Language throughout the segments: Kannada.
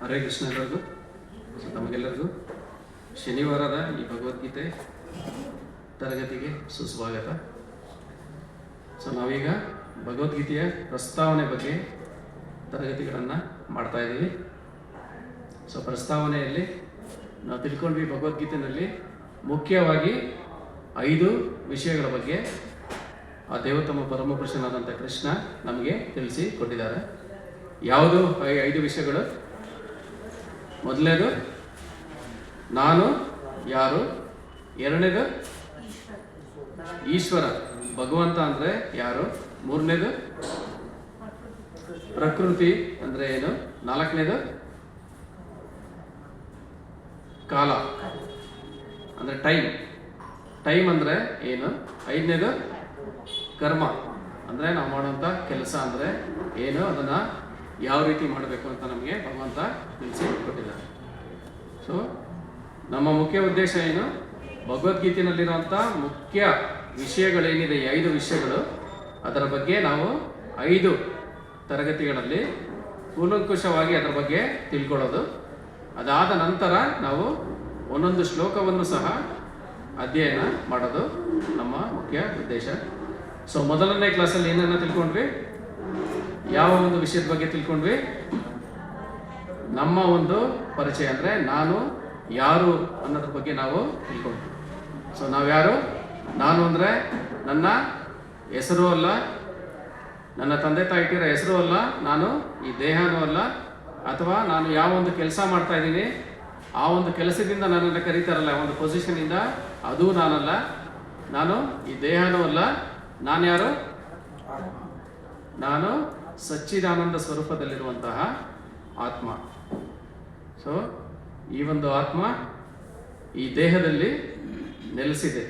ಹರೇ ಕೃಷ್ಣ ಎಲ್ಲರಿಗೂ. ಸೊ ತಮಗೆಲ್ಲರಿಗೂ ಶನಿವಾರದ ಈ ಭಗವದ್ಗೀತೆ ತರಗತಿಗೆ ಸುಸ್ವಾಗತ. ಸೊ ನಾವೀಗ ಭಗವದ್ಗೀತೆಯ ಪ್ರಸ್ತಾವನೆ ಬಗ್ಗೆ ತರಗತಿಗಳನ್ನು ಮಾಡ್ತಾ ಇದ್ದೀವಿ. ಸೊ ಪ್ರಸ್ತಾವನೆಯಲ್ಲಿ ನಾವು ತಿಳ್ಕೊಂಡ್ವಿ, ಭಗವದ್ಗೀತೆಯಲ್ಲಿ ಮುಖ್ಯವಾಗಿ 5 ವಿಷಯಗಳ ಬಗ್ಗೆ ಆ ದೇವೋತ್ತಮ ಪರಮಪುರುಷನಾದಂಥ ಕೃಷ್ಣ ನಮಗೆ ತಿಳಿಸಿ ಕೊಟ್ಟಿದ್ದಾರೆ. ಯಾವುದು 5 ವಿಷಯಗಳು? ಮೊದಲನೇದು ನಾನು ಯಾರು, ಎರಡನೇದು ಈಶ್ವರ ಭಗವಂತ ಅಂದರೆ ಯಾರು, ಮೂರನೇದು ಪ್ರಕೃತಿ ಅಂದರೆ ಏನು, ನಾಲ್ಕನೇದು ಕಾಲ ಅಂದರೆ ಟೈಮ್ ಅಂದರೆ ಏನು, ಐದನೇದು ಕರ್ಮ ಅಂದರೆ ನಾವು ಮಾಡುವಂಥ ಕೆಲಸ ಅಂದರೆ ಏನು, ಅದನ್ನು ಯಾವ ರೀತಿ ಮಾಡಬೇಕು ಅಂತ ನಮಗೆ ಭಗವಂತ ತಿಳಿಸಿ ಕೊಟ್ಟಿದ್ದಾರೆ. ಸೊ ನಮ್ಮ ಮುಖ್ಯ ಉದ್ದೇಶ ಏನು, ಭಗವದ್ಗೀತೆಯಲ್ಲಿರುವಂಥ ಮುಖ್ಯ ವಿಷಯಗಳೇನಿದೆ, 5 ವಿಷಯಗಳು, ಅದರ ಬಗ್ಗೆ ನಾವು 5 ತರಗತಿಗಳಲ್ಲಿ ಕೂಲಂಕುಷವಾಗಿ ಅದರ ಬಗ್ಗೆ ತಿಳ್ಕೊಳ್ಳೋದು. ಅದಾದ ನಂತರ ನಾವು ಒಂದೊಂದು ಶ್ಲೋಕವನ್ನು ಸಹ ಅಧ್ಯಯನ ಮಾಡೋದು ನಮ್ಮ ಮುಖ್ಯ ಉದ್ದೇಶ. ಸೊ ಮೊದಲನೇ ಕ್ಲಾಸಲ್ಲಿ ಏನನ್ನ ತಿಳ್ಕೊಂಡ್ವಿ, ಯಾವ ಒಂದು ವಿಷಯದ ಬಗ್ಗೆ ತಿಳ್ಕೊಂಡ್ವಿ, ನಮ್ಮ ಒಂದು ಪರಿಚಯ ಅಂದರೆ ನಾನು ಯಾರು ಅನ್ನೋದ್ರ ಬಗ್ಗೆ ನಾವು ತಿಳ್ಕೊಂಡ್ವಿ. ಸೊ ನಾವು ಯಾರು, ನಾನು ಅಂದರೆ ನನ್ನ ಹೆಸರು ಅಲ್ಲ, ನನ್ನ ತಂದೆ ತಾಯಿ ಇಟ್ಟಿರೋ ಹೆಸರು ಅಲ್ಲ, ನಾನು ಈ ದೇಹನೂ ಅಲ್ಲ, ಅಥವಾ ನಾನು ಯಾವ ಒಂದು ಕೆಲಸ ಮಾಡ್ತಾ ಇದ್ದೀನಿ ಆ ಒಂದು ಕೆಲಸದಿಂದ ನನ್ನನ್ನು ಕರೀತಾರಲ್ಲ ಒಂದು ಪೊಸಿಷನಿಂದ, ಅದು ನಾನಲ್ಲ, ನಾನು ಈ ದೇಹನೂ ಅಲ್ಲ. ನಾನು ಯಾರು, ನಾನು ಸಚ್ಚಿದಾನಂದ ಸ್ವರೂಪದಲ್ಲಿರುವಂತಹ ಆತ್ಮ. ಸೊ ಈ ಒಂದು ಆತ್ಮ ಈ ದೇಹದಲ್ಲಿ ನೆಲೆಸಿದೆ.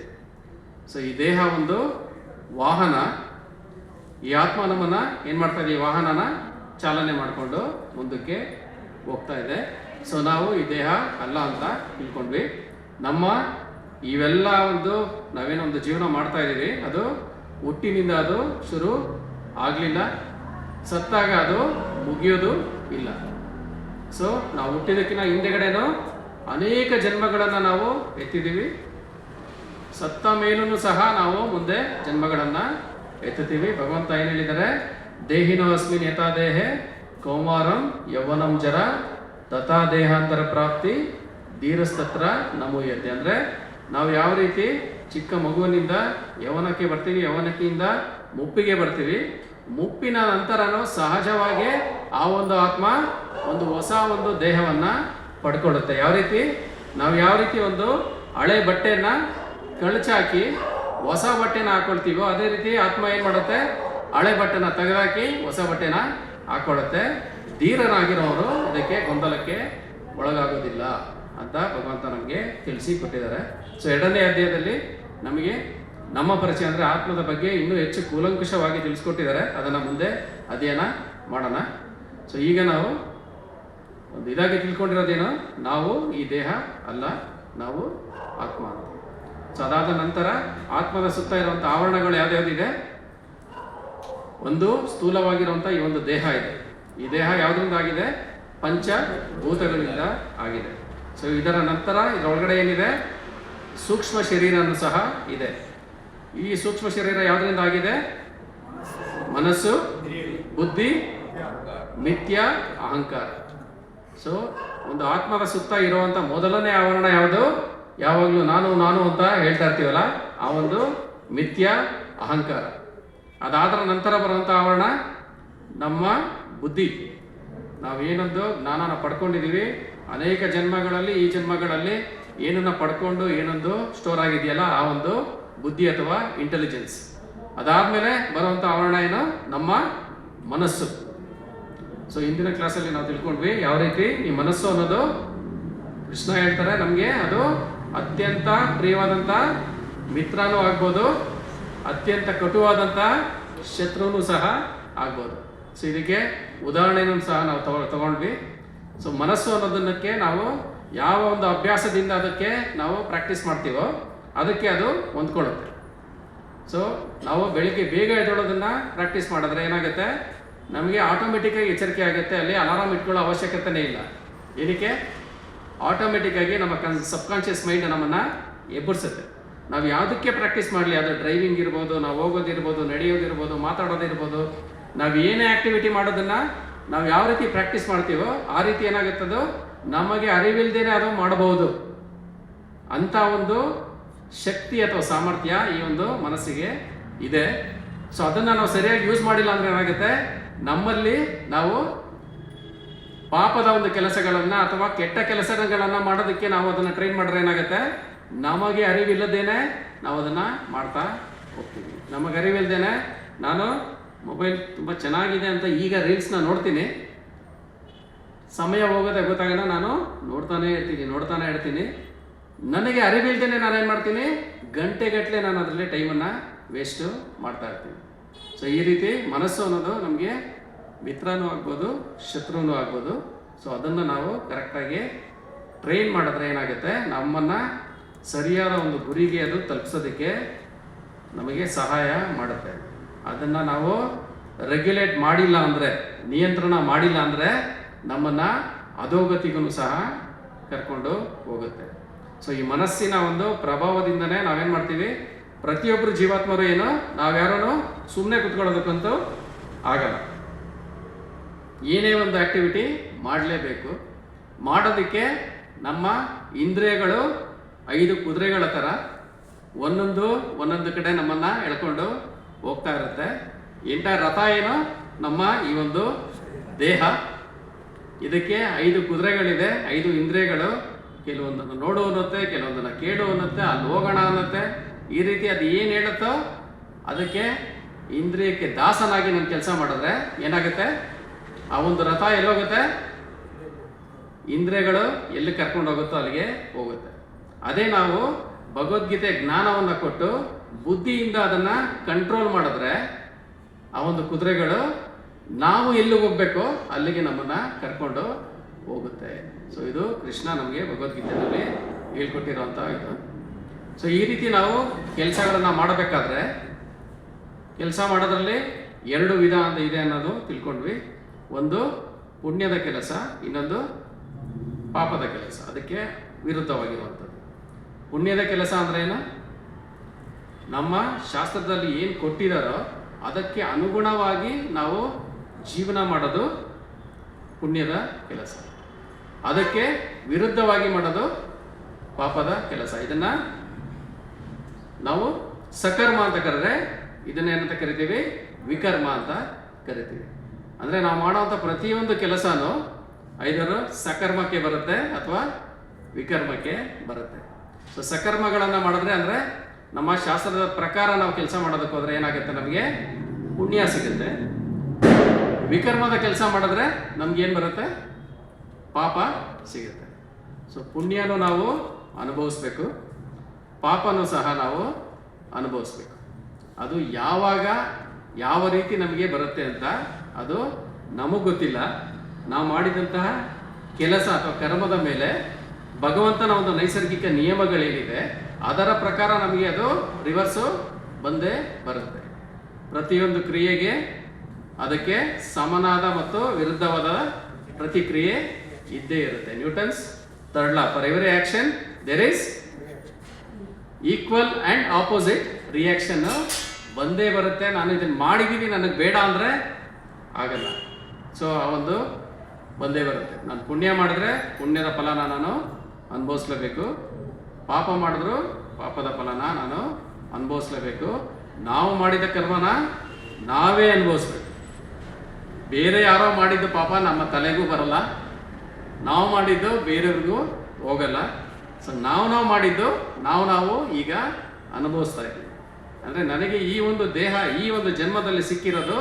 ಸೊ ಈ ದೇಹ ಒಂದು ವಾಹನ, ಈ ಆತ್ಮ ನಮ್ಮನ್ನು ಏನು ಮಾಡ್ತಾ ಇದೆ, ಈ ವಾಹನನ ಚಾಲನೆ ಮಾಡಿಕೊಂಡು ಮುಂದಕ್ಕೆ ಹೋಗ್ತಾ ಇದೆ. ಸೊ ನಾವು ಈ ದೇಹ ಅಲ್ಲ ಅಂತ ತಿಳ್ಕೊಂಡ್ವಿ. ನಮ್ಮ ಇವೆಲ್ಲ ನಾವೇನೋ ಒಂದು ಜೀವನ ಮಾಡ್ತಾ ಇದ್ದೀವಿ, ಅದು ಹುಟ್ಟಿನಿಂದ ಅದು ಶುರು ಆಗಲಿಲ್ಲ, ಸತ್ತಾಗ ಅದು ಮುಗಿಯೋದು ಇಲ್ಲ. ಸೊ ನಾವು ಹುಟ್ಟಿದಕ್ಕಿಂತ ಹಿಂದೆಗಡೆನೂ ಅನೇಕ ಜನ್ಮಗಳನ್ನು ನಾವು ಎತ್ತಿದ್ದೀವಿ, ಸತ್ತ ಮೇಲೂ ಸಹ ನಾವು ಮುಂದೆ ಜನ್ಮಗಳನ್ನು ಎತ್ತುತ್ತೀವಿ. ಭಗವಂತ ಏನು ಹೇಳಿದ್ದಾರೆ, ದೇಹಿನೋ ಅಸ್ಮಿನ್ ಯಥಾ ದೇಹೆ ಕೌಮಾರಂ ಯೌವನಂ ಜರ ತಥಾ ದೇಹಾಂತರ ಪ್ರಾಪ್ತಿ ಧೀರಸ್ತತ್ರ ನಮೂಯತೆ. ಅಂದರೆ ನಾವು ಯಾವ ರೀತಿ ಚಿಕ್ಕ ಮಗುವಿನಿಂದ ಯೌವನಕ್ಕೆ ಬರ್ತೀವಿ, ಯೌವನಕ್ಕಿಂದ ಮುಪ್ಪಿಗೆ ಬರ್ತೀವಿ, ಮುಪ್ಪಿನ ನಂತರನೂ ಸಹಜವಾಗಿ ಆ ಒಂದು ಆತ್ಮ ಒಂದು ಹೊಸ ಒಂದು ದೇಹವನ್ನು ಪಡ್ಕೊಳ್ಳುತ್ತೆ. ಯಾವ ರೀತಿ ನಾವು ಯಾವ ರೀತಿ ಒಂದು ಹಳೆ ಬಟ್ಟೆಯನ್ನು ಕಳಚಾಕಿ ಹೊಸ ಬಟ್ಟೆನ ಹಾಕೊಳ್ತೀವೋ, ಅದೇ ರೀತಿ ಆತ್ಮ ಏನು ಮಾಡುತ್ತೆ, ಹಳೆ ಬಟ್ಟೆನ ತೆಗೆದಾಕಿ ಹೊಸ ಬಟ್ಟೆನ ಹಾಕೊಳ್ಳುತ್ತೆ. ಧೀರನಾಗಿರೋರು ಇದಕ್ಕೆ ಗೊಂದಲಕ್ಕೆ ಒಳಗಾಗೋದಿಲ್ಲ ಅಂತ ಭಗವಂತ ನಮಗೆ ತಿಳಿಸಿ ಕೊಟ್ಟಿದ್ದಾರೆ. ಸೊ 2ನೇ ಅಧ್ಯಾಯದಲ್ಲಿ ನಮಗೆ ನಮ್ಮ ಪರಿಚಯ ಅಂದರೆ ಆತ್ಮದ ಬಗ್ಗೆ ಇನ್ನೂ ಹೆಚ್ಚು ಕೂಲಂಕುಷವಾಗಿ ತಿಳಿಸ್ಕೊಟ್ಟಿದ್ದಾರೆ. ಅದನ್ನು ಮುಂದೆ ಅಧ್ಯಯನ ಮಾಡೋಣ. ಸೊ ಈಗ ನಾವು ಒಂದು ಇದಾಗಿ ತಿಳ್ಕೊಂಡಿರೋದೇನು, ನಾವು ಈ ದೇಹ ಅಲ್ಲ, ನಾವು ಆತ್ಮ ಅಂತ. ಸೊ ಅದಾದ ನಂತರ ಆತ್ಮದ ಸುತ್ತ ಇರುವಂಥ ಆವರಣಗಳು ಯಾವ್ಯಾವುದಿದೆ, ಒಂದು ಸ್ಥೂಲವಾಗಿರುವಂಥ ಈ ಒಂದು ದೇಹ ಇದೆ. ಈ ದೇಹ ಯಾವುದರಿಂದ ಆಗಿದೆ, ಪಂಚಭೂತಗಳಿಂದ ಆಗಿದೆ. ಸೊ ಇದರ ನಂತರ ಇದರೊಳಗಡೆ ಏನಿದೆ, ಸೂಕ್ಷ್ಮ ಶರೀರನೂ ಸಹ ಇದೆ. ಈ ಸೂಕ್ಷ್ಮ ಶರೀರ ಯಾವುದರಿಂದ ಆಗಿದೆ, ಮನಸ್ಸು, ಬುದ್ಧಿ, ಮಿಥ್ಯ, ಅಹಂಕಾರ. ಸೊ ಒಂದು ಆತ್ಮದ ಸುತ್ತ ಇರುವಂಥ ಮೊದಲನೇ ಆವರಣ ಯಾವುದು, ಯಾವಾಗಲೂ ನಾನು ಅಂತ ಹೇಳ್ತಾ ಇರ್ತೀವಲ್ಲ, ಆ ಒಂದು ಮಿಥ್ಯ ಅಹಂಕಾರ. ಅದಾದ ನಂತರ ಬರುವಂಥ ಆವರಣ ನಮ್ಮ ಬುದ್ಧಿ. ನಾವೇನೊಂದು ಜ್ಞಾನನ ಪಡ್ಕೊಂಡಿದ್ದೀವಿ ಅನೇಕ ಜನ್ಮಗಳಲ್ಲಿ, ಈ ಜನ್ಮಗಳಲ್ಲಿ ಏನನ್ನ ಪಡ್ಕೊಂಡು ಏನೊಂದು ಸ್ಟೋರ್ ಆಗಿದೆಯಲ್ಲ ಆ ಒಂದು ಬುದ್ಧಿ ಅಥವಾ ಇಂಟೆಲಿಜೆನ್ಸ್. ಅದಾದಮೇಲೆ ಬರುವಂಥ ಆವರಣ ಏನು, ನಮ್ಮ ಮನಸ್ಸು. ಸೊ ಇಂದಿನ ಕ್ಲಾಸಲ್ಲಿ ನಾವು ತಿಳ್ಕೊಂಡ್ವಿ ಯಾವ ರೀತಿ ಈ ಮನಸ್ಸು ಅನ್ನೋದು, ಕೃಷ್ಣ ಹೇಳ್ತಾರೆ ನಮಗೆ ಅದು ಅತ್ಯಂತ ಪ್ರಿಯವಾದಂಥ ಮಿತ್ರನೂ ಆಗ್ಬೋದು, ಅತ್ಯಂತ ಕಟುವಾದಂಥ ಶತ್ರುನೂ ಸಹ ಆಗ್ಬೋದು. ಸೊ ಇದಕ್ಕೆ ಉದಾಹರಣೆನೂ ಸಹ ನಾವು ತಗೊಂಡ್ವಿ. ಸೊ ಮನಸ್ಸು ಅನ್ನೋದನ್ನಕ್ಕೆ ನಾವು ಯಾವ ಒಂದು ಅಭ್ಯಾಸದಿಂದ ಅದಕ್ಕೆ ನಾವು ಪ್ರಾಕ್ಟೀಸ್ ಮಾಡ್ತೀವೋ ಅದಕ್ಕೆ ಅದು ಹೊಂದ್ಕೊಳ್ಳುತ್ತೆ. ಸೊ ನಾವು ಬೆಳಿಗ್ಗೆ ಬೇಗ ಎದ್ದೇಳೋದನ್ನು ಪ್ರಾಕ್ಟೀಸ್ ಮಾಡಿದ್ರೆ ಏನಾಗುತ್ತೆ, ನಮಗೆ ಆಟೋಮೆಟಿಕ್ಕಾಗಿ ಎಚ್ಚರಿಕೆ ಆಗುತ್ತೆ, ಅಲ್ಲಿ ಅಲಾರಾಮ್ ಇಟ್ಕೊಳ್ಳೋ ಅವಶ್ಯಕತೆನೇ ಇಲ್ಲ. ಏನಕ್ಕೆ? ಆಟೋಮೆಟಿಕ್ಕಾಗಿ ನಮ್ಮ ಸಬ್ಕಾನ್ಷಿಯಸ್ ಮೈಂಡ್ ನಮ್ಮನ್ನು ಎಬ್ಬರಿಸುತ್ತೆ. ನಾವು ಯಾವುದಕ್ಕೆ ಪ್ರಾಕ್ಟೀಸ್ ಮಾಡಲಿ, ಅದು ಡ್ರೈವಿಂಗ್ ಇರ್ಬೋದು, ನಾವು ಹೋಗೋದಿರ್ಬೋದು, ನಡೆಯೋದಿರ್ಬೋದು, ಮಾತಾಡೋದಿರ್ಬೋದು, ನಾವು ಏನೇ ಆ್ಯಕ್ಟಿವಿಟಿ ಮಾಡೋದನ್ನು ನಾವು ಯಾವ ರೀತಿ ಪ್ರಾಕ್ಟೀಸ್ ಮಾಡ್ತೀವೋ ಆ ರೀತಿ ಏನಾಗುತ್ತದೋ ನಮಗೆ ಅರಿವಿಲ್ದೇನೆ ಅದು ಮಾಡಬಹುದು. ಅಂಥ ಒಂದು ಶಕ್ತಿ ಅಥವಾ ಸಾಮರ್ಥ್ಯ ಈ ಒಂದು ಮನಸ್ಸಿಗೆ ಇದೆ. ಸೊ ಅದನ್ನು ನಾವು ಸರಿಯಾಗಿ ಯೂಸ್ ಮಾಡಿಲ್ಲ ಅಂದರೆ ಏನಾಗುತ್ತೆ, ನಮ್ಮಲ್ಲಿ ನಾವು ಪಾಪದ ಒಂದು ಕೆಲಸಗಳನ್ನು ಅಥವಾ ಕೆಟ್ಟ ಕೆಲಸಗಳನ್ನು ಮಾಡೋದಕ್ಕೆ ನಾವು ಅದನ್ನು ಟ್ರೈನ್ ಮಾಡಿದ್ರೆ ಏನಾಗುತ್ತೆ, ನಮಗೆ ಅರಿವಿಲ್ಲದೇನೆ ನಾವು ಅದನ್ನು ಮಾಡ್ತಾ ಹೋಗ್ತೀವಿ. ನಮಗೆ ಅರಿವಿಲ್ಲದೇನೆ ನಾನು ಮೊಬೈಲ್ ತುಂಬ ಚೆನ್ನಾಗಿದೆ ಅಂತ ಈಗ ರೀಲ್ಸ್ನ ನೋಡ್ತೀನಿ, ಸಮಯ ಹೋಗೋದೇ ಗೊತ್ತಾಗಲ್ಲ, ನಾನು ನೋಡ್ತಾನೆ ಇರ್ತೀನಿ. ನನಗೆ ಅರಿವಿಲ್ದೇನೆ ನಾನೇನು ಮಾಡ್ತೀನಿ, ಗಂಟೆಗಟ್ಟಲೆ ನಾನು ಅದರಲ್ಲಿ ಟೈಮನ್ನು ವೇಸ್ಟು ಮಾಡ್ತಾ ಇರ್ತೀನಿ. ಸೊ ಈ ರೀತಿ ಮನಸ್ಸು ಅನ್ನೋದು ನಮಗೆ ಮಿತ್ರನೂ ಆಗ್ಬೋದು, ಶತ್ರುನೂ ಆಗ್ಬೋದು. ಸೊ ಅದನ್ನು ನಾವು ಕರೆಕ್ಟಾಗಿ ಟ್ರೈನ್ ಮಾಡಿದ್ರೆ ಏನಾಗುತ್ತೆ, ನಮ್ಮನ್ನು ಸರಿಯಾದ ಒಂದು ಗುರಿಗೆ ಅದು ತಲುಪಿಸೋದಕ್ಕೆ ನಮಗೆ ಸಹಾಯ ಮಾಡುತ್ತೆ. ಅದನ್ನು ನಾವು ರೆಗ್ಯುಲೇಟ್ ಮಾಡಿಲ್ಲ ಅಂದರೆ, ನಿಯಂತ್ರಣ ಮಾಡಿಲ್ಲ ಅಂದರೆ ನಮ್ಮನ್ನು ಅಧೋಗತಿಗೂ ಸಹ ಕರ್ಕೊಂಡು ಹೋಗುತ್ತೆ. ಸೊ ಈ ಮನಸ್ಸಿನ ಒಂದು ಪ್ರಭಾವದಿಂದನೇ ನಾವೇನು ಮಾಡ್ತೀವಿ, ಪ್ರತಿಯೊಬ್ಬರು ಜೀವಾತ್ಮರು ಏನು, ನಾವ್ಯಾರೂ ಸುಮ್ಮನೆ ಕುತ್ಕೊಳ್ಳೋದಕ್ಕಂತೂ ಆಗಲ್ಲ. ಏನೇ ಒಂದು ಆ್ಯಕ್ಟಿವಿಟಿ ಮಾಡಲೇಬೇಕು. ಮಾಡೋದಕ್ಕೆ ನಮ್ಮ ಇಂದ್ರಿಯಗಳು 5 ಕುದುರೆಗಳ ಥರ ಒಂದೊಂದು ಕಡೆ ನಮ್ಮನ್ನು ಎಳ್ಕೊಂಡು ಹೋಗ್ತಾ ಇರುತ್ತೆ. ಎಂಟೈರ್ ರಥ ಏನು, ನಮ್ಮ ಈ ಒಂದು ದೇಹ. ಇದಕ್ಕೆ 5 ಕುದುರೆಗಳಿದೆ, 5 ಇಂದ್ರಿಯಗಳು. ಕೆಲವೊಂದನ್ನು ನೋಡು ಅನ್ನುತ್ತೆ, ಕೆಲವೊಂದನ್ನು ಕೇಳು ಅನ್ನುತ್ತೆ, ಅಲ್ಲಿ ಹೋಗೋಣ ಅನ್ನುತ್ತೆ. ಈ ರೀತಿ ಅದು ಏನು ಹೇಳುತ್ತೋ ಅದಕ್ಕೆ ಇಂದ್ರಿಯಕ್ಕೆ ದಾಸನಾಗಿ ನಾನು ಕೆಲಸ ಮಾಡಿದ್ರೆ ಏನಾಗುತ್ತೆ, ಆ ಒಂದು ರಥ ಎಲ್ಲೋಗುತ್ತೆ, ಇಂದ್ರಿಯಗಳು ಎಲ್ಲಿ ಕರ್ಕೊಂಡು ಹೋಗುತ್ತೋ ಅಲ್ಲಿಗೆ ಹೋಗುತ್ತೆ. ಅದೇ ನಾವು ಭಗವದ್ಗೀತೆ ಜ್ಞಾನವನ್ನು ಕೊಟ್ಟು ಬುದ್ಧಿಯಿಂದ ಅದನ್ನು ಕಂಟ್ರೋಲ್ ಮಾಡಿದ್ರೆ ಆ ಒಂದು ಕುದುರೆಗಳು ನಾವು ಎಲ್ಲಿಗೆ ಹೋಗ್ಬೇಕೋ ಅಲ್ಲಿಗೆ ನಮ್ಮನ್ನು ಕರ್ಕೊಂಡು ಹೋಗುತ್ತೆ. ಸೊ ಇದು ಕೃಷ್ಣ ನಮಗೆ ಭಗವದ್ಗೀತೆಯಲ್ಲಿ ಹೇಳ್ಕೊಟ್ಟಿರೋಂಥ ಇದು. ಸೊ ಈ ರೀತಿ ನಾವು ಕೆಲಸಗಳನ್ನು ಮಾಡಬೇಕಾದ್ರೆ, ಕೆಲಸ ಮಾಡೋದ್ರಲ್ಲಿ 2 ವಿಧ ಅಂತ ಇದೆ ಅನ್ನೋದು ತಿಳ್ಕೊಂಡ್ವಿ. ಒಂದು ಪುಣ್ಯದ ಕೆಲಸ, ಇನ್ನೊಂದು ಪಾಪದ ಕೆಲಸ, ಅದಕ್ಕೆ ವಿರುದ್ಧವಾಗಿರುವಂಥದ್ದು. ಪುಣ್ಯದ ಕೆಲಸ ಅಂದರೆ ಏನು, ನಮ್ಮ ಶಾಸ್ತ್ರದಲ್ಲಿ ಏನು ಕೊಟ್ಟಿದ್ದಾರೋ ಅದಕ್ಕೆ ಅನುಗುಣವಾಗಿ ನಾವು ಜೀವನ ಮಾಡೋದು ಪುಣ್ಯದ ಕೆಲಸ. ಅದಕ್ಕೆ ವಿರುದ್ಧವಾಗಿ ಮಾಡೋದು ಪಾಪದ ಕೆಲಸ. ಇದನ್ನು ನಾವು ಸಕರ್ಮ ಅಂತ ಕರೆದ್ರೆ, ಇದನ್ನೇನಂತ ಕರಿತೀವಿ, ವಿಕರ್ಮ ಅಂತ ಕರಿತೀವಿ. ಅಂದರೆ ನಾವು ಮಾಡೋವಂಥ ಪ್ರತಿಯೊಂದು ಕೆಲಸನೂ ಐದರು ಸಕರ್ಮಕ್ಕೆ ಬರುತ್ತೆ ಅಥವಾ ವಿಕರ್ಮಕ್ಕೆ ಬರುತ್ತೆ. ಸೊ ಸಕರ್ಮಗಳನ್ನು ಮಾಡಿದ್ರೆ ಅಂದರೆ ನಮ್ಮ ಶಾಸ್ತ್ರದ ಪ್ರಕಾರ ನಾವು ಕೆಲಸ ಮಾಡೋದಕ್ಕೆ ಹೋದರೆ ಏನಾಗುತ್ತೆ, ನಮಗೆ ಪುಣ್ಯ ಸಿಗುತ್ತೆ. ವಿಕರ್ಮದ ಕೆಲಸ ಮಾಡಿದ್ರೆ ನಮಗೇನು ಬರುತ್ತೆ, ಪಾಪ ಸಿಗುತ್ತೆ. ಸೊ ಪುಣ್ಯನೂ ನಾವು ಅನುಭವಿಸ್ಬೇಕು, ಪಾಪನೂ ಸಹ ನಾವು ಅನುಭವಿಸ್ಬೇಕು. ಅದು ಯಾವಾಗ ಯಾವ ರೀತಿ ನಮಗೆ ಬರುತ್ತೆ ಅಂತ ಅದು ನಮಗೆ ಗೊತ್ತಿಲ್ಲ. ನಾವು ಮಾಡಿದಂತಹ ಕೆಲಸ ಅಥವಾ ಕರ್ಮದ ಮೇಲೆ ಭಗವಂತನ ಒಂದು ನೈಸರ್ಗಿಕ ನಿಯಮಗಳೇನಿದೆ ಅದರ ಪ್ರಕಾರ ನಮಗೆ ಅದು ರಿವರ್ಸು ಬಂದೇ ಬರುತ್ತೆ. ಪ್ರತಿಯೊಂದು ಕ್ರಿಯೆಗೆ ಅದಕ್ಕೆ ಸಮನಾದ ಮತ್ತು ವಿರುದ್ಧವಾದ ಪ್ರತಿಕ್ರಿಯೆ ಇದ್ದೇ ಇರುತ್ತೆ. Newton's third law, for every action there is equal and opposite reaction ಬಂದೇ ಬರುತ್ತೆ. ನಾನು ಇದನ್ನು ಮಾಡಿದ್ದೀನಿ, ನನಗೆ ಬೇಡ ಅಂದರೆ ಆಗಲ್ಲ. ಸೊ ಆ ಒಂದು ಬಂದೇ ಬರುತ್ತೆ. ನಾನು ಪುಣ್ಯ ಮಾಡಿದ್ರೆ ಪುಣ್ಯದ ಫಲನ ನಾನು ಅನುಭವಿಸ್ಲೇಬೇಕು, ಪಾಪ ಮಾಡಿದ್ರು ಪಾಪದ ಫಲನ ನಾನು ಅನುಭವಿಸ್ಲೇಬೇಕು. ನಾವು ಮಾಡಿದ ಕರ್ಮನ ನಾವೇ ಅನುಭವಿಸ್ಬೇಕು. ಬೇರೆ ಯಾರೋ ಮಾಡಿದ್ದು ಪಾಪ ನಮ್ಮ ತಲೆಗೂ ಬರಲ್ಲ, ನಾವು ಮಾಡಿದ್ದು ಬೇರೆಯವ್ರಿಗೂ ಹೋಗಲ್ಲ. ಸೊ ನಾವು ಮಾಡಿದ್ದು ನಾವು ಈಗ ಅನುಭವಿಸ್ತಾ ಇದ್ದೀವಿ. ಅಂದರೆ ನನಗೆ ಈ ಒಂದು ದೇಹ, ಈ ಒಂದು ಜನ್ಮದಲ್ಲಿ ಸಿಕ್ಕಿರೋದು,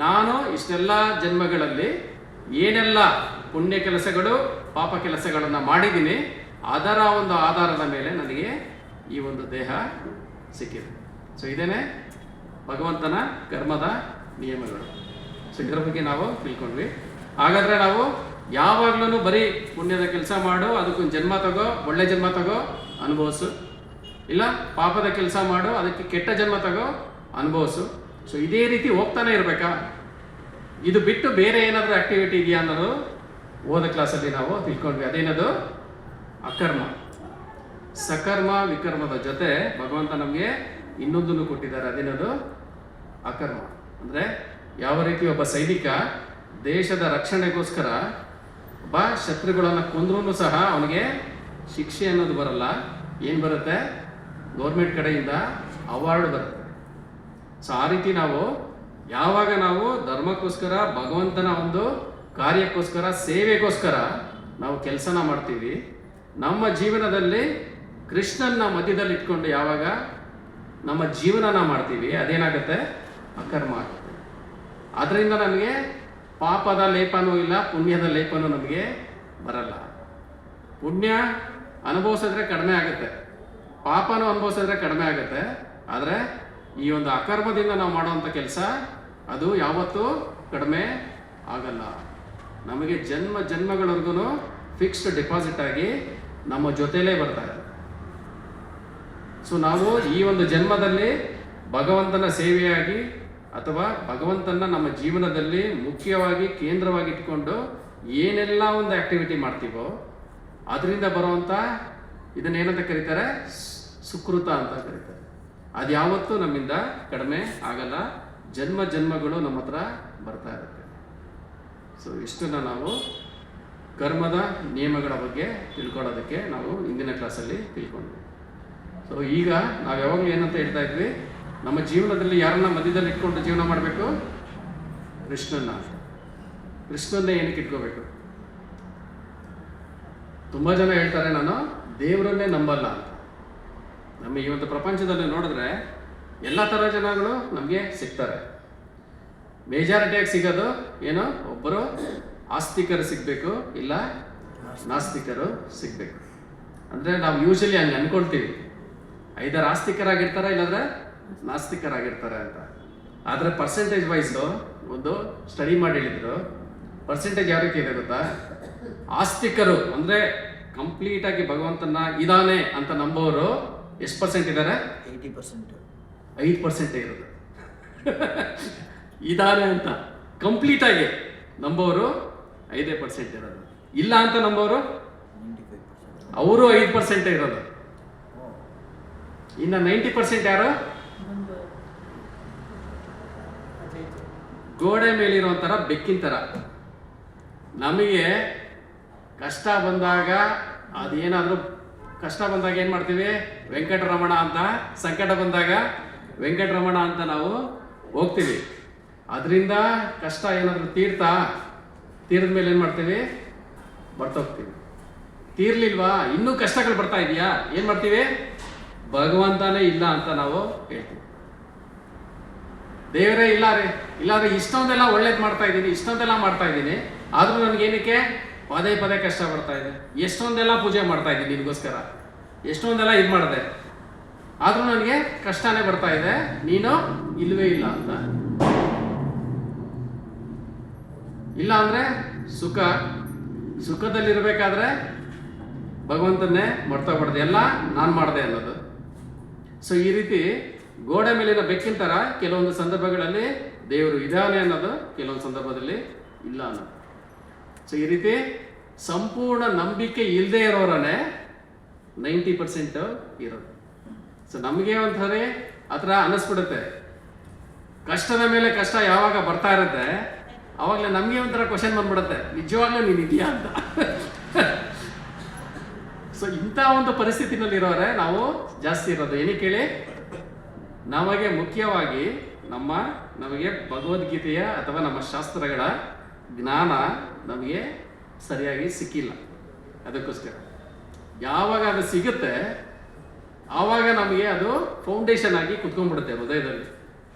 ನಾನು ಇಷ್ಟೆಲ್ಲ ಜನ್ಮಗಳಲ್ಲಿ ಏನೆಲ್ಲ ಪುಣ್ಯ ಕೆಲಸಗಳು ಪಾಪ ಕೆಲಸಗಳನ್ನು ಮಾಡಿದ್ದೀನಿ, ಅದರ ಒಂದು ಆಧಾರದ ಮೇಲೆ ನನಗೆ ಈ ಒಂದು ದೇಹ ಸಿಕ್ಕಿದೆ. ಸೊ ಇದೇನೆ ಭಗವಂತನ ಕರ್ಮದ ನಿಯಮಗಳು. ಸೊ ಇದರ ಬಗ್ಗೆ ನಾವು ತಿಳ್ಕೊಂಡ್ವಿ. ಹಾಗಾದರೆ ನಾವು ಯಾವಾಗಲೂ ಬರೀ ಪುಣ್ಯದ ಕೆಲಸ ಮಾಡು, ಅದಕ್ಕೊಂದು ಜನ್ಮ ತಗೋ, ಒಳ್ಳೆ ಜನ್ಮ ತಗೋ, ಅನುಭವಿಸು, ಇಲ್ಲ ಪಾಪದ ಕೆಲಸ ಮಾಡು, ಅದಕ್ಕೆ ಕೆಟ್ಟ ಜನ್ಮ ತಗೋ, ಅನುಭವಿಸು. ಸೊ ಇದೇ ರೀತಿ ಹೋಗ್ತಾನೆ ಇರಬೇಕಾ? ಇದು ಬಿಟ್ಟು ಬೇರೆ ಏನಾದರೂ ಆ್ಯಕ್ಟಿವಿಟಿ ಇದೆಯಾ ಅನ್ನೋದು ಹೋದ ಕ್ಲಾಸಲ್ಲಿ ನಾವು ತಿಳ್ಕೊಂಡ್ವಿ. ಅದೇನದು? ಅಕರ್ಮ. ಸಕರ್ಮ ವಿಕರ್ಮದ ಜೊತೆ ಭಗವಂತ ನಮಗೆ ಇನ್ನೊಂದನ್ನು ಕೊಟ್ಟಿದ್ದಾರೆ. ಅದೇನದು? ಅಕರ್ಮ. ಅಂದರೆ ಯಾವ ರೀತಿ ಒಬ್ಬ ಸೈನಿಕ ದೇಶದ ರಕ್ಷಣೆಗೋಸ್ಕರ ಒಬ್ಬ ಶತ್ರುಗಳನ್ನು ಕೊಂದ್ರೂ ಸಹ ಅವನಿಗೆ ಶಿಕ್ಷೆ ಅನ್ನೋದು ಬರಲ್ಲ. ಏನು ಬರುತ್ತೆ? ಗೌರ್ಮೆಂಟ್ ಕಡೆಯಿಂದ ಅವಾರ್ಡ್ ಬರುತ್ತೆ. ಸೊ ಆ ರೀತಿ ನಾವು ಯಾವಾಗ ನಾವು ಧರ್ಮಕ್ಕೋಸ್ಕರ, ಭಗವಂತನ ಒಂದು ಕಾರ್ಯಕ್ಕೋಸ್ಕರ, ಸೇವೆಗೋಸ್ಕರ ನಾವು ಕೆಲಸನ ಮಾಡ್ತೀವಿ, ನಮ್ಮ ಜೀವನದಲ್ಲಿ ಕೃಷ್ಣನ ಮಧ್ಯದಲ್ಲಿ ಇಟ್ಕೊಂಡು ಯಾವಾಗ ನಮ್ಮ ಜೀವನನ ಮಾಡ್ತೀವಿ, ಅದೇನಾಗುತ್ತೆ? ಅಕರ್ಮ ಆಗುತ್ತೆ. ಅದರಿಂದ ನಮಗೆ ಪಾಪದ ಲೇಪನೂ ಇಲ್ಲ, ಪುಣ್ಯದ ಲೇಪನೂ ನಮಗೆ ಬರಲ್ಲ. ಪುಣ್ಯ ಅನುಭವಿಸಿದ್ರೆ ಕಡಿಮೆ ಆಗುತ್ತೆ, ಪಾಪನೂ ಅನುಭವಿಸಿದ್ರೆ ಕಡಿಮೆ ಆಗುತ್ತೆ. ಆದರೆ ಈ ಒಂದು ಅಕರ್ಮದಿಂದ ನಾವು ಮಾಡುವಂಥ ಕೆಲಸ ಅದು ಯಾವತ್ತೂ ಕಡಿಮೆ ಆಗಲ್ಲ. ನಮಗೆ ಜನ್ಮ ಜನ್ಮಗಳವರೆಗೂ ಫಿಕ್ಸ್ಡ್ ಡೆಪಾಸಿಟ್ ಆಗಿ ನಮ್ಮ ಜೊತೆಲೇ ಬರ್ತಾರೆ. ಸೊ ನಾವು ಈ ಒಂದು ಜನ್ಮದಲ್ಲಿ ಭಗವಂತನ ಸೇವೆಯಾಗಿ ಅಥವಾ ಭಗವಂತನ ನಮ್ಮ ಜೀವನದಲ್ಲಿ ಮುಖ್ಯವಾಗಿ ಕೇಂದ್ರವಾಗಿ ಇಟ್ಕೊಂಡು ಏನೆಲ್ಲ ಒಂದು ಆಕ್ಟಿವಿಟಿ ಮಾಡ್ತೀವೋ ಅದರಿಂದ ಬರುವಂಥ ಇದನ್ನೇನಂತ ಕರೀತಾರೆ? ಸುಕೃತ ಅಂತ ಕರೀತಾರೆ. ಅದು ಯಾವತ್ತೂ ನಮ್ಮಿಂದ ಕಡಿಮೆ ಆಗಲ್ಲ. ಜನ್ಮ ಜನ್ಮಗಳು ನಮ್ಮ ಹತ್ರ ಬರ್ತಾ ಇರುತ್ತೆ. ಸೊ ಇಷ್ಟನ್ನು ನಾವು ಕರ್ಮದ ನಿಯಮಗಳ ಬಗ್ಗೆ ತಿಳ್ಕೊಳ್ಳೋದಕ್ಕೆ ನಾವು ಇಂದಿನ ಕ್ಲಾಸಲ್ಲಿ ತಿಳ್ಕೊಂಡ್ವಿ. ಸೊ ಈಗ ನಾವು ಯಾವಾಗಲೂ ಏನಂತ ಹೇಳ್ತಾ ಇದ್ವಿ? ನಮ್ಮ ಜೀವನದಲ್ಲಿ ಯಾರನ್ನ ಮಧ್ಯದಲ್ಲಿ ಇಟ್ಕೊಂಡು ಜೀವನ ಮಾಡಬೇಕು? ಕೃಷ್ಣನ್ನ. ಕೃಷ್ಣನ್ನೇ ಏನಕ್ಕೆ ಇಟ್ಕೋಬೇಕು? ತುಂಬ ಜನ ಹೇಳ್ತಾರೆ ನಾನು ದೇವರನ್ನೇ ನಂಬಲ್ಲ ಅಂತ. ನಮ್ಮ ಈ ಒಂದು ಪ್ರಪಂಚದಲ್ಲಿ ನೋಡಿದ್ರೆ ಎಲ್ಲ ಥರ ಜನಗಳು ನಮಗೆ ಸಿಗ್ತಾರೆ. ಮೇಜಾರಿಟಿಯಾಗಿ ಸಿಗೋದು ಏನು? ಒಬ್ಬರು ಆಸ್ತಿಕರು ಸಿಗಬೇಕು, ಇಲ್ಲ ನಾಸ್ತಿಕರು ಸಿಗಬೇಕು. ಅಂದರೆ ನಾವು ಯೂಶಲಿ ಹಂಗೆ ಅಂದ್ಕೊಳ್ತೀವಿ, ಐದಾರು ಆಸ್ತಿಕರಾಗಿರ್ತಾರೆ ಇಲ್ಲಾಂದರೆ ನಾಸ್ತಿಕರಾಗಿರ್ತಾರೆ ಅಂತ. ಆದರೆ ಪರ್ಸೆಂಟೇಜ್ ವೈಸು ಒಂದು ಸ್ಟಡಿ ಮಾಡಿ ಹೇಳಿದ್ರು. ಪರ್ಸೆಂಟೇಜ್ ಯಾವ ರೀತಿ ಇದೆ ಗೊತ್ತಾ? ಆಸ್ತಿಕರು ಅಂದರೆ ಕಂಪ್ಲೀಟಾಗಿ ಭಗವಂತನ ಇದಾನೆ ಅಂತ ನಂಬೋರು ಎಷ್ಟು ಪರ್ಸೆಂಟ್ ಇದ್ದಾರೆ? 80%. 5% ಇರೋದು. ಇದಾನೆ ಅಂತ ಕಂಪ್ಲೀಟಾಗಿ ನಂಬೋರು 5% ಇರೋದು. ಇಲ್ಲ ಅಂತ ನಂಬೋರು 95%. ಅವರು 5% ಇರೋದು. ಇನ್ನು 90% ಯಾರು? ಗೋಡೆ ಮೇಲಿರೋ ಥರ ಬೆಕ್ಕಿನ ಥರ. ನಮಗೆ ಕಷ್ಟ ಬಂದಾಗ ಅದೇನಾದರೂ ಕಷ್ಟ ಬಂದಾಗ ಏನು ಮಾಡ್ತೀವಿ? ವೆಂಕಟರಮಣ ಅಂತ. ಸಂಕಟ ಬಂದಾಗ ವೆಂಕಟರಮಣ ಅಂತ ನಾವು ಹೋಗ್ತೀವಿ. ಅದರಿಂದ ಕಷ್ಟ ಏನಾದರೂ ತೀರಿದ ಮೇಲೆ ಏನು ಮಾಡ್ತೀವಿ? ಬರ್ತೋಗ್ತೀವಿ. ತೀರ್ಲಿಲ್ವಾ? ಇನ್ನೂ ಕಷ್ಟಗಳು ಬರ್ತಾ ಇದೆಯಾ? ಏನು ಮಾಡ್ತೀವಿ? ಭಗವಂತನೇ ಇಲ್ಲ ಅಂತ ನಾವು ಹೇಳ್ತೀವಿ. ದೇವರೇ ಇಲ್ಲ ರೀ, ಇಲ್ಲಾಂದ್ರೆ ಇಷ್ಟೊಂದೆಲ್ಲ ಒಳ್ಳೇದು ಮಾಡ್ತಾ ಇದ್ದೀನಿ, ಇಷ್ಟೊಂದೆಲ್ಲ ಮಾಡ್ತಾ ಇದ್ದೀನಿ, ಆದರೂ ನನಗೇನಕ್ಕೆ ಪದೇ ಪದೇ ಕಷ್ಟ ಬರ್ತಾ ಇದೆ? ಎಷ್ಟೊಂದೆಲ್ಲ ಪೂಜೆ ಮಾಡ್ತಾ ಇದ್ದೀನಿ ನಿನಗೋಸ್ಕರ, ಎಷ್ಟೊಂದೆಲ್ಲ ಇದು ಮಾಡಿದೆ, ಆದರೂ ನನಗೆ ಕಷ್ಟನೇ ಬರ್ತಾ ಇದೆ, ನೀನು ಇಲ್ವೇ ಇಲ್ಲ ಅಂತ. ಇಲ್ಲ ಅಂದರೆ ಸುಖದಲ್ಲಿರಬೇಕಾದ್ರೆ ಭಗವಂತನ್ನೇ ಮರ್ತೋಗ್ಬಾರ್ದು, ಎಲ್ಲ ನಾನು ಮಾಡಿದೆ ಅನ್ನೋದು. ಸೊ ಈ ರೀತಿ ಗೋಡೆ ಮೇಲಿನ ಬೆಕ್ಕಿನ ಥರ ಕೆಲವೊಂದು ಸಂದರ್ಭಗಳಲ್ಲಿ ದೇವರು ಇದ್ದಾನೆ ಅನ್ನೋದು, ಕೆಲವೊಂದು ಸಂದರ್ಭದಲ್ಲಿ ಇಲ್ಲ ಅನ್ನೋದು. ಸೊ ಈ ರೀತಿ ಸಂಪೂರ್ಣ ನಂಬಿಕೆ ಇಲ್ಲದೆ ಇರೋರನ್ನೇ 90% ಇರೋದು. ಸೊ ನಮಗೆ ಒಂಥರ ಆ ಥರ ಅನ್ನಿಸ್ಬಿಡುತ್ತೆ. ಕಷ್ಟದ ಮೇಲೆ ಕಷ್ಟ ಯಾವಾಗ ಬರ್ತಾ ಇರುತ್ತೆ ಆವಾಗಲೇ ನಮಗೆ ಒಂಥರ ಕ್ವಶನ್ ಬಂದ್ಬಿಡುತ್ತೆ, ನಿಜವಾಗ್ಲೂ ನೀನು ಇದೆಯಾ ಅಂತ. ಸೊ ಇಂಥ ಒಂದು ಪರಿಸ್ಥಿತಿನಲ್ಲಿ ಇರೋರೆ ನಾವು ಜಾಸ್ತಿ ಇರೋದು. ಏನಕ್ಕೆ ಹೇಳಿ? ನಮಗೆ ಮುಖ್ಯವಾಗಿ ನಮಗೆ ಭಗವದ್ಗೀತೆಯ ಅಥವಾ ನಮ್ಮ ಶಾಸ್ತ್ರಗಳ ಜ್ಞಾನ ನಮಗೆ ಸರಿಯಾಗಿ ಸಿಕ್ಕಿಲ್ಲ. ಅದಕ್ಕೋಸ್ಕರ ಯಾವಾಗ ಅದು ಸಿಗುತ್ತೆ ಆವಾಗ ನಮಗೆ ಅದು ಫೌಂಡೇಶನ್ ಆಗಿ ಕುತ್ಕೊಂಡ್ಬಿಡುತ್ತೆ ಹೃದಯದಲ್ಲಿ,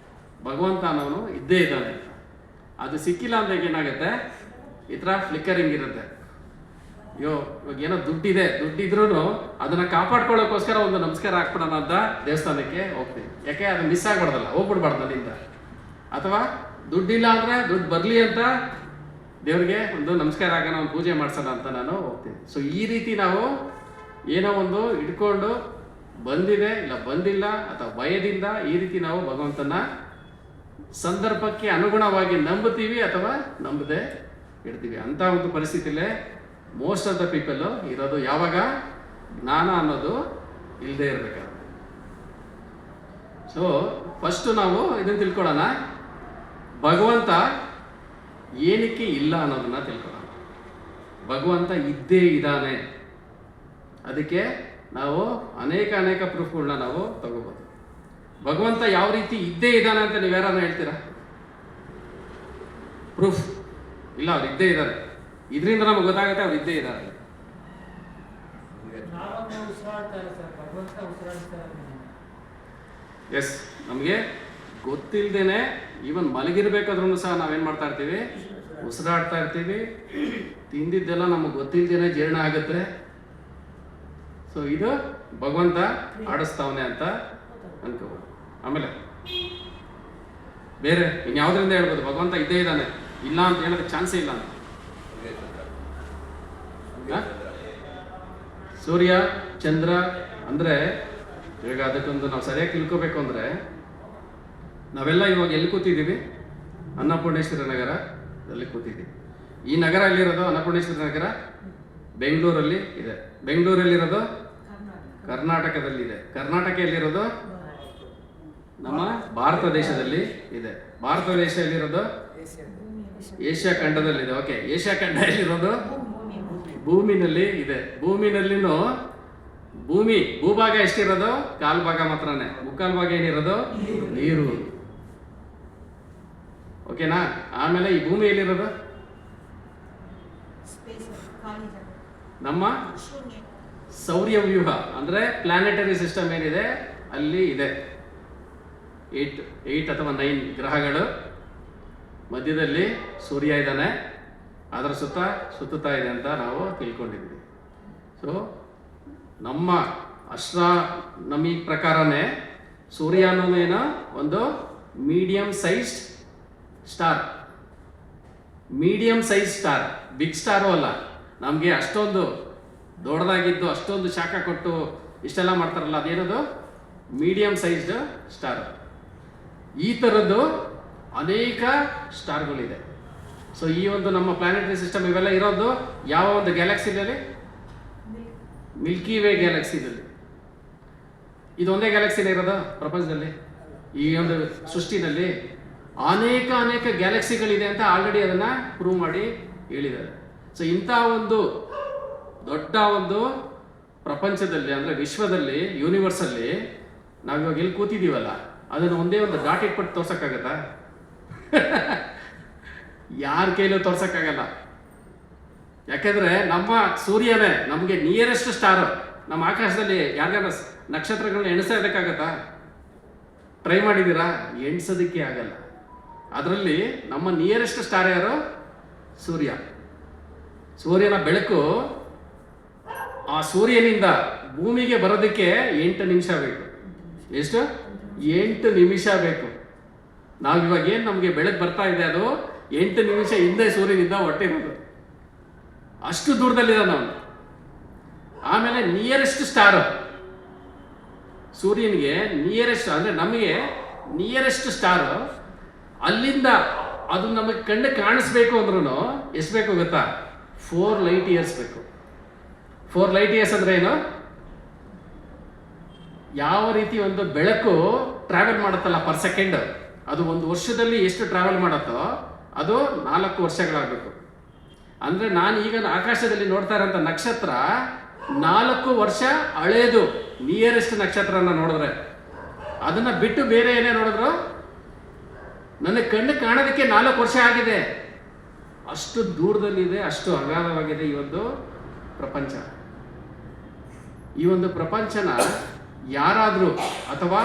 ಭಗವಂತ ಅನ್ನೋನು ಇದ್ದೇ ಇದ್ದಾನೆ. ಅದು ಸಿಕ್ಕಿಲ್ಲ ಅಂದಾಗ ಏನಾಗುತ್ತೆ? ಈ ಥರ ಫ್ಲಿಕ್ಕರಿಂಗ್ ಇರುತ್ತೆ. ಇವಾಗ ಏನೋ ದುಡ್ಡಿದ್ರೂ ಅದನ್ನ ಕಾಪಾಡ್ಕೊಳ್ಳೋಕ್ಕೋಸ್ಕರ ಒಂದು ನಮಸ್ಕಾರ ಹಾಕ್ಬಿಡೋಣ ಅಂತ ದೇವಸ್ಥಾನಕ್ಕೆ ಹೋಗ್ತೀವಿ. ಯಾಕೆ? ಅದು ಮಿಸ್ ಆಗ್ಬಾರ್ದಲ್ಲ, ಹೋಗ್ಬಿಡ್ಬಾರ್ದು ಅಲ್ಲಿಂದ. ಅಥವಾ ದುಡ್ಡಿಲ್ಲ ಅಂದರೆ ದುಡ್ಡು ಬರಲಿ ಅಂತ ದೇವ್ರಿಗೆ ಒಂದು ನಮಸ್ಕಾರ ಹಾಕೋಣ, ಒಂದು ಪೂಜೆ ಮಾಡ್ಸೋಣ ಅಂತ ನಾನು ಹೋಗ್ತೀನಿ. ಸೊ ಈ ರೀತಿ ನಾವು ಏನೋ ಒಂದು ಇಟ್ಕೊಂಡು ಬಂದಿದೆ ಇಲ್ಲ ಬಂದಿಲ್ಲ ಅಥವಾ ಭಯದಿಂದ ಈ ರೀತಿ ನಾವು ಭಗವಂತನ ಸಂದರ್ಭಕ್ಕೆ ಅನುಗುಣವಾಗಿ ನಂಬುತ್ತೀವಿ ಅಥವಾ ನಂಬದೆ ಇಡ್ತೀವಿ. ಅಂಥ ಒಂದು ಪರಿಸ್ಥಿತಿಲೇ ಮೋಸ್ಟ್ ಆಫ್ ದ ಪೀಪಲ್ ಇರೋದು. ಯಾವಾಗ ಜ್ಞಾನ ಅನ್ನೋದು ಇಲ್ಲದೆ ಇರಬೇಕಾದ್ರೆ. ಸೊ ಫಸ್ಟು ನಾವು ಇದನ್ನು ತಿಳ್ಕೊಳ್ಳೋಣ, ಭಗವಂತ ಏನಕ್ಕೆ ಇಲ್ಲ ಅನ್ನೋದನ್ನ ತಿಳ್ಕೊಳ್ಳೋಣ. ಭಗವಂತ ಇದ್ದೇ ಇದ್ದಾನೆ. ಅದಕ್ಕೆ ನಾವು ಅನೇಕ ಪ್ರೂಫ್ಗಳನ್ನ ನಾವು ತಗೋಬೋದು. ಭಗವಂತ ಯಾವ ರೀತಿ ಇದ್ದೇ ಇದ್ದಾನೆ ಅಂತ ನೀವು ಯಾರನ್ನ ಹೇಳ್ತೀರಾ? ಪ್ರೂಫ್ ಇಲ್ಲ, ಅವ್ರು ಇದ್ದೇ ಇದ್ದಾರೆ. ಇದರಿಂದ ನಮಗೆ ಗೊತ್ತಾಗುತ್ತೆ ಅವ್ರು ಇದ್ದೇ ಇದ್ದಾರೆ. ಎಸ್, ನಮಗೆ ಗೊತ್ತಿಲ್ಲದೇನೆ ಈವನ್ ಮಲಗಿರ್ಬೇಕಾದ್ರೂ ಸಹ ನಾವೇನು ಮಾಡ್ತಾ ಇರ್ತೀವಿ? ಉಸಿರಾಡ್ತಾ ಇರ್ತೀವಿ. ತಿಂದಿದ್ದೆಲ್ಲ ನಮಗೆ ಗೊತ್ತಿಲ್ಲದೇನೆ ಜೀರ್ಣ ಆಗುತ್ತೆ. ಸೊ ಇದು ಭಗವಂತ ಆಡಿಸ್ತಾವನೆ ಅಂತ ಅನ್ಕೋಬೋದು. ಆಮೇಲೆ ಬೇರೆ ಇನ್ಯಾವುದರಿಂದ ಹೇಳ್ಬೋದು ಭಗವಂತ ಇದ್ದೇ ಇದ್ದಾನೆ, ಇಲ್ಲ ಅಂತ ಹೇಳೋದಕ್ಕೆ ಚಾನ್ಸೇ ಇಲ್ಲ ಅಂತ? ಸೂರ್ಯ ಚಂದ್ರ ಅಂದರೆ ಇವಾಗ ಅದಕ್ಕೊಂದು ನಾವು ಸರಿಯಾಗಿ ತಿಳ್ಕೋಬೇಕು ಅಂದರೆ, ನಾವೆಲ್ಲ ಇವಾಗ ಎಲ್ಲಿ ಕೂತಿದ್ದೀವಿ? ಅನ್ನಪೂರ್ಣೇಶ್ವರಿ ನಗರದಲ್ಲಿ ಕೂತಿದ್ದೀವಿ. ಈ ನಗರ ಎಲ್ಲಿರೋದು? ಅನ್ನಪೂರ್ಣೇಶ್ವರಿ ನಗರ ಬೆಂಗಳೂರಲ್ಲಿ ಇದೆ. ಬೆಂಗಳೂರಲ್ಲಿರೋದು ಕರ್ನಾಟಕದಲ್ಲಿದೆ. ಕರ್ನಾಟಕ ಎಲ್ಲಿರೋದು? ನಮ್ಮ ಭಾರತ ದೇಶದಲ್ಲಿ ಇದೆ. ಭಾರತ ದೇಶ ಎಲ್ಲಿರೋದು? ಏಷ್ಯಾ ಖಂಡದಲ್ಲಿದೆ. ಓಕೆ, ಏಷ್ಯಾ ಖಂಡ ಎಲ್ಲಿರೋದು? ಭೂಮಿನಲ್ಲಿ ಇದೆ. ಭೂಮಿನಲ್ಲಿನೂ ಭೂಭಾಗ ಎಷ್ಟಿರೋದು? ಕಾಲು ಭಾಗ ಮಾತ್ರನೇ. ಮುಕ್ಕಾಲು ಭಾಗ ಏನಿರೋದು? ನೀರು. ಓಕೆನಾ? ಆಮೇಲೆ ಈ ಭೂಮಿ ಎಲ್ಲಿರೋದು? ನಮ್ಮ ಸೌರ್ಯವ್ಯೂಹ ಅಂದರೆ ಪ್ಲಾನೆಟರಿ ಸಿಸ್ಟಮ್ ಏನಿದೆ ಅಲ್ಲಿ ಇದೆ. 8 ಅಥವಾ 9 ಗ್ರಹಗಳು. ಮಧ್ಯದಲ್ಲಿ ಸೂರ್ಯ ಇದ್ದಾನೆ, ಅದರ ಸುತ್ತುತ್ತಾ ಇದೆ ಅಂತ ನಾವು ತಿಳ್ಕೊಂಡಿದ್ವಿ. ಸೊ ನಮ್ಮ ಅಸ್ಟ್ರಾನಮಿ ಪ್ರಕಾರನೇ ಸೂರ್ಯ ಅನ್ನೋದೇನೋ ಒಂದು medium sized star. Medium size star, big star ಅಲ್ಲ. ನಮಗೆ ಅಷ್ಟೊಂದು ದೊಡ್ಡದಾಗಿದ್ದು ಅಷ್ಟೊಂದು ಶಾಖ ಕೊಟ್ಟು ಇಷ್ಟೆಲ್ಲ ಮಾಡ್ತಾರಲ್ಲ, ಅದೇನದು ಮೀಡಿಯಂ ಸೈಜ್ಡ್ ಸ್ಟಾರ್. ಈ ಥರದ್ದು ಅನೇಕ ಸ್ಟಾರ್ಗಳಿದೆ. ಸೊ ಈ ಒಂದು ನಮ್ಮ ಪ್ಲಾನೆಟರಿ ಸಿಸ್ಟಮ್ ಇವೆಲ್ಲ ಇರೋದು ಯಾವ ಒಂದು ಗ್ಯಾಲಕ್ಸಿನಲ್ಲಿ? Milky way ಗ್ಯಾಲಕ್ಸಿದಲ್ಲಿ. ಇದೊಂದೇ ಗ್ಯಾಲಕ್ಸಿನೇ ಇರೋದು ಪ್ರಪಂಚದಲ್ಲಿ. ಈ ಒಂದು ಸೃಷ್ಟಿನಲ್ಲಿ ಅನೇಕ ಗ್ಯಾಲಕ್ಸಿಗಳಿದೆ ಅಂತ ಆಲ್ರೆಡಿ ಅದನ್ನು ಪ್ರೂವ್ ಮಾಡಿ ಹೇಳಿದ್ದಾರೆ. ಸೊ ಇಂಥ ಒಂದು ದೊಡ್ಡ ಒಂದು ಪ್ರಪಂಚದಲ್ಲಿ ಅಂದರೆ ವಿಶ್ವದಲ್ಲಿ, ಯೂನಿವರ್ಸಲ್ಲಿ ನಾವಿವಾಗ ಎಲ್ಲಿ ಕೂತಿದ್ದೀವಲ್ಲ, ಅದನ್ನು ಒಂದೇ ಒಂದು ಡಾಟ್ ಇಟ್ಬಿಟ್ಟು ತೋರ್ಸೋಕ್ಕಾಗತ್ತಾ? ಯಾರ ಕೈಲೂ ತೋರ್ಸೋಕ್ಕಾಗಲ್ಲ. ಯಾಕೆಂದರೆ ನಮ್ಮ ಸೂರ್ಯನೇ ನಮಗೆ ನಿಯರೆಸ್ಟ್ ಸ್ಟಾರ್. ನಮ್ಮ ಆಕಾಶದಲ್ಲಿ ಯಾರ್ಯಾರ ನಕ್ಷತ್ರಗಳನ್ನ ಎಣಿಸೋದಕ್ಕಾಗತ್ತಾ? ಟ್ರೈ ಮಾಡಿದ್ದೀರಾ? ಎಣಿಸೋದಕ್ಕೆ ಆಗಲ್ಲ. ಅದರಲ್ಲಿ ನಮ್ಮ ನಿಯರೆಸ್ಟ್ ಸ್ಟಾರ್ ಯಾರು? ಸೂರ್ಯ. ಸೂರ್ಯನ ಬೆಳಕು ಆ ಸೂರ್ಯನಿಂದ ಭೂಮಿಗೆ ಬರೋದಕ್ಕೆ 8 ನಿಮಿಷ ಬೇಕು. ಎಷ್ಟು? 8 ನಿಮಿಷ ಬೇಕು. ನಾವಿವಾಗ ಏನು ನಮಗೆ ಬೆಳಕು ಬರ್ತಾ ಇದೆ, ಅದು 8 ನಿಮಿಷ ಹಿಂದೆ ಸೂರ್ಯನಿಂದ ಹೊಟ್ಟಿರೋದು. ಅಷ್ಟು ದೂರದಲ್ಲಿದೆ ನಾವು. ಆಮೇಲೆ ನಿಯರೆಸ್ಟ್ ಸ್ಟಾರ್ ಸೂರ್ಯನಿಗೆ ನಿಯರೆಸ್ಟ್ ಅಂದರೆ ನಮಗೆ ನಿಯರೆಸ್ಟ್ ಸ್ಟಾರ್, ಅಲ್ಲಿಂದ ಅದು ನಮಗೆ ಕಣ್ಣು ಕಾಣಿಸ್ಬೇಕು ಅಂದ್ರೂ ಎಷ್ಟು ಬೇಕು ಗೊತ್ತಾ? 4 ಲೈಟ್ ಇಯರ್ಸ್ ಬೇಕು. 4 ಲೈಟ್ ಇಯರ್ಸ್ ಅಂದರೆ ಏನು? ಯಾವ ರೀತಿ ಒಂದು ಬೆಳಕು ಟ್ರಾವೆಲ್ ಮಾಡುತ್ತಲ್ಲ ಪರ್ ಸೆಕೆಂಡ್, ಅದು ಒಂದು ವರ್ಷದಲ್ಲಿ ಎಷ್ಟು ಟ್ರಾವೆಲ್ ಮಾಡುತ್ತೋ ಅದು 4 ವರ್ಷಗಳಾಗಬೇಕು. ಅಂದರೆ ನಾನು ಈಗ ಆಕಾಶದಲ್ಲಿ ನೋಡ್ತಾ ಇರೋಂಥ ನಕ್ಷತ್ರ 4 ವರ್ಷ ಹಳೇದು. ನಿಯರೆಸ್ಟ್ ನಕ್ಷತ್ರನ ನೋಡಿದ್ರೆ, ಅದನ್ನು ಬಿಟ್ಟು ಬೇರೆ ಏನೇ ನೋಡಿದ್ರು ನನಗೆ ಕಣ್ಣು ಕಾಣೋದಕ್ಕೆ 4 ವರ್ಷ ಆಗಿದೆ. ಅಷ್ಟು ದೂರದಲ್ಲಿದೆ, ಅಷ್ಟು ಅಗಾಧವಾಗಿದೆ ಈ ಒಂದು ಪ್ರಪಂಚ. ಈ ಒಂದು ಪ್ರಪಂಚನ ಯಾರಾದರೂ ಅಥವಾ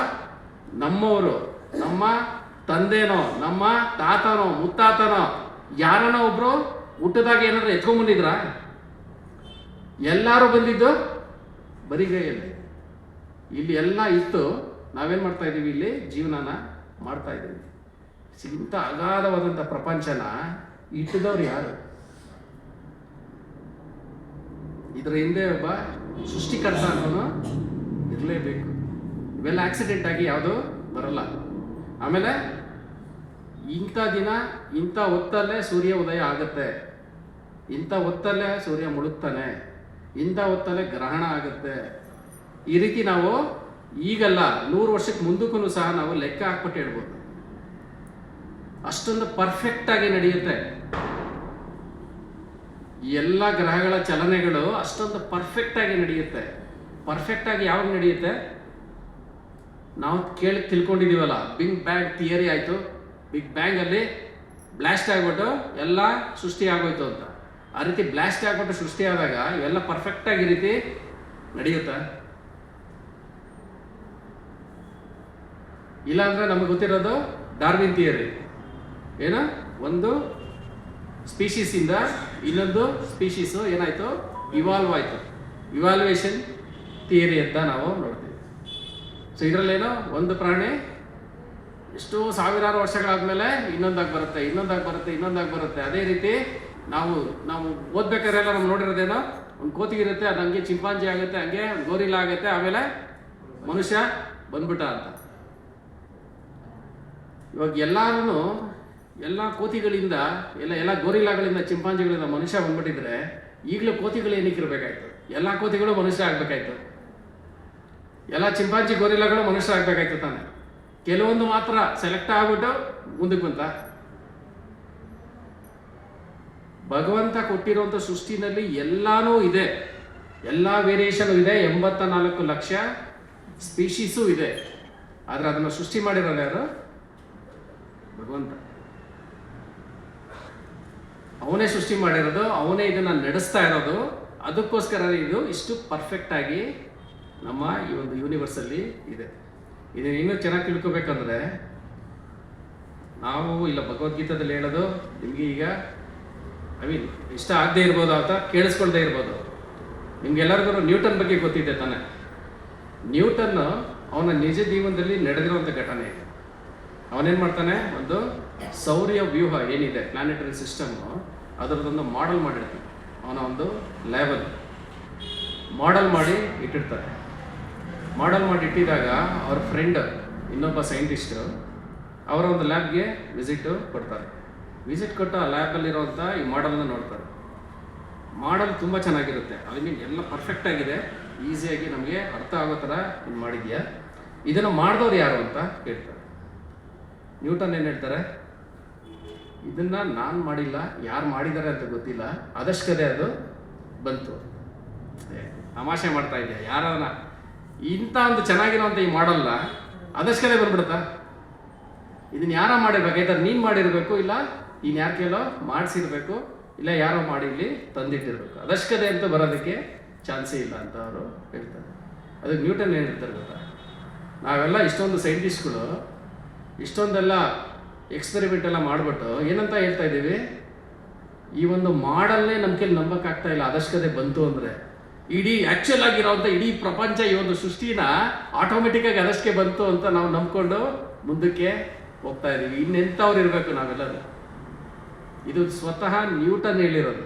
ನಮ್ಮವರು, ನಮ್ಮ ತಂದೆನೋ ನಮ್ಮ ತಾತನೋ ಮುತ್ತಾತನೋ ಯಾರನೋ ಒಬ್ರು ಹುಟ್ಟದಾಗ ಏನಾದ್ರು ಎತ್ಕೊಂಡ್ಬಂದಿದ್ರ? ಎಲ್ಲರೂ ಬಂದಿದ್ದು ಬರಿಗೈಯಲ್ಲಿ. ಇಲ್ಲಿ ಎಲ್ಲ ಇತ್ತು, ನಾವೇನು ಮಾಡ್ತಾ ಇದ್ದೀವಿ? ಇಲ್ಲಿ ಜೀವನನ ಮಾಡ್ತಾ ಇದ್ದೀವಿ. ಇಂಥ ಅಗಾಧವಾದಂಥ ಪ್ರಪಂಚನ ಇಟ್ಟಿದವ್ರು ಯಾರು? ಇದರ ಹಿಂದೆ ಒಬ್ಬ ಸೃಷ್ಟಿಕರ್ತ ಅನ್ನೋನು ಇರಲೇಬೇಕು. ಇವೆಲ್ಲ ಆಕ್ಸಿಡೆಂಟ್ ಆಗಿ ಯಾವುದು ಬರಲ್ಲ. ಆಮೇಲೆ ಇಂಥ ದಿನ ಇಂಥ ಹೊತ್ತಲ್ಲೇ ಸೂರ್ಯ ಉದಯ ಆಗುತ್ತೆ. ಇಂಥ ಹೊತ್ತಲ್ಲೇ ಸೂರ್ಯ ಮುಳುಗ್ತಾನೆ, ಇಂಥ ಹೊತ್ತಲ್ಲೇ ಗ್ರಹಣ ಆಗುತ್ತೆ. ಈ ರೀತಿ ನಾವು ಈಗಲ್ಲ 100 ವರ್ಷಕ್ಕೆ ಮುಂದಕ್ಕೂ ಸಹ ನಾವು ಲೆಕ್ಕ ಹಾಕ್ಬಿಟ್ಟು ಹೇಳ್ಬೋದು. ಅಷ್ಟೊಂದು ಪರ್ಫೆಕ್ಟಾಗಿ ನಡೆಯುತ್ತೆ. ಎಲ್ಲ ಗ್ರಹಗಳ ಚಲನೆಗಳು ಅಷ್ಟೊಂದು ಪರ್ಫೆಕ್ಟಾಗಿ ನಡೆಯುತ್ತೆ. ಪರ್ಫೆಕ್ಟಾಗಿ ಯಾವಾಗ ನಡೆಯುತ್ತೆ? ನಾವು ತಿಳ್ಕೊಂಡಿದ್ದೀವಲ್ಲ, ಬಿಗ್ ಬ್ಯಾಂಗ್ ಥಿಯರಿ ಆಯಿತು, ಬಿಗ್ ಬ್ಯಾಂಗಲ್ಲಿ ಬ್ಲಾಸ್ಟ್ ಆಗಿಬಿಟ್ಟು ಎಲ್ಲ ಸೃಷ್ಟಿ ಆಗೋಯ್ತು ಅಂತ. ಆ ರೀತಿ ಬ್ಲಾಸ್ಟ್ ಆಗಿಬಿಟ್ಟು ಸೃಷ್ಟಿ ಆದಾಗ ಇವೆಲ್ಲ ಪರ್ಫೆಕ್ಟಾಗಿ ಈ ರೀತಿ ನಡೆಯುತ್ತಾ? ಇಲ್ಲಾಂದರೆ ನಮಗೆ ಗೊತ್ತಿರೋದು ಡಾರ್ವಿನ್ ಥಿಯರಿ. ಏನು, ಒಂದು ಸ್ಪೀಶೀಸಿಂದ ಇನ್ನೊಂದು ಸ್ಪೀಶೀಸು ಏನಾಯಿತು, ಇವಾಲ್ವ್ ಆಯಿತು. ಇವಾಲ್ವೇಷನ್ ಥಿಯರಿ ಅಂತ ನಾವು ನೋಡ್ತೀವಿ. ಸೊ ಇದರಲ್ಲೇನೋ ಒಂದು ಪ್ರಾಣಿ ಎಷ್ಟೋ ಸಾವಿರಾರು ವರ್ಷಗಳಾದಮೇಲೆ ಇನ್ನೊಂದಾಗಿ ಬರುತ್ತೆ. ಅದೇ ರೀತಿ ನಾವು ಓದ್ಬೇಕಾದ್ರೆಲ್ಲ ನಾವು ನೋಡಿರೋದೇನೋ, ಒಂದು ಕೋತಿ ಇರುತ್ತೆ, ಅದು ಹಂಗೆ ಚಿಂಪಾಂಜಿ ಆಗುತ್ತೆ, ಹಂಗೆ ಗೋರಿಲ್ಲ ಆಗುತ್ತೆ, ಆಮೇಲೆ ಮನುಷ್ಯ ಬಂದ್ಬಿಟ್ಟ ಅಂತ. ಇವಾಗ ಎಲ್ಲ ಕೋತಿಗಳಿಂದ ಎಲ್ಲ ಗೋರಿಲಾಗಳಿಂದ ಚಿಂಪಾಂಜಿಗಳಿಂದ ಮನುಷ್ಯ ಬಂದ್ಬಿಟ್ಟಿದ್ರೆ ಈಗಲೂ ಕೋತಿಗಳು ಏನಕ್ಕೆ ಇರಬೇಕಾಯ್ತು? ಎಲ್ಲ ಕೋತಿಗಳು ಮನುಷ್ಯ ಆಗಬೇಕಾಯ್ತು, ಎಲ್ಲ ಚಿಂಪಾಂಜಿ ಗೋರಿಲಾಗಳು ಮನುಷ್ಯ ಆಗಬೇಕಾಯ್ತು ತಾನೆ. ಕೆಲವೊಂದು ಮಾತ್ರ ಸೆಲೆಕ್ಟ್ ಆಗ್ಬಿಟ್ಟು ಮುಂದಕ್ಕೆ ಬಂತ. ಭಗವಂತ ಕೊಟ್ಟಿರುವಂಥ ಸೃಷ್ಟಿನಲ್ಲಿ ಎಲ್ಲಾನು ಇದೆ, ಎಲ್ಲ ವೇರಿಯೇಷನ್ ಇದೆ, 84 ಲಕ್ಷ ಸ್ಪೀಶೀಸು ಇದೆ. ಆದರೆ ಅದನ್ನು ಸೃಷ್ಟಿ ಮಾಡಿರೋದು ಯಾರು? ಭಗವಂತ. ಅವನೇ ಸೃಷ್ಟಿ ಮಾಡಿರೋದು, ಅವನೇ ಇದನ್ನು ನಡೆಸ್ತಾ ಇರೋದು. ಅದಕ್ಕೋಸ್ಕರ ಇದು ಇಷ್ಟು ಪರ್ಫೆಕ್ಟಾಗಿ ನಮ್ಮ ಈ ಒಂದು ಯೂನಿವರ್ಸಲ್ಲಿ ಇದೆ. ಇದನ್ನು ಇನ್ನೂ ಚೆನ್ನಾಗಿ ತಿಳ್ಕೊಬೇಕಂದ್ರೆ ನಾವು ಇಲ್ಲ ಭಗವದ್ಗೀತಾದಲ್ಲಿ ಹೇಳೋದು ನಿಮಗೆ ಈಗ ಇಷ್ಟ ಆಗದೆ ಇರ್ಬೋದು ಅಂತ ಕೇಳಿಸ್ಕೊಳ್ದೇ ಇರ್ಬೋದು. ನಿಮ್ಗೆಲ್ಲರಿಗೂ ನ್ಯೂಟನ್ ಬಗ್ಗೆ ಗೊತ್ತಿದೆ ತಾನೆ. ನ್ಯೂಟನ್ ಅವನ ನಿಜ ಜೀವನದಲ್ಲಿ ನಡೆದಿರುವಂಥ ಘಟನೆ. ಅವನೇನು ಮಾಡ್ತಾನೆ, ಒಂದು ಸೌರ್ಯ ವ್ಯೂಹ ಏನಿದೆ ಪ್ಲಾನೆಟರಿ ಸಿಸ್ಟಮ್ಮು, ಅದರದೊಂದು ಮಾಡೆಲ್ ಮಾಡಿರ್ತಾನೆ. ಅವನ ಒಂದು ಲ್ಯಾಬಲ್ಲಿ ಮಾಡೆಲ್ ಮಾಡಿ ಇಟ್ಟಿರ್ತಾರೆ. ಮಾಡೆಲ್ ಮಾಡಿ ಇಟ್ಟಿದಾಗ ಅವ್ರ ಫ್ರೆಂಡ್ ಇನ್ನೊಬ್ಬ ಸೈಂಟಿಸ್ಟು ಅವರ ಒಂದು ಲ್ಯಾಬ್ಗೆ ವಿಸಿಟ್ ಕೊಡ್ತಾರೆ. ವಿಸಿಟ್ ಕೊಟ್ಟು ಆ ಲ್ಯಾಬಲ್ಲಿರುವಂಥ ಈ ಮಾಡೆಲ್ನ ನೋಡ್ತಾರೆ. ಮಾಡೆಲ್ ತುಂಬ ಚೆನ್ನಾಗಿರುತ್ತೆ, ಅಲ್ಲಿ ಎಲ್ಲ ಪರ್ಫೆಕ್ಟಾಗಿದೆ, ಈಸಿಯಾಗಿ ನಮಗೆ ಅರ್ಥ ಆಗೋ ಥರ ಇದು ಮಾಡಿದ್ಯಾ, ಇದನ್ನು ಮಾಡಿದವ್ರು ಯಾರು ಅಂತ ಕೇಳ್ತಾರೆ. ನ್ಯೂಟನ್ ಏನು ಹೇಳ್ತಾರೆ, ಇದನ್ನು ನಾನು ಮಾಡಿಲ್ಲ, ಯಾರು ಮಾಡಿದ್ದಾರೆ ಅಂತ ಗೊತ್ತಿಲ್ಲ, ಅದಷ್ಟೇ ಅದು ಬಂತು. ತಮಾಷೆ ಮಾಡ್ತಾ ಇದೆಯಾ? ಯಾರನ್ನ ಇಂಥ ಒಂದು ಚೆನ್ನಾಗಿರೋಂಥ ಈ ಮಾಡಲ್ಲ ಅದಷ್ಟೇ ಬಂದ್ಬಿಡುತ್ತಾ? ಇದನ್ನು ಯಾರೋ ಮಾಡಿರ್ಬೇಕಾಯ್ತಾರೆ, ನೀನು ಮಾಡಿರಬೇಕು, ಇಲ್ಲ ಇನ್ನು ಯಾರ ಕೇಳೋ ಮಾಡಿಸಿರ್ಬೇಕು, ಇಲ್ಲ ಯಾರೋ ಮಾಡಿ ಇಲ್ಲಿ ತಂದಿಟ್ಟಿರ್ಬೇಕು. ಅದಷ್ಟೇ ಅಂತ ಬರೋದಕ್ಕೆ ಚಾನ್ಸೇ ಇಲ್ಲ ಅಂತ ಅವರು ಹೇಳ್ತಾರೆ. ಅದಕ್ಕೆ ನ್ಯೂಟನ್ ಏನು ಹೇಳ್ತಾರೆ ಗೊತ್ತಾ, ನಾವೆಲ್ಲ ಇಷ್ಟೊಂದು ಸೈಂಟಿಸ್ಟ್ಗಳು ಇಷ್ಟೊಂದೆಲ್ಲ ಎಕ್ಸ್ಪೆರಿಮೆಂಟ್ ಎಲ್ಲ ಮಾಡಿಬಿಟ್ಟು ಏನಂತ ಹೇಳ್ತಾ ಇದ್ದೀವಿ, ಈ ಒಂದು ಮಾಡಲ್ಲೇ ನಮ್ಮ ಕೈಲಿ ನಂಬಕ್ಕಾಗ್ತಾ ಇಲ್ಲ, ಅದಷ್ಟೇ ಬಂತು ಅಂದರೆ ಇಡೀ ಆ್ಯಕ್ಚುಲ್ ಆಗಿರೋಂಥ ಇಡೀ ಪ್ರಪಂಚ ಈ ಒಂದು ಸೃಷ್ಟಿನ ಆಟೋಮೆಟಿಕ್ಕಾಗಿ ಅದಷ್ಟೇ ಬಂತು ಅಂತ ನಾವು ನಂಬ್ಕೊಂಡು ಮುಂದಕ್ಕೆ ಹೋಗ್ತಾ ಇದ್ದೀವಿ. ಇನ್ನೆಂಥವ್ರು ಇರಬೇಕು ನಾವೆಲ್ಲರೂ. ಇದು ಸ್ವತಃ ನ್ಯೂಟನ್ ಹೇಳಿರೋದು.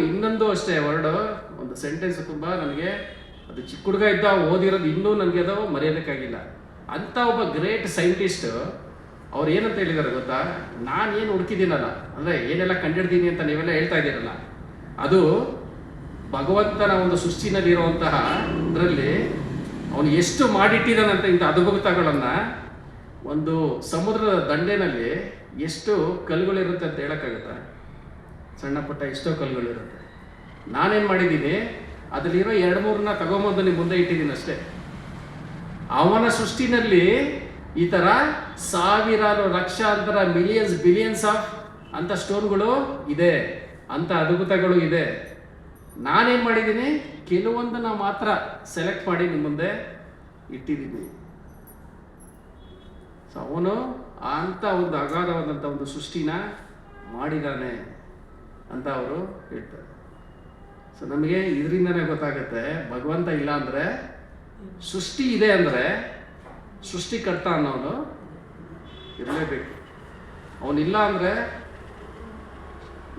ಇನ್ನೊಂದು ಅಷ್ಟೇ ವರ್ಡು, ಒಂದು ಸೆಂಟೆನ್ಸ್ ತುಂಬ ನನಗೆ ಅದು ಚಿಕ್ಕ ಹುಡುಗ ಇದ್ದ ಓದಿರೋದು ಇನ್ನೂ ನನಗೆ ಅದು ಮರೆಯೋದಕ್ಕಾಗಿಲ್ಲ. ಅಂಥ ಒಬ್ಬ ಗ್ರೇಟ್ ಸೈಂಟಿಸ್ಟ್ ಅವ್ರು ಏನಂತ ಹೇಳಿದ್ದಾರೆ ಗೊತ್ತಾ, ನಾನೇನು ಹುಡುಕಿದ್ದೀನಲ್ಲ, ಅಂದರೆ ಏನೆಲ್ಲ ಕಂಡಿಡ್ತೀನಿ ಅಂತ ನೀವೆಲ್ಲ ಹೇಳ್ತಾ ಇದ್ದೀರಲ್ಲ, ಅದು ಭಗವಂತನ ಒಂದು ಸೃಷ್ಟಿನಲ್ಲಿರುವಂತಹ ಇದರಲ್ಲಿ ಅವನು ಎಷ್ಟು ಮಾಡಿಟ್ಟಿದ್ದಾನಂತ ಇಂಥ ಅದ್ಭುತಗಳನ್ನು, ಒಂದು ಸಮುದ್ರದ ದಂಡೆನಲ್ಲಿ ಎಷ್ಟು ಕಲ್ಲುಗಳಿರುತ್ತೆ ಅಂತ ಹೇಳೋಕ್ಕಾಗುತ್ತಾ? ಸಣ್ಣ ಪುಟ್ಟ ಎಷ್ಟೋ ಕಲ್ಲುಗಳಿರುತ್ತೆ. ನಾನೇನು ಮಾಡಿದ್ದೀನಿ, ಅದರಲ್ಲಿರೋ 2-3 ತಗೊಂಬಂದು ನಿಮ್ಮ ಮುಂದೆ ಇಟ್ಟಿದ್ದೀನಿ ಅಷ್ಟೇ. ಅವನ ಸೃಷ್ಟಿನಲ್ಲಿ ಈ ಥರ ಸಾವಿರಾರು ಲಕ್ಷಾಂತರ ಬಿಲಿಯನ್ಸ್ ಆಫ್ ಅಂಥ ಸ್ಟೋನ್ಗಳು ಇದೆ, ಅಂಥ ಅದ್ಭುತಗಳು ಇದೆ. ನಾನೇನು ಮಾಡಿದ್ದೀನಿ, ಕೆಲವೊಂದನ್ನು ಮಾತ್ರ ಸೆಲೆಕ್ಟ್ ಮಾಡಿ ನಿಮ್ಮ ಮುಂದೆ ಇಟ್ಟಿದ್ದೀನಿ. ಸೊ ಅವನು ಅಂಥ ಒಂದು ಅಗಾಧವಾದಂಥ ಒಂದು ಸೃಷ್ಟಿನ ಮಾಡಿದ್ದಾನೆ ಅಂತ ಅವರು ಹೇಳ್ತಾರೆ. ಸೊ ನಮಗೆ ಇದರಿಂದನೇ ಗೊತ್ತಾಗುತ್ತೆ, ಭಗವಂತ ಇಲ್ಲ ಅಂದರೆ, ಸೃಷ್ಟಿ ಇದೆ ಅಂದರೆ ಸೃಷ್ಟಿಕರ್ತ ಅನ್ನೋನು ಇರಲೇಬೇಕು. ಅವನಿಲ್ಲ ಅಂದರೆ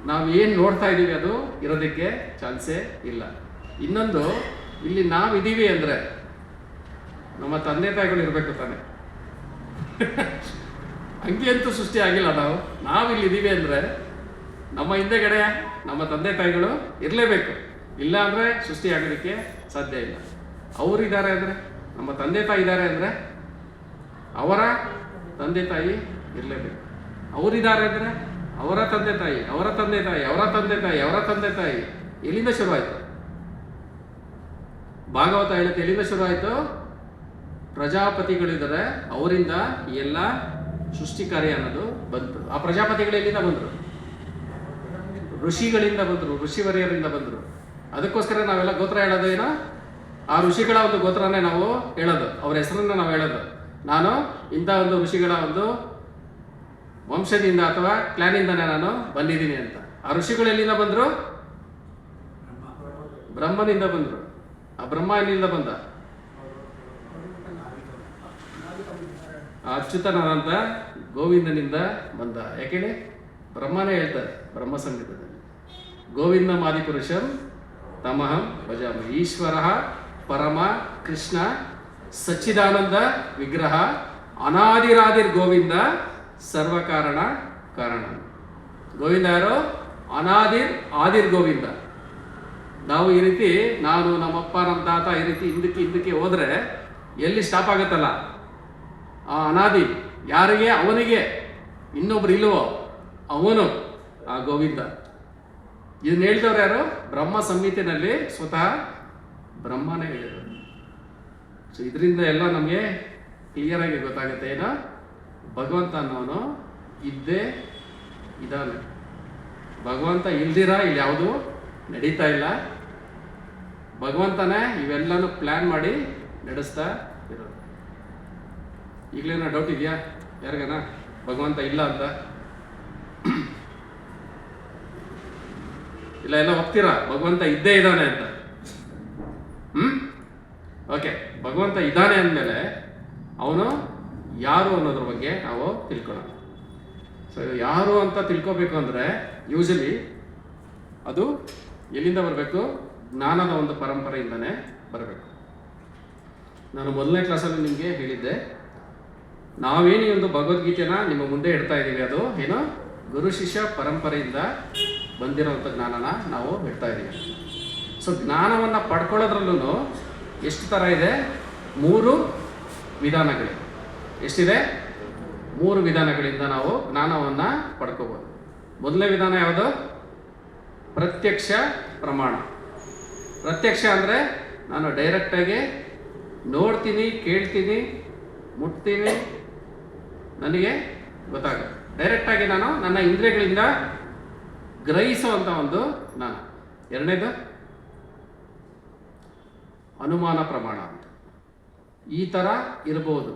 ನಾವು ಏನು ನೋಡ್ತಾ ಇದ್ದೀವಿ ಅದು ಇರೋದಕ್ಕೆ ಚಾನ್ಸೇ ಇಲ್ಲ. ಇನ್ನೊಂದು, ಇಲ್ಲಿ ನಾವಿದ್ದೀವಿ ಅಂದರೆ ನಮ್ಮ ತಂದೆ ತಾಯಿಗಳು ಇರಬೇಕು ತಾನೆ. ಹಂಗೆ ಅಂತೂ ಸೃಷ್ಟಿ ಆಗಿಲ್ಲ. ನಾವಿಲ್ಲಿದ್ದೀವಿ ಅಂದರೆ ನಮ್ಮ ಹಿಂದೆಗಡೆ ನಮ್ಮ ತಂದೆ ತಾಯಿಗಳು ಇರಲೇಬೇಕು, ಇಲ್ಲ ಅಂದರೆ ಸೃಷ್ಟಿಯಾಗೋದಕ್ಕೆ ಸಾಧ್ಯ ಇಲ್ಲ. ಅವರಿದ್ದಾರೆ ಅಂದರೆ, ನಮ್ಮ ತಂದೆ ತಾಯಿ ಇದ್ದಾರೆ ಅಂದರೆ ಅವರ ತಂದೆ ತಾಯಿ ಇರಲೇಬೇಕು. ಅವರಿದ್ದಾರೆ ಅಂದರೆ ಅವರ ತಂದೆ ತಾಯಿ, ಅವರ ತಂದೆ ತಾಯಿ, ಅವರ ತಂದೆ ತಾಯಿ, ಅವರ ತಂದೆ ತಾಯಿ. ಎಲ್ಲಿಂದ ಶುರುವಾಯಿತು ಭಾಗವತ ಹೇಳುತ್ತೆ? ಎಲ್ಲಿಂದ ಶುರುವಾಯಿತು? ಪ್ರಜಾಪತಿಗಳಿದ್ದಾರೆ, ಅವರಿಂದ ಎಲ್ಲ ಸೃಷ್ಟಿ ಕಾರ್ಯ ಅನ್ನೋದು ಬಂತು. ಆ ಪ್ರಜಾಪತಿಗಳು ಎಲ್ಲಿಂದ ಬಂದರು? ಋಷಿಗಳಿಂದ ಬಂದರು, ಋಷಿವರ್ಯರಿಂದ ಬಂದರು. ಅದಕ್ಕೋಸ್ಕರ ನಾವೆಲ್ಲ ಗೋತ್ರ ಹೇಳೋದು ಏನೋ, ಆ ಋಷಿಗಳ ಒಂದು ಗೋತ್ರನೇ ನಾವು ಹೇಳೋದು, ಅವ್ರ ಹೆಸರನ್ನ ನಾವು ಹೇಳೋದು. ನಾನು ಇಂಥ ಒಂದು ಋಷಿಗಳ ಒಂದು ವಂಶದಿಂದ ಅಥವಾ ಕ್ಲಾನಿಂದನೇ ನಾನು ಬಂದಿದ್ದೀನಿ ಅಂತ. ಆ ಋಷಿಗಳು ಎಲ್ಲಿಂದ ಬಂದರು? ಬ್ರಹ್ಮನಿಂದ ಬಂದರು. ಆ ಬ್ರಹ್ಮ ಎಲ್ಲಿಂದ ಬಂದ? ಅಚ್ಯುತನಾದಂಥ ಗೋವಿಂದನಿಂದ ಬಂದ. ಯಾಕೇಳಿ? ಬ್ರಹ್ಮನೇ ಹೇಳ್ತಾರೆ ಬ್ರಹ್ಮ ಸಂಗೀತದಲ್ಲಿ, ಗೋವಿಂದ ಮಾದಿಪುರುಷಂ ತಮಹಂ ಭಜಾಮಿ. ಈಶ್ವರ ಪರಮ ಕೃಷ್ಣ ಸಚ್ಚಿದಾನಂದ ವಿಗ್ರಹ ಅನಾದಿರಾದಿರ್ ಗೋವಿಂದ ಸರ್ವಕಾರಣ ಕಾರಣ. ಗೋವಿಂದ ಯಾರು? ಅನಾದಿರ್ ಆದಿರ್ ಗೋವಿಂದ. ನಾವು ಈ ರೀತಿ, ನಾನು ನಮ್ಮಪ್ಪ ನಮ್ಮ ತಾತ ಈ ರೀತಿ ಹಿಂದಕ್ಕೆ ಹೋದರೆ ಎಲ್ಲಿ ಸ್ಟಾಪ್ ಆಗುತ್ತಲ್ಲ, ಆ ಅನಾದಿ ಯಾರಿಗೆ? ಅವನಿಗೆ. ಇನ್ನೊಬ್ರು ಇಲ್ಲವೋ? ಅವನು ಆ ಗೋವಿಂದ. ಇದನ್ನ ಹೇಳ್ದವ್ರು ಯಾರು? ಬ್ರಹ್ಮ ಸಂಹಿತೆಯಲ್ಲಿ ಸ್ವತಃ ಬ್ರಹ್ಮನೇ ಹೇಳಿದರು. ಸೊ ಇದರಿಂದ ಎಲ್ಲ ನಮಗೆ ಕ್ಲಿಯರ್ ಆಗಿ ಗೊತ್ತಾಗುತ್ತೆ ಏನೋ, ಭಗವಂತ ಅನ್ನೋನು ಇದ್ದೇ ಇದ್ದಾನೆ. ಭಗವಂತ ಇಲ್ದಿರ ಇಲ್ಲಿ ಯಾವುದು ನಡೀತಾ ಇಲ್ಲ. ಭಗವಂತನೇ ಇವೆಲ್ಲನೂ ಪ್ಲ್ಯಾನ್ ಮಾಡಿ ನಡೆಸ್ತಾ ಇರೋದು. ಈಗಲೇನೋ ಡೌಟ್ ಇದೆಯಾ ಯಾರಿಗನ ಭಗವಂತ ಇಲ್ಲ ಅಂತ? ಇಲ್ಲ, ಎಲ್ಲ ಹೋಗ್ತೀರಾ ಭಗವಂತ ಇದ್ದೇ ಇದ್ದಾನೆ ಅಂತ? ಓಕೆ, ಭಗವಂತ ಇದ್ದಾನೆ ಅಂದಮೇಲೆ ಅವನು ಯಾರು ಅನ್ನೋದ್ರ ಬಗ್ಗೆ ನಾವು ತಿಳ್ಕೊಳ್ಳೋಣ. ಸೊ ಯಾರು ಅಂತ ತಿಳ್ಕೊಬೇಕು ಅಂದರೆ ಯೂಶಲಿ ಅದು ಎಲ್ಲಿಂದ ಬರಬೇಕು? ಜ್ಞಾನದ ಒಂದು ಪರಂಪರೆಯಿಂದನೇ ಬರಬೇಕು. ನಾನು ಮೊದಲನೇ ಕ್ಲಾಸಲ್ಲಿ ನಿಮಗೆ ಹೇಳಿದ್ದೆ, ನಾವೇನು ಈ ಒಂದು ಭಗವದ್ಗೀತೆನ ನಿಮ್ಮ ಮುಂದೆ ಇಡ್ತಾ ಇದ್ದೀವಿ, ಅದು ಏನು ಗುರು ಶಿಷ್ಯ ಪರಂಪರೆಯಿಂದ ಬಂದಿರೋವಂಥ ಜ್ಞಾನನ ನಾವು ಇಡ್ತಾ ಇದ್ದೀವಿ. ಸೊ ಜ್ಞಾನವನ್ನು ಪಡ್ಕೊಳ್ಳೋದ್ರಲ್ಲೂ ಎಷ್ಟು ಥರ ಇದೆ? 3 ವಿಧಾನಗಳಿವೆ. ಎಷ್ಟಿದೆ? 3 ವಿಧಾನಗಳಿಂದ ನಾವು ಜ್ಞಾನವನ್ನು ಪಡ್ಕೋಬೋದು. ಮೊದಲನೇ ವಿಧಾನ ಯಾವುದು? ಪ್ರತ್ಯಕ್ಷ ಪ್ರಮಾಣ. ಪ್ರತ್ಯಕ್ಷ ಅಂದರೆ ನಾನು ಡೈರೆಕ್ಟಾಗಿ ನೋಡ್ತೀನಿ, ಕೇಳ್ತೀನಿ, ಮುಟ್ತೀನಿ, ನನಗೆ ಗೊತ್ತಾಗುತ್ತೆ. ಡೈರೆಕ್ಟಾಗಿ ನಾನು ನನ್ನ ಇಂದ್ರಿಯಗಳಿಂದ ಗ್ರಹಿಸುವಂಥ ಒಂದು ಜ್ಞಾನ. ಎರಡನೇದು ಅನುಮಾನ ಪ್ರಮಾಣ ಅಂತ. ಈ ಥರ ಇರಬಹುದು,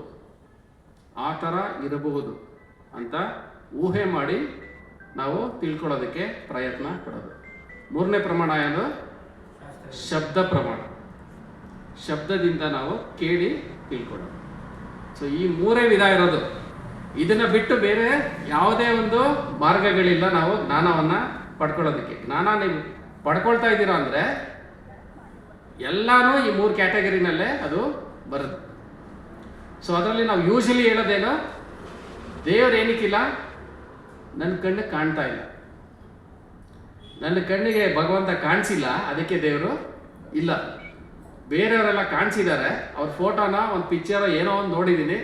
ಆ ಥರ ಇರಬಹುದು ಅಂತ ಊಹೆ ಮಾಡಿ ನಾವು ತಿಳ್ಕೊಳ್ಳೋದಕ್ಕೆ ಪ್ರಯತ್ನ ಪಡೋದು. ಮೂರನೇ ಪ್ರಮಾಣ ಯಾವುದು? ಶಬ್ದ ಪ್ರಮಾಣ. ಶಬ್ದದಿಂದ ನಾವು ಕೇಳಿ ತಿಳ್ಕೊಳ್ಳೋದು. ಸೊ ಈ 3 ವಿಧ ಇರೋದು. ಇದನ್ನು ಬಿಟ್ಟು ಬೇರೆ ಯಾವುದೇ ಒಂದು ಮಾರ್ಗಗಳಿಲ್ಲ ನಾವು ಜ್ಞಾನವನ್ನು ಪಡ್ಕೊಳ್ಳೋದಕ್ಕೆ. ಜ್ಞಾನ ನೀವು ಪಡ್ಕೊಳ್ತಾ ಇದ್ದೀರಾ ಅಂದರೆ ಎಲ್ಲನೂ ಈ 3 ಕ್ಯಾಟಗರಿನಲ್ಲೇ ಅದು ಬರುತ್ತೆ. ಸೊ ಅದರಲ್ಲಿ ನಾವು ಯೂಶಲಿ ಹೇಳೋದೇನು? ದೇವರು ಏನಕ್ಕಿಲ್ಲ? ನನ್ನ ಕಣ್ಣು ಕಾಣ್ತಾ ಇಲ್ಲ, ನನ್ನ ಕಣ್ಣಿಗೆ ಭಗವಂತ ಕಾಣಿಸಿಲ್ಲ, ಅದಕ್ಕೆ ದೇವರು ಇಲ್ಲ. ಬೇರೆಯವರೆಲ್ಲ ಕಾಣಿಸಿದ್ದಾರೆ, ಅವ್ರ ಫೋಟೋನ, ಒಂದು ಪಿಕ್ಚರೋ ಏನೋ ಒಂದು ನೋಡಿದ್ದೀನಿ,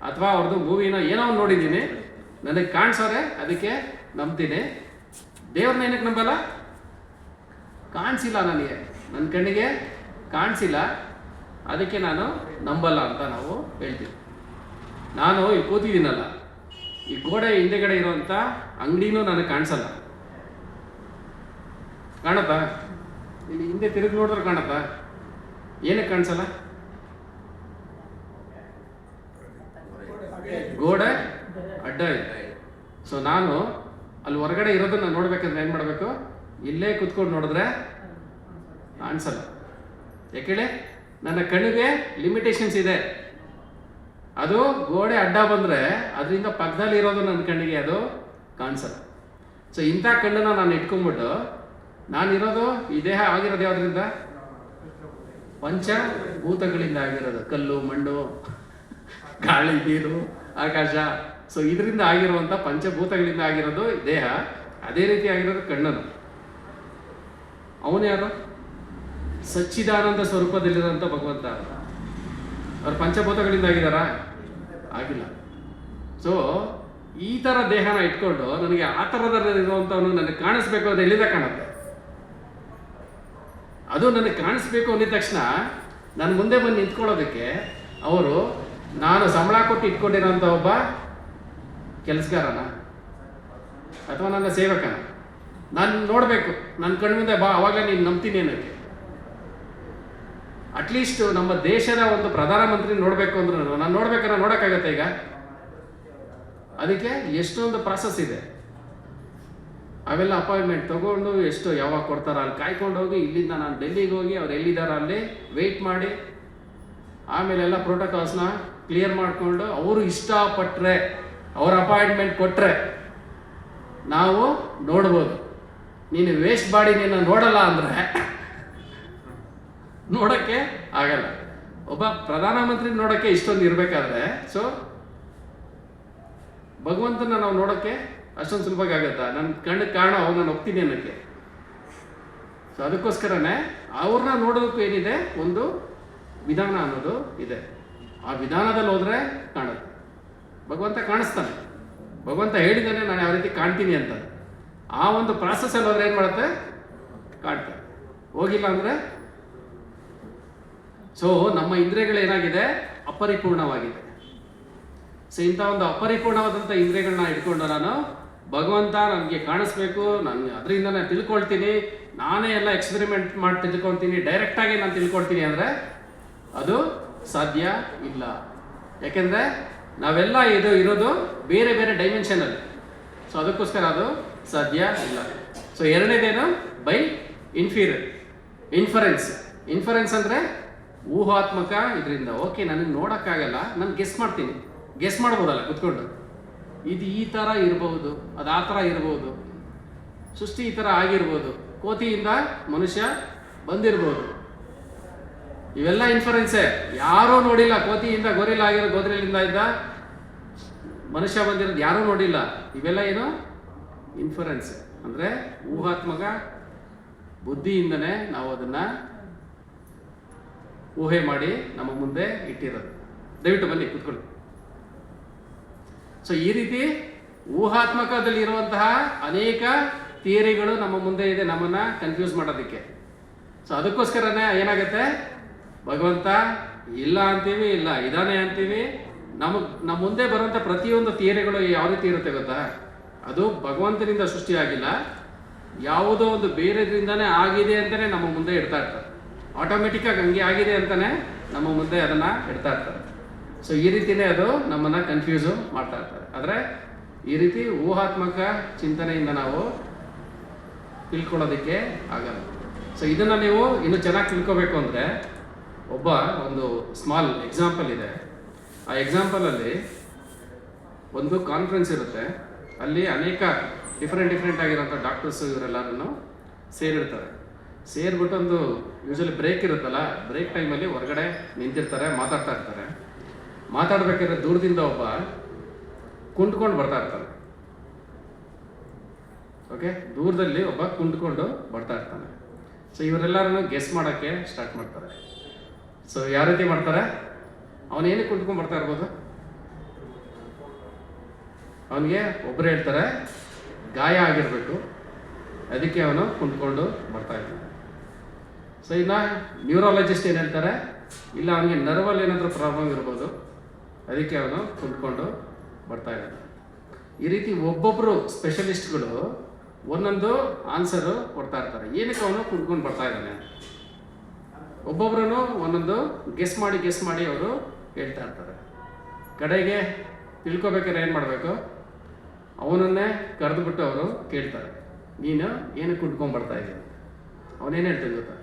ಅಥವಾ ಅವ್ರದ್ದು ಮೂವಿನೋ ಏನೋ ಒಂದು ನೋಡಿದ್ದೀನಿ, ನನಗೆ ಕಾಣಿಸೋರೆ, ಅದಕ್ಕೆ ನಂಬ್ತೀನಿ. ದೇವ್ರನ್ನ ಏನಕ್ಕೆ ನಂಬಲ್ಲ? ಕಾಣಿಸಿಲ್ಲ, ನನಗೆ ನನ್ನ ಕಣ್ಣಿಗೆ ಕಾಣಿಸಿಲ್ಲ, ಅದಕ್ಕೆ ನಾನು ನಂಬಲ್ಲ ಅಂತ ನಾವು ಹೇಳ್ತೀವಿ. ನಾನು ಇಲ್ಲಿ ಕೂತಿದ್ದೀನಲ್ಲ, ಈ ಗೋಡೆ ಹಿಂದೆಗಡೆ ಇರುವಂಥ ಅಂಗಡಿನೂ ನನಗೆ ಕಾಣಿಸಲ್ಲ. ಕಾಣುತ್ತಾ? ಇಲ್ಲಿ ಹಿಂದೆ ತಿರುಗಿ ನೋಡಿದ್ರೆ ಕಾಣುತ್ತಾ? ಏನಕ್ಕೆ ಕಾಣಿಸಲ್ಲ? ಗೋಡೆ ಅಡ್ಡ ಇದೆ. ಸೊ ನಾನು ಅಲ್ಲಿ ಹೊರಗಡೆ ಇರೋದನ್ನ ನೋಡ್ಬೇಕಂದ್ರೆ ಏನು ಮಾಡಬೇಕು? ಇಲ್ಲೇ ಕುತ್ಕೊಂಡು ನೋಡಿದ್ರೆ ಕಾಣಿಸಲ್ಲ. ಯಾಕೇಳಿ? ನನ್ನ ಕಣ್ಣಿಗೆ ಲಿಮಿಟೇಷನ್ಸ್ ಇದೆ. ಅದು ಗೋಡೆ ಅಡ್ಡ ಬಂದರೆ ಅದರಿಂದ ಪಕ್ಕದಲ್ಲಿ ಇರೋದು ನನ್ನ ಕಣ್ಣಿಗೆ ಅದು ಕಾಣಿಸಲ್ಲ. ಸೊ ಇಂಥ ಕಣ್ಣನ್ನು ನಾನು ಇಟ್ಕೊಂಡ್ಬಿಟ್ಟು, ನಾನಿರೋದು ಈ ದೇಹ ಆಗಿರೋದು ಯಾವುದರಿಂದ? ಪಂಚಭೂತಗಳಿಂದ ಆಗಿರೋದು. ಕಲ್ಲು, ಮಣ್ಣು, ಗಾಳಿ, ನೀರು, ಆಕಾಶ. ಸೊ ಇದರಿಂದ ಆಗಿರುವಂಥ ಪಂಚಭೂತಗಳಿಂದ ಆಗಿರೋದು ದೇಹ. ಅದೇ ರೀತಿ ಆಗಿರೋದು ಕಣ್ಣನು. ಅವನು ಯಾರು? ಸಚ್ಚಿದಾನಂದ ಸ್ವರೂಪದಲ್ಲಿರೋಂಥ ಭಗವಂತ. ಅವ್ರು ಪಂಚಭೂತಗಳಿಂದ ಆಗಿದಾರಾ? ಆಗಿಲ್ಲ. ಸೊ ಈ ಥರ ದೇಹನ ಇಟ್ಕೊಂಡು ನನಗೆ ಆ ಥರದಲ್ಲಿರುವಂಥವನು ನನಗೆ ಕಾಣಿಸ್ಬೇಕು ಅದು ಎಲ್ಲಿಂದ ಕಾಣುತ್ತೆ? ಅದು ನನಗೆ ಕಾಣಿಸ್ಬೇಕು ಅಂದಿದ ತಕ್ಷಣ ನನ್ನ ಮುಂದೆ ಬಂದು ನಿಂತ್ಕೊಳ್ಳೋದಕ್ಕೆ ಅವರು ನಾನು ಸಂಬಳ ಕೊಟ್ಟು ಇಟ್ಕೊಂಡಿರೋಂಥ ಒಬ್ಬ ಕೆಲಸಗಾರನ ಅಥವಾ ನನ್ನ ಸೇವಕನ ನಾನು ನೋಡಬೇಕು, ನನ್ನ ಕಣ್ಣು ಮುಂದೆ ಬಾ, ಅವಾಗಲೇ ನೀನು ನಂಬ್ತೀನಿ ಅನ್ನೋಕ್ಕೆ. ಅಟ್ಲೀಸ್ಟ್ ನಮ್ಮ ದೇಶದ ಒಂದು ಪ್ರಧಾನಮಂತ್ರಿ ನೋಡಬೇಕು ಅಂದ್ರೆ ನಾನು ನೋಡ್ಬೇಕನ್ನ ನೋಡೋಕ್ಕಾಗತ್ತೆ ಈಗ? ಅದಕ್ಕೆ ಎಷ್ಟೊಂದು ಪ್ರಾಸೆಸ್ ಇದೆ. ಅವೆಲ್ಲ ಅಪಾಯಿಂಟ್ಮೆಂಟ್ ತೊಗೊಂಡು ಎಷ್ಟು ಯಾವಾಗ ಕೊಡ್ತಾರ ಅಲ್ಲಿ ಕಾಯ್ಕೊಂಡು ಹೋಗಿ, ಇಲ್ಲಿಂದ ನಾನು ಡೆಲ್ಲಿಗೆ ಹೋಗಿ ಅವ್ರು ಎಲ್ಲಿದ್ದಾರ ಅಲ್ಲಿ ವೆಯ್ಟ್ ಮಾಡಿ, ಆಮೇಲೆ ಎಲ್ಲ ಪ್ರೋಟೋಕಾಲ್ಸ್ನ ಕ್ಲಿಯರ್ ಮಾಡಿಕೊಂಡು ಅವರು ಇಷ್ಟಪಟ್ಟರೆ ಅವ್ರ ಅಪಾಯಿಂಟ್ಮೆಂಟ್ ಕೊಟ್ಟರೆ ನಾವು ನೋಡ್ಬೋದು. ನೀನು ವೇಸ್ಟ್ ಬಾಡಿ ನೀನು ನೋಡಲ್ಲ ಅಂದರೆ ನೋಡೋಕ್ಕೆ ಆಗಲ್ಲ. ಒಬ್ಬ ಪ್ರಧಾನಮಂತ್ರಿ ನೋಡೋಕ್ಕೆ ಇಷ್ಟೊಂದು ಇರಬೇಕಾದ್ರೆ ಸೊ ಭಗವಂತನ ನಾವು ನೋಡೋಕ್ಕೆ ಅಷ್ಟೊಂದು ಸುಲಭ ಆಗುತ್ತಾ? ನನ್ನ ಕಣ್ಣು ಕಾಣೋ ಅವ್ನು ನಾನು ಹೋಗ್ತೀನಿ ಅನ್ನೋಕ್ಕೆ. ಸೊ ಅದಕ್ಕೋಸ್ಕರನೇ ಅವ್ರನ್ನ ನೋಡೋದಕ್ಕೂ ಏನಿದೆ, ಒಂದು ವಿಧಾನ ಅನ್ನೋದು ಇದೆ. ಆ ವಿಧಾನದಲ್ಲಿ ಹೋದರೆ ಕಾಣುತ್ತೆ. ಭಗವಂತ ಕಾಣಿಸ್ತಾನೆ, ಭಗವಂತ ಹೇಳಿದ್ದಾನೆ ನಾನು ಯಾವ ರೀತಿ ಕಾಣ್ತೀನಿ ಅಂತ. ಆ ಒಂದು ಪ್ರಾಸೆಸ್ಸಲ್ಲಿ ಹೋದ್ರೆ ಏನು ಮಾಡುತ್ತೆ? ಕಾಣ್ತಾರೆ. ಹೋಗಿಲ್ಲ ಅಂದರೆ ಸೊ ನಮ್ಮ ಇಂದ್ರಿಯಗಳು ಏನಾಗಿದೆ? ಅಪರಿಪೂರ್ಣವಾಗಿದೆ. ಸೊ ಇಂಥ ಒಂದು ಅಪರಿಪೂರ್ಣವಾದಂಥ ಇಂದ್ರಿಯಗಳನ್ನ ಇಟ್ಕೊಂಡು ನಾನು ಭಗವಂತ ನನಗೆ ಕಾಣಿಸ್ಬೇಕು, ನಾನು ಅದರಿಂದ ನಾನು ತಿಳ್ಕೊಳ್ತೀನಿ, ನಾನೇ ಎಲ್ಲ ಎಕ್ಸ್ಪೆರಿಮೆಂಟ್ ಮಾಡಿ ತಿಳ್ಕೊಳ್ತೀನಿ, ಡೈರೆಕ್ಟಾಗಿ ನಾನು ತಿಳ್ಕೊಳ್ತೀನಿ ಅಂದರೆ ಅದು ಸಾಧ್ಯ ಇಲ್ಲ. ಯಾಕೆಂದರೆ ನಾವೆಲ್ಲ ಇರೋದು ಬೇರೆ ಬೇರೆ ಡೈಮೆನ್ಷನಲ್ಲಿ. ಸೊ ಅದಕ್ಕೋಸ್ಕರ ಅದು ಸಾಧ್ಯ ಇಲ್ಲ. ಸೊ ಎರಡನೇದೇನು? ಬೈ ಇನ್ಫರೆನ್ಸ್ ಅಂದರೆ ಊಹಾತ್ಮಕ ಇದರಿಂದ. ಓಕೆ, ನನಗೆ ನೋಡೋಕ್ಕಾಗಲ್ಲ, ನಾನು ಗೆಸ್ ಮಾಡ್ತೀನಿ. ಗೆಸ್ ಮಾಡ್ಬೋದಲ್ಲ ಕೂತ್ಕೊಂಡು, ಇದು ಈ ಥರ ಇರ್ಬೋದು, ಅದು ಆ ಥರ ಇರ್ಬೋದು, ಸೃಷ್ಟಿ ಈ ಥರ ಆಗಿರ್ಬೋದು, ಕೋತಿಯಿಂದ ಮನುಷ್ಯ ಬಂದಿರ್ಬೋದು. ಇವೆಲ್ಲ ಇನ್ಫರೆನ್ಸೇ. ಯಾರೂ ನೋಡಿಲ್ಲ. ಕೋತಿಯಿಂದ ಗೊರಿಲ್ಲ ಆಗಿರೋ, ಗೋದ್ರಿಲಿಂದ ಇದ್ದ ಮನುಷ್ಯ ಬಂದಿರೋದು ಯಾರೂ ನೋಡಿಲ್ಲ. ಇವೆಲ್ಲ ಏನು? ಇನ್ಫರೆನ್ಸ್ ಅಂದರೆ ಊಹಾತ್ಮಕ ಬುದ್ಧಿಯಿಂದನೇ ನಾವು ಅದನ್ನು ಊಹೆ ಮಾಡಿ ನಮ್ಮ ಮುಂದೆ ಇಟ್ಟಿರೋದು. ದಯವಿಟ್ಟು ಬನ್ನಿ ಕೂತ್ಕೊಳ್ಳಿ. ಸೊ ಈ ರೀತಿ ಊಹಾತ್ಮಕದಲ್ಲಿರುವಂತಹ ಅನೇಕ ಥಿಯರಿಗಳು ನಮ್ಮ ಮುಂದೆ ಇದೆ, ನಮ್ಮನ್ನು ಕನ್ಫ್ಯೂಸ್ ಮಾಡೋದಕ್ಕೆ. ಸೊ ಅದಕ್ಕೋಸ್ಕರನೇ ಏನಾಗುತ್ತೆ? ಭಗವಂತ ಇಲ್ಲ ಅಂತೀವಿ, ಇಲ್ಲ ಇದಾನೆ ಅಂತೀವಿ. ನಮ್ಮ ಮುಂದೆ ಬರುವಂಥ ಪ್ರತಿಯೊಂದು ಥಿಯರಿಗಳು ಯಾವ ರೀತಿ ಇರುತ್ತೆ ಗೊತ್ತಾ? ಅದು ಭಗವಂತನಿಂದ ಸೃಷ್ಟಿಯಾಗಿಲ್ಲ, ಯಾವುದೋ ಒಂದು ಬೇರೆದ್ರಿಂದನೇ ಆಗಿದೆ ಅಂತಲೇ ನಮ್ಮ ಮುಂದೆ ಇಡ್ತಾ ಇರ್ತಾರೆ. ಆಟೋಮೆಟಿಕ್ಕಾಗಿ ಹಂಗೆ ಆಗಿದೆ ಅಂತಲೇ ನಮ್ಮ ಮುಂದೆ ಅದನ್ನು ಇಡ್ತಾ ಇರ್ತಾರೆ. ಸೊ ಈ ರೀತಿಯೇ ಅದು ನಮ್ಮನ್ನು ಕನ್ಫ್ಯೂಸು ಮಾಡ್ತಾ ಇರ್ತಾರೆ. ಆದರೆ ಈ ರೀತಿ ಊಹಾತ್ಮಕ ಚಿಂತನೆಯಿಂದ ನಾವು ತಿಳ್ಕೊಳ್ಳೋದಕ್ಕೆ ಆಗಲ್ಲ. ಸೊ ಇದನ್ನು ನೀವು ಇನ್ನೂ ಚೆನ್ನಾಗಿ ತಿಳ್ಕೊಬೇಕು ಅಂದರೆ ಒಂದು ಸ್ಮಾಲ್ ಎಕ್ಸಾಂಪಲ್ ಇದೆ. ಆ ಎಕ್ಸಾಂಪಲಲ್ಲಿ ಒಂದು ಕಾನ್ಫರೆನ್ಸ್ ಇರುತ್ತೆ. ಅಲ್ಲಿ ಅನೇಕ ಡಿಫ್ರೆಂಟ್ ಆಗಿರೋಂಥ ಡಾಕ್ಟರ್ಸು ಇವರೆಲ್ಲರೂ ಸೇರಿರ್ತಾರೆ. ಸೇರಿಬಿಟ್ಟು ಒಂದು ಯೂಶಲಿ ಬ್ರೇಕ್ ಇರುತ್ತಲ್ಲ, ಬ್ರೇಕ್ ಟೈಮಲ್ಲಿ ಹೊರಗಡೆ ನಿಂತಿರ್ತಾರೆ, ಮಾತಾಡ್ತಾ ಇರ್ತಾರೆ. ಮಾತಾಡ್ಬೇಕಾದ್ರೆ ದೂರದಿಂದ ಒಬ್ಬ ಕುಂಟ್ಕೊಂಡು ಬರ್ತಾ ಇರ್ತಾನೆ. ಓಕೆ, ದೂರದಲ್ಲಿ ಒಬ್ಬ ಕುಂಟ್ಕೊಂಡು ಬರ್ತಾ ಇರ್ತಾನೆ. ಸೊ ಇವರೆಲ್ಲರೂ ಗೆಸ್ ಮಾಡೋಕ್ಕೆ ಸ್ಟಾರ್ಟ್ ಮಾಡ್ತಾರೆ. ಸೊ ಯಾವ ರೀತಿ ಮಾಡ್ತಾರೆ? ಅವನೇನಕ್ಕೆ ಕುಂಟ್ಕೊಂಡು ಬರ್ತಾ ಇರ್ಬೋದು? ಅವನಿಗೆ ಒಬ್ಬರು ಹೇಳ್ತಾರೆ ಗಾಯ ಆಗಿರಬೇಕು, ಅದಕ್ಕೆ ಅವನು ಕುಂಟ್ಕೊಂಡು ಬರ್ತಾ ಇದ್ದಾನೆ. ಸೊ ಇನ್ನು ನ್ಯೂರಾಲಜಿಸ್ಟ್ ಏನು ಹೇಳ್ತಾರೆ? ಇಲ್ಲ, ಅವನಿಗೆ ನರ್ವಲ್ಲಿ ಏನಾದರೂ ಪ್ರಾಬ್ಲಮ್ ಇರ್ಬೋದು, ಅದಕ್ಕೆ ಅವನು ಕುಂಟ್ಕೊಂಡು ಬರ್ತಾ ಇದ್ದಾನೆ. ಈ ರೀತಿ ಒಬ್ಬೊಬ್ಬರು ಸ್ಪೆಷಲಿಸ್ಟ್ಗಳು ಒಂದೊಂದು ಆನ್ಸರು ಕೊಡ್ತಾ ಇರ್ತಾರೆ, ಏನಕ್ಕೆ ಅವನು ಕುಂಟ್ಕೊಂಡು ಬರ್ತಾ ಇದ್ದಾನೆ. ಒಬ್ಬೊಬ್ರು ಒಂದೊಂದು ಗೆಸ್ ಮಾಡಿ ಅವರು ಹೇಳ್ತಾ ಇರ್ತಾರೆ. ಕಡೆಗೆ ತಿಳ್ಕೊಬೇಕಾದ್ರೆ ಏನು ಮಾಡಬೇಕು? ಅವನನ್ನೇ ಕರೆದುಬಿಟ್ಟು ಅವರು ಕೇಳ್ತಾರೆ, ನೀನು ಏನಕ್ಕೆ ಕುಂಟ್ಕೊಂಡ್ಬರ್ತಾ ಇದ್ದೀನಿ? ಅವನೇನು ಹೇಳ್ತೀನಿ ಗೊತ್ತಾ?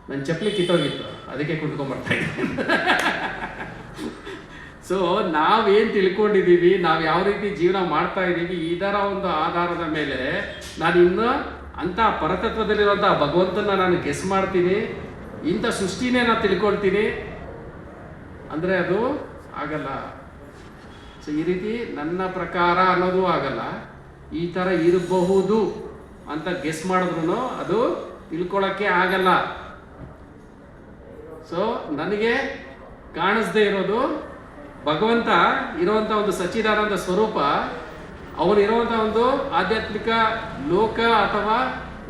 ನನ್ನ ಚಪ್ಪಲಿ ಕಿತ್ತೋಗಿತ್ತು, ಅದಕ್ಕೆ ಕುಂಟ್ಕೊಂಡ್ಬರ್ತಾ ಇದ್ದೀನಿ. ಸೊ ನಾವೇನು ತಿಳ್ಕೊಂಡಿದ್ದೀವಿ, ನಾವು ಯಾವ ರೀತಿ ಜೀವನ ಮಾಡ್ತಾ ಇದ್ದೀವಿ, ಇದರ ಒಂದು ಆಧಾರದ ಮೇಲೆ ನಾನು ಇನ್ನೂ ಅಂಥ ಪರತತ್ವದಲ್ಲಿರುವಂಥ ಭಗವಂತನ ನಾನು ಗೆಸ್ ಮಾಡ್ತೀನಿ, ಇಂಥ ಸೃಷ್ಟಿನೇ ನಾನು ತಿಳ್ಕೊಳ್ತೀನಿ ಅಂದರೆ ಅದು ಆಗಲ್ಲ. ಸೊ ಈ ರೀತಿ ನನ್ನ ಪ್ರಕಾರ ಅನ್ನೋದು ಆಗಲ್ಲ, ಈ ಥರ ಇರಬಹುದು ಅಂತ ಗೆಸ್ ಮಾಡಿದ್ರು ಅದು ತಿಳ್ಕೊಳ್ಳೋಕ್ಕೆ ಆಗಲ್ಲ. ಸೊ ನನಗೆ ಕಾಣಿಸ್ದೇ ಇರೋದು ಭಗವಂತ ಇರುವಂಥ ಒಂದು ಸಚ್ಚಿದಾನಂದ ಸ್ವರೂಪ, ಅವನು ಇರುವಂಥ ಒಂದು ಆಧ್ಯಾತ್ಮಿಕ ಲೋಕ, ಅಥವಾ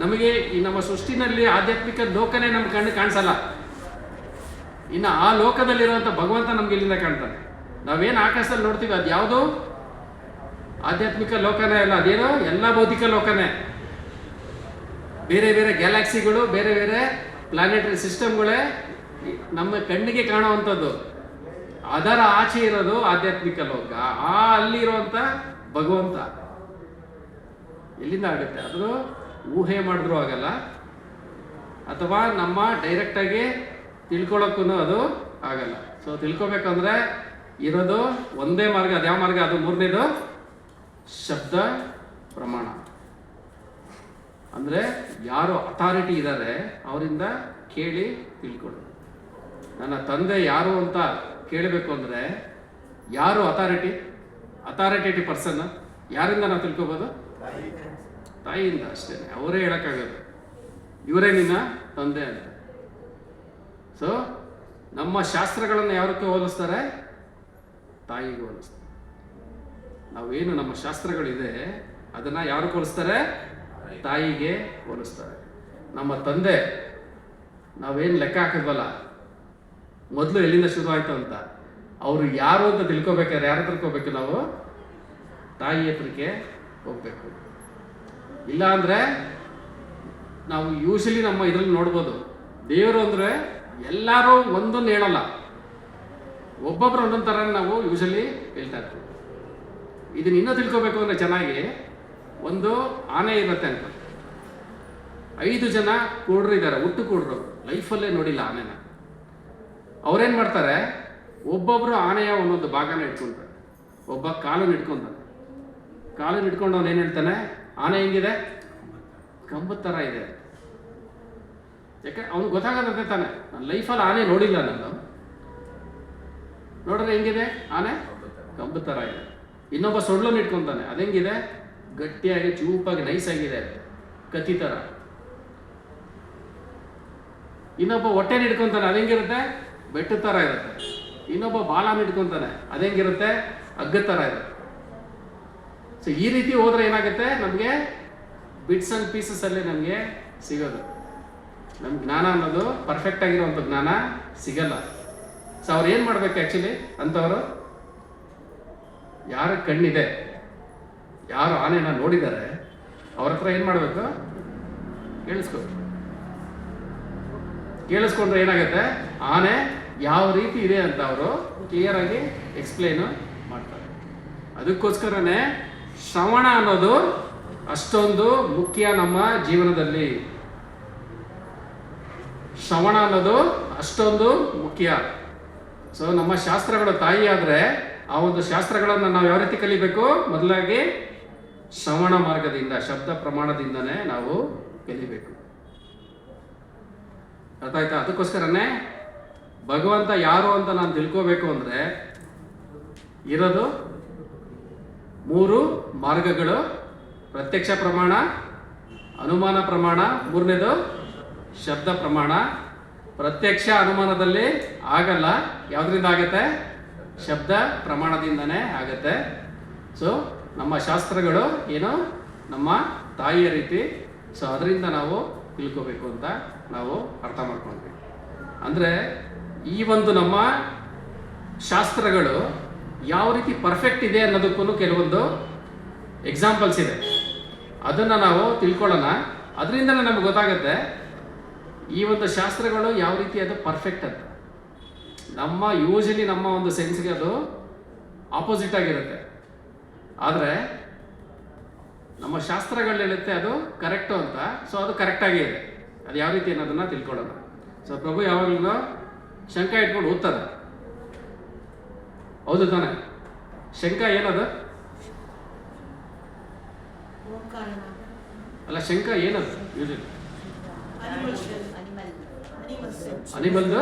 ನಮಗೆ ಈ ನಮ್ಮ ಸೃಷ್ಟಿನಲ್ಲಿ ಆಧ್ಯಾತ್ಮಿಕ ಲೋಕನೇ ನಮ್ಮ ಕಣ್ಣು ಕಾಣಿಸಲ್ಲ. ಇನ್ನು ಆ ಲೋಕದಲ್ಲಿರುವಂಥ ಭಗವಂತ ನಮ್ಗೆ ಇಲ್ಲಿಂದ ಕಾಣ್ತಾನೆ. ನಾವೇನು ಆಕಾಶದಲ್ಲಿ ನೋಡ್ತೀವಿ ಅದು ಯಾವುದು ಆಧ್ಯಾತ್ಮಿಕ ಲೋಕನೇ ಅಲ್ಲ, ಅದೇನೋ ಎಲ್ಲ ಭೌತಿಕ ಲೋಕನೇ. ಬೇರೆ ಬೇರೆ ಗ್ಯಾಲಕ್ಸಿಗಳು, ಬೇರೆ ಬೇರೆ ಪ್ಲಾನೆಟರಿ ಸಿಸ್ಟಮ್ಗಳೇ ನಮ್ಮ ಕಣ್ಣಿಗೆ ಕಾಣುವಂಥದ್ದು. ಅದರ ಆಚೆ ಇರೋದು ಆಧ್ಯಾತ್ಮಿಕ ಲೋಕ, ಅಲ್ಲಿರುವಂಥ ಭಗವಂತ. ಎಲ್ಲಿಂದ ಆಗುತ್ತೆ? ಅದು ಊಹೆ ಮಾಡಿದ್ರೂ ಆಗಲ್ಲ, ಅಥವಾ ನಮ್ಮ ಡೈರೆಕ್ಟಾಗಿ ತಿಳ್ಕೊಳ್ಳೋಕ್ಕೂ ಅದು ಆಗಲ್ಲ. ಸೊ ತಿಳ್ಕೊಬೇಕಂದ್ರೆ ಇರೋದು ಒಂದೇ ಮಾರ್ಗ. ಅದು ಯಾವ ಮಾರ್ಗ? ಅದು ಮೂರನೇದು ಶಬ್ದ ಪ್ರಮಾಣ. ಅಂದರೆ ಯಾರು ಅಥಾರಿಟಿ ಇದ್ದಾರೆ ಅವರಿಂದ ಕೇಳಿ ತಿಳ್ಕೊಳ್ಳೋದು. ನನ್ನ ತಂದೆ ಯಾರು ಅಂತ ಕೇಳಬೇಕು ಅಂದರೆ ಯಾರು ಅಥಾರಿಟೇಟಿವ್ ಪರ್ಸನ್ ಯಾರಿಂದ ನಾವು ತಿಳ್ಕೊಬೋದು? ತಾಯಿಯಿಂದ ಅಷ್ಟೇ. ಅವರೇ ಹೇಳೋಕ್ಕಾಗೋದು ಇವರೇ ನಿನ್ನ ತಂದೆ ಅಂತ. ಸೊ ನಮ್ಮ ಶಾಸ್ತ್ರಗಳನ್ನು ಯಾರಕ್ಕೆ ಹೋಲಿಸ್ತಾರೆ? ತಾಯಿಗೆ ಹೋಲಿಸ್ತಾರೆ. ನಾವೇನು ನಮ್ಮ ಶಾಸ್ತ್ರಗಳಿದೆ ಅದನ್ನು ಯಾರು ಹೋಲಿಸ್ತಾರೆ? ತಾಯಿಗೆ ಹೋಲಿಸ್ತಾರೆ. ನಮ್ಮ ತಂದೆ ನಾವೇನು ಲೆಕ್ಕ ಹಾಕಿದ್ವಲ್ಲ ಮೊದಲು ಎಲ್ಲಿಂದ ಶುರು ಆಯಿತು ಅಂತ, ಅವರು ಯಾರು ಅಂತ ತಿಳ್ಕೊಬೇಕಾದ್ರೆ ಯಾರ ಹತ್ರಕ್ಕೆ ಹೋಗ್ಬೇಕು? ನಾವು ತಾಯಿ ಹತ್ರಕ್ಕೆ ಹೋಗ್ಬೇಕು. ಇಲ್ಲ ಅಂದರೆ ನಾವು ಯೂಶಲಿ ನಮ್ಮ ಇದರಲ್ಲಿ ನೋಡ್ಬೋದು, ದೇವರು ಅಂದರೆ ಎಲ್ಲರೂ ಒಂದೊಂದು ಹೇಳಲ್ಲ, ಒಬ್ಬೊಬ್ರು ಒಂದೊಂದು ಥರ ನಾವು ಯೂಶಲಿ ಹೇಳ್ತಾ ಇರ್ತೀವಿ. ಇದನ್ನ ಇನ್ನೂ ತಿಳ್ಕೊಬೇಕು ಅಂದರೆ ಚೆನ್ನಾಗಿ ಒಂದು ಆನೆ ಇರುತ್ತೆ ಅಂತ, 5 ಜನ ಕೂಡ್ರು ಇದ್ದಾರೆ, ಹುಟ್ಟು ಕೂಡ್ರು, ಲೈಫಲ್ಲೇ ನೋಡಿಲ್ಲ ಆನೆನ. ಅವ್ರೇನು ಮಾಡ್ತಾರೆ? ಒಬ್ಬೊಬ್ರು ಆನೆಯ ಒಂದೊಂದು ಭಾಗನ ಇಟ್ಕೊಳ್ತಾರೆ. ಒಬ್ಬ ಕಾಲನ್ನು ಇಟ್ಕೊತಾನೆ. ಕಾಲನ್ನು ಇಟ್ಕೊಂಡು ಅವನು ಏನು ಹೇಳ್ತಾನೆ? ಆನೆ ಹೆಂಗಿದೆ? ಕಂಬದ ಥರ ಇದೆ. ಯಾಕೆ ಅವ್ನಿಗೆ ಗೊತ್ತಾಗದಂತೆ ತಾನೆ, ನನ್ನ ಲೈಫಲ್ಲಿ ಆನೆ ನೋಡಿಲ್ಲ ನಾನು. ನೋಡಿದ್ರೆ ಹೆಂಗಿದೆ ಆನೆ? ಕಂಬದ ಥರ ಇದೆ. ಇನ್ನೊಬ್ಬ ಸೊಳ್ಳನ್ನು ಇಟ್ಕೊತಾನೆ, ಅದೆಂಗಿದೆ? ಗಟ್ಟಿಯಾಗಿ ಚೂಪಾಗಿ ನೈಸಾಗಿದೆ, ಕತ್ತಿ ಥರ. ಇನ್ನೊಬ್ಬ ಹೊಟ್ಟೆನ ಇಟ್ಕೊತಾನೆ, ಅದೆಂಗಿರುತ್ತೆ? ಬೆಟ್ಟದ ಥರ ಇರುತ್ತೆ. ಇನ್ನೊಬ್ಬ ಬಾಲನ ಇಟ್ಕೊತಾನೆ, ಅದೆಂಗಿರುತ್ತೆ? ಹಗ್ಗದ ಥರ ಇರುತ್ತೆ. ಸೊ ಈ ರೀತಿ ಹೋದ್ರೆ ಏನಾಗುತ್ತೆ? ನಮಗೆ ಬಿಟ್ಸ್ ಆ್ಯಂಡ್ ಪೀಸಸ್ ಅಲ್ಲಿ ನಮಗೆ ಸಿಗೋದು. ನಮ್ಮ ಜ್ಞಾನ ಅನ್ನೋದು ಪರ್ಫೆಕ್ಟ್ ಆಗಿರುವಂಥ ಜ್ಞಾನ ಸಿಗಲ್ಲ. ಸೊ ಅವ್ರು ಏನು ಮಾಡ್ಬೇಕು ಆ್ಯಕ್ಚುಲಿ ಅಂಥವರು? ಯಾರ ಕಣ್ಣಿದೆ, ಯಾರು ಆನೆನ ನೋಡಿದ್ದಾರೆ ಅವ್ರ ಹತ್ರ ಏನು ಮಾಡಬೇಕು? ಕೇಳಿಸ್ಕೊಂಡ್ರೆ ಏನಾಗುತ್ತೆ? ಆನೆ ಯಾವ ರೀತಿ ಇದೆ ಅಂತ ಅವರು ಕ್ಲಿಯರ್ ಆಗಿ ಎಕ್ಸ್ಪ್ಲೇನು ಮಾಡ್ತಾರೆ. ಅದಕ್ಕೋಸ್ಕರನೇ ಶ್ರವಣ ಅನ್ನೋದು ಅಷ್ಟೊಂದು ಮುಖ್ಯ ನಮ್ಮ ಜೀವನದಲ್ಲಿ. ಶ್ರವಣ ಅನ್ನೋದು ಅಷ್ಟೊಂದು ಮುಖ್ಯ. ಸೊ ನಮ್ಮ ಶಾಸ್ತ್ರಗಳು ತಾಯಿ ಆದರೆ ಆ ಒಂದು ಶಾಸ್ತ್ರಗಳನ್ನು ನಾವು ಯಾವ ರೀತಿ ಕಲಿಬೇಕು? ಮೊದಲಾಗಿ ಶ್ರವಣ ಮಾರ್ಗದಿಂದ, ಶಬ್ದ ಪ್ರಮಾಣದಿಂದನೇ ನಾವು ಕಲಿಬೇಕು. ಅರ್ಥ ಆಯ್ತಾ? ಅದಕ್ಕೋಸ್ಕರನೇ ಭಗವಂತ ಯಾರು ಅಂತ ನಾನು ತಿಳ್ಕೋಬೇಕು ಅಂದರೆ ಇರೋದು 3 ಮಾರ್ಗಗಳು: ಪ್ರತ್ಯಕ್ಷ ಪ್ರಮಾಣ, ಅನುಮಾನ ಪ್ರಮಾಣ, ಮೂರನೇದು ಶಬ್ದ ಪ್ರಮಾಣ. ಪ್ರತ್ಯಕ್ಷ ಅನುಮಾನದಲ್ಲಿ ಆಗಲ್ಲ, ಯಾವುದರಿಂದ ಆಗುತ್ತೆ? ಶಬ್ದ ಪ್ರಮಾಣದಿಂದನೇ ಆಗುತ್ತೆ. ಸೊ ನಮ್ಮ ಶಾಸ್ತ್ರಗಳು ಏನು? ನಮ್ಮ ತಾಯಿಯ ರೀತಿ. ಸೊ ಅದರಿಂದ ನಾವು ತಿಳ್ಕೋಬೇಕು ಅಂತ ನಾವು ಅರ್ಥ ಮಾಡ್ಕೊಂಡ್ವಿ. ಅಂದರೆ ಈ ಒಂದು ನಮ್ಮ ಶಾಸ್ತ್ರಗಳು ಯಾವ ರೀತಿ ಪರ್ಫೆಕ್ಟ್ ಇದೆ ಅನ್ನೋದಕ್ಕೂ ಕೆಲವೊಂದು ಎಕ್ಸಾಂಪಲ್ಸ್ ಇದೆ. ಅದನ್ನು ನಾವು ತಿಳ್ಕೊಳ್ಳೋಣ. ಅದರಿಂದಲೇ ನಮ್ಗೆ ಗೊತ್ತಾಗುತ್ತೆ ಈ ಒಂದು ಶಾಸ್ತ್ರಗಳು ಯಾವ ರೀತಿ ಅದು ಪರ್ಫೆಕ್ಟ್ ಅಂತ. ನಮ್ಮ ಯೂಶಲಿ ನಮ್ಮ ಒಂದು ಸೆನ್ಸ್ಗೆ ಅದು ಆಪೋಸಿಟ್ ಆಗಿರುತ್ತೆ. ಆದರೆ ನಮ್ಮ ಶಾಸ್ತ್ರಗಳು ಹೇಳುತ್ತೆ ಅದು ಕರೆಕ್ಟು ಅಂತ. ಸೊ ಅದು ಕರೆಕ್ಟಾಗಿ ಇದೆ. ಅದು ಯಾವ ರೀತಿ ಅನ್ನೋದನ್ನು ತಿಳ್ಕೊಳ್ಳೋಣ. ಸೊ ಪ್ರಭು ಯಾವಾಗಲೂ ಶಂಕ ಇಟ್ಕೊಂಡು ಓದ್ತಾರೆ, ಹೌದು ತಾನೆ? ಶಂಕ ಏನದು? ಅಲ್ಲ, ಶಂಕ ಏನದು? ಯೂಶಲಿ ಅನಿಮಲ್ದು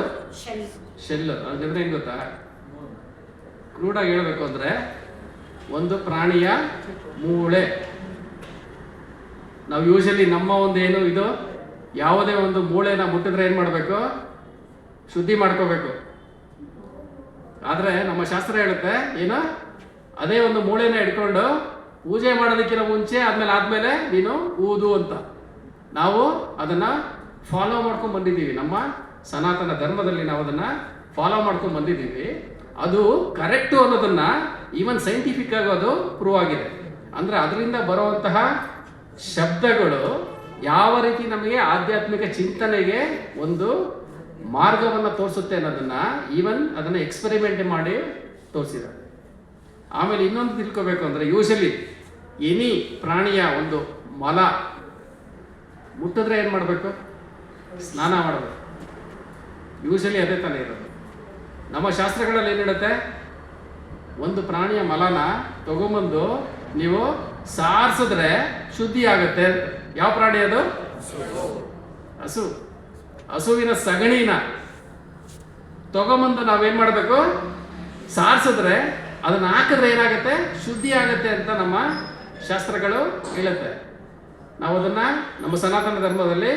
ಶೆಲ್. ಅಂದ್ರೆ ಹೆಂಗೆ ಗೊತ್ತಾ? ಕ್ರೂಡಾಗಿ ಹೇಳಬೇಕು ಅಂದರೆ ಒಂದು ಪ್ರಾಣಿಯ ಮೂಳೆ ನಾವು ಯೂಶಲಿ ನಮ್ಮ ಒಂದು ಏನು ಇದು ಯಾವುದೇ ಒಂದು ಮೂಳೆನ ಮುಟ್ಟಿದ್ರೆ ಏನು ಮಾಡಬೇಕು? ಶುದ್ಧಿ ಮಾಡ್ಕೋಬೇಕು. ಆದರೆ ನಮ್ಮ ಶಾಸ್ತ್ರ ಹೇಳುತ್ತೆ ಏನು, ಅದೇ ಒಂದು ಮೂಳೆನ ಇಟ್ಕೊಂಡು ಪೂಜೆ ಮಾಡೋದಕ್ಕಿಂತ ಮುಂಚೆ ಆದ್ಮೇಲೆ ನೀನು ಊದು ಅಂತ. ನಾವು ಅದನ್ನ ಫಾಲೋ ಮಾಡ್ಕೊಂಡು ಬಂದಿದ್ದೀವಿ. ನಮ್ಮ ಸನಾತನ ಧರ್ಮದಲ್ಲಿ ನಾವು ಅದನ್ನ ಫಾಲೋ ಮಾಡ್ಕೊಂಡು ಬಂದಿದ್ದೀವಿ. ಅದು ಕರೆಕ್ಟು ಅನ್ನೋದನ್ನ ಈವನ್ ಸೈಂಟಿಫಿಕ್ ಆಗಿ ಅದು ಪ್ರೂವ್ ಆಗಿದೆ. ಅಂದ್ರೆ ಅದರಿಂದ ಬರುವಂತಹ ಶಬ್ದಗಳು ಯಾವ ರೀತಿ ನಮಗೆ ಆಧ್ಯಾತ್ಮಿಕ ಚಿಂತನೆಗೆ ಒಂದು ಮಾರ್ಗವನ್ನು ತೋರಿಸುತ್ತೆ ಅನ್ನೋದನ್ನ ಈವನ್ ಅದನ್ನ ಎಕ್ಸ್ಪೆರಿಮೆಂಟ್ ಮಾಡಿ ತೋರಿಸಿದ್ದಾರೆ. ಆಮೇಲೆ ಇನ್ನೊಂದು ತಿಳ್ಕೋಬೇಕು ಅಂದ್ರೆ, ಯೂಶಲಿ ಎನಿ ಪ್ರಾಣಿಯ ಒಂದು ಮಲ ಮುಟ್ಟಿದ್ರೆ ಏನು ಮಾಡಬೇಕು? ಸ್ನಾನ ಮಾಡಬೇಕು. ಯೂಶಲಿ ಅದೇ ತಾನೇ ಇರೋದು. ನಮ್ಮ ಶಾಸ್ತ್ರಗಳಲ್ಲಿ ಏನು ಹೇಳುತ್ತೆ? ಒಂದು ಪ್ರಾಣಿಯ ಮಲನ ತಗೊಂಬಂದು ನೀವು ಸಾರಿಸಿದ್ರೆ ಶುದ್ಧಿ ಆಗುತ್ತೆ. ಯಾವ ಪ್ರಾಣಿ ಅದು? ಹಸು. ಹಸುವಿನ ಸಗಣಿನ ತಗೊಂಬಂದು ನಾವೇನ್ ಮಾಡಬೇಕು? ಸಾರಿಸಿದ್ರೆ ಅದನ್ನ ಹಾಕಿದ್ರೆ ಏನಾಗುತ್ತೆ? ಶುದ್ಧಿ ಆಗುತ್ತೆ ಅಂತ ನಮ್ಮ ಶಾಸ್ತ್ರಗಳು ಹೇಳುತ್ತೆ. ನಾವು ಅದನ್ನ ನಮ್ಮ ಸನಾತನ ಧರ್ಮದಲ್ಲಿ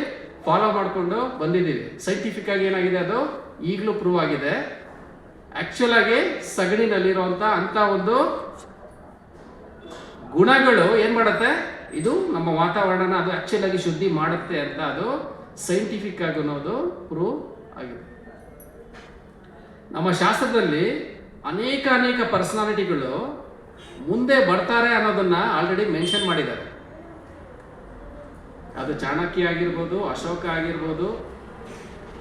ಫಾಲೋ ಮಾಡಿಕೊಂಡು ಬಂದಿದ್ದೀವಿ. ಸೈಂಟಿಫಿಕ್ ಆಗಿ ಏನಾಗಿದೆ, ಅದು ಈಗಲೂ ಪ್ರೂವ್ ಆಗಿದೆ. ಆಕ್ಚುಲ್ ಆಗಿ ಸಗಣಿನಲ್ಲಿರುವಂತ ಅಂತ ಒಂದು ಗುಣಗಳು ಏನ್ ಮಾಡುತ್ತೆ, ಇದು ನಮ್ಮ ವಾತಾವರಣ ಅದು ಆಕ್ಚುಲ್ ಆಗಿ ಶುದ್ಧಿ ಮಾಡುತ್ತೆ ಅಂತ ಅದು ಸೈಂಟಿಫಿಕ್ ಆಗಿ ಅನ್ನೋದು ಪ್ರೂವ್ ಆಗಿದೆ. ನಮ್ಮ ಶಾಸ್ತ್ರದಲ್ಲಿ ಅನೇಕ ಪರ್ಸನಾಲಿಟಿಗಳು ಮುಂದೆ ಬರ್ತಾರೆ ಅನ್ನೋದನ್ನ ಆಲ್ರೆಡಿ ಮೆನ್ಷನ್ ಮಾಡಿದ್ದಾರೆ. ಅದು ಚಾಣಕ್ಯ ಆಗಿರ್ಬೋದು, ಅಶೋಕ ಆಗಿರ್ಬೋದು,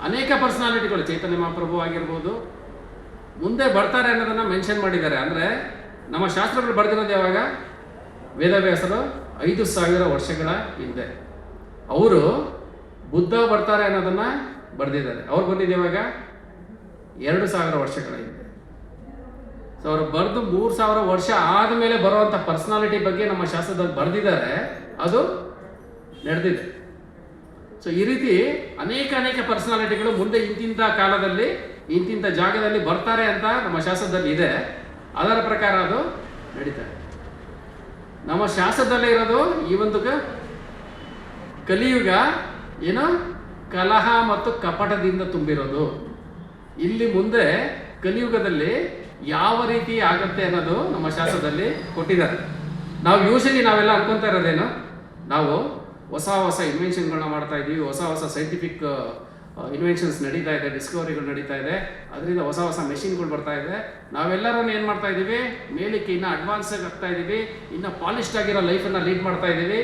ಅನೇಕ ಪರ್ಸನಾಲಿಟಿಗಳು, ಚೈತನ್ಯ ಮಹಾಪ್ರಭು ಆಗಿರ್ಬೋದು, ಮುಂದೆ ಬರ್ತಾರೆ ಅನ್ನೋದನ್ನ ಮೆನ್ಷನ್ ಮಾಡಿದ್ದಾರೆ. ಅಂದ್ರೆ ನಮ್ಮ ಶಾಸ್ತ್ರಗಳು ಬರೆದಿರೋದು ಯಾವಾಗ? ವೇದವ್ಯಾಸರು 5000 ವರ್ಷಗಳ ಹಿಂದೆ. ಅವರು ಬುದ್ಧ ಬರ್ತಾರೆ ಅನ್ನೋದನ್ನ ಬರೆದಿದ್ದಾರೆ. ಅವ್ರು ಬಂದಿದ್ದು ಯಾವಾಗ? 2000 ವರ್ಷಗಳ ಹಿಂದೆ. ಸೊ ಅವರು ಬರೆದು 3000 ವರ್ಷ ಆದಮೇಲೆ ಬರುವಂಥ ಪರ್ಸನಾಲಿಟಿ ಬಗ್ಗೆ ನಮ್ಮ ಶಾಸ್ತ್ರದಲ್ಲಿ ಬರೆದಿದ್ದಾರೆ. ಅದು ನಡೆದಿದೆ. ಸೊ ಈ ರೀತಿ ಅನೇಕ ಪರ್ಸನಾಲಿಟಿಗಳು ಮುಂದೆ ಇಂತಿಂಥ ಕಾಲದಲ್ಲಿ ಇಂತಿಂಥ ಜಾಗದಲ್ಲಿ ಬರ್ತಾರೆ ಅಂತ ನಮ್ಮ ಶಾಸ್ತ್ರದಲ್ಲಿ ಇದೆ. ಅದರ ಪ್ರಕಾರ ಅದು ನಡೀತಾರೆ. ನಮ್ಮ ಶಾಸ್ತ್ರದಲ್ಲೇ ಇರೋದು ಈ ಒಂದು ಕಲಿಯುಗ ಏನು ಕಲಹ ಮತ್ತು ಕಪಟದಿಂದ ತುಂಬಿರೋದು. ಇಲ್ಲಿ ಮುಂದೆ ಕಲಿಯುಗದಲ್ಲಿ ಯಾವ ರೀತಿ ಆಗತ್ತೆ ಅನ್ನೋದು ನಮ್ಮ ಶಾಸ್ತ್ರದಲ್ಲಿ ಕೊಟ್ಟಿದ್ದಾರೆ. ನಾವು ಯೂಶಲಿ ನಾವೆಲ್ಲ ಅನ್ಕೊಂತಾ ಇರೋದೇನು, ನಾವು ಹೊಸ ಇನ್ವೆನ್ಷನ್ಗಳನ್ನ ಮಾಡ್ತಾ ಇದ್ದೀವಿ, ಹೊಸ ಸೈಂಟಿಫಿಕ್ ಇನ್ವೆನ್ಷನ್ಸ್ ನಡೀತಾ ಇದೆ, ಡಿಸ್ಕವರಿಗಳು ನಡೀತಾ ಇದೆ, ಅದರಿಂದ ಹೊಸ ಮೆಷಿನ್ಗಳು ಬರ್ತಾ ಇದೆ. ನಾವೆಲ್ಲರೂ ಏನು ಮಾಡ್ತಾ ಇದ್ದೀವಿ, ಮೇಲಕ್ಕೆ ಇನ್ನೂ ಅಡ್ವಾನ್ಸ್ ಆಗ್ತಾ ಇದ್ದೀವಿ, ಇನ್ನೂ ಪಾಲಿಶ್ಡ್ ಆಗಿರೋ ಲೈಫನ್ನು ಲೀಡ್ ಮಾಡ್ತಾ ಇದ್ದೀವಿ,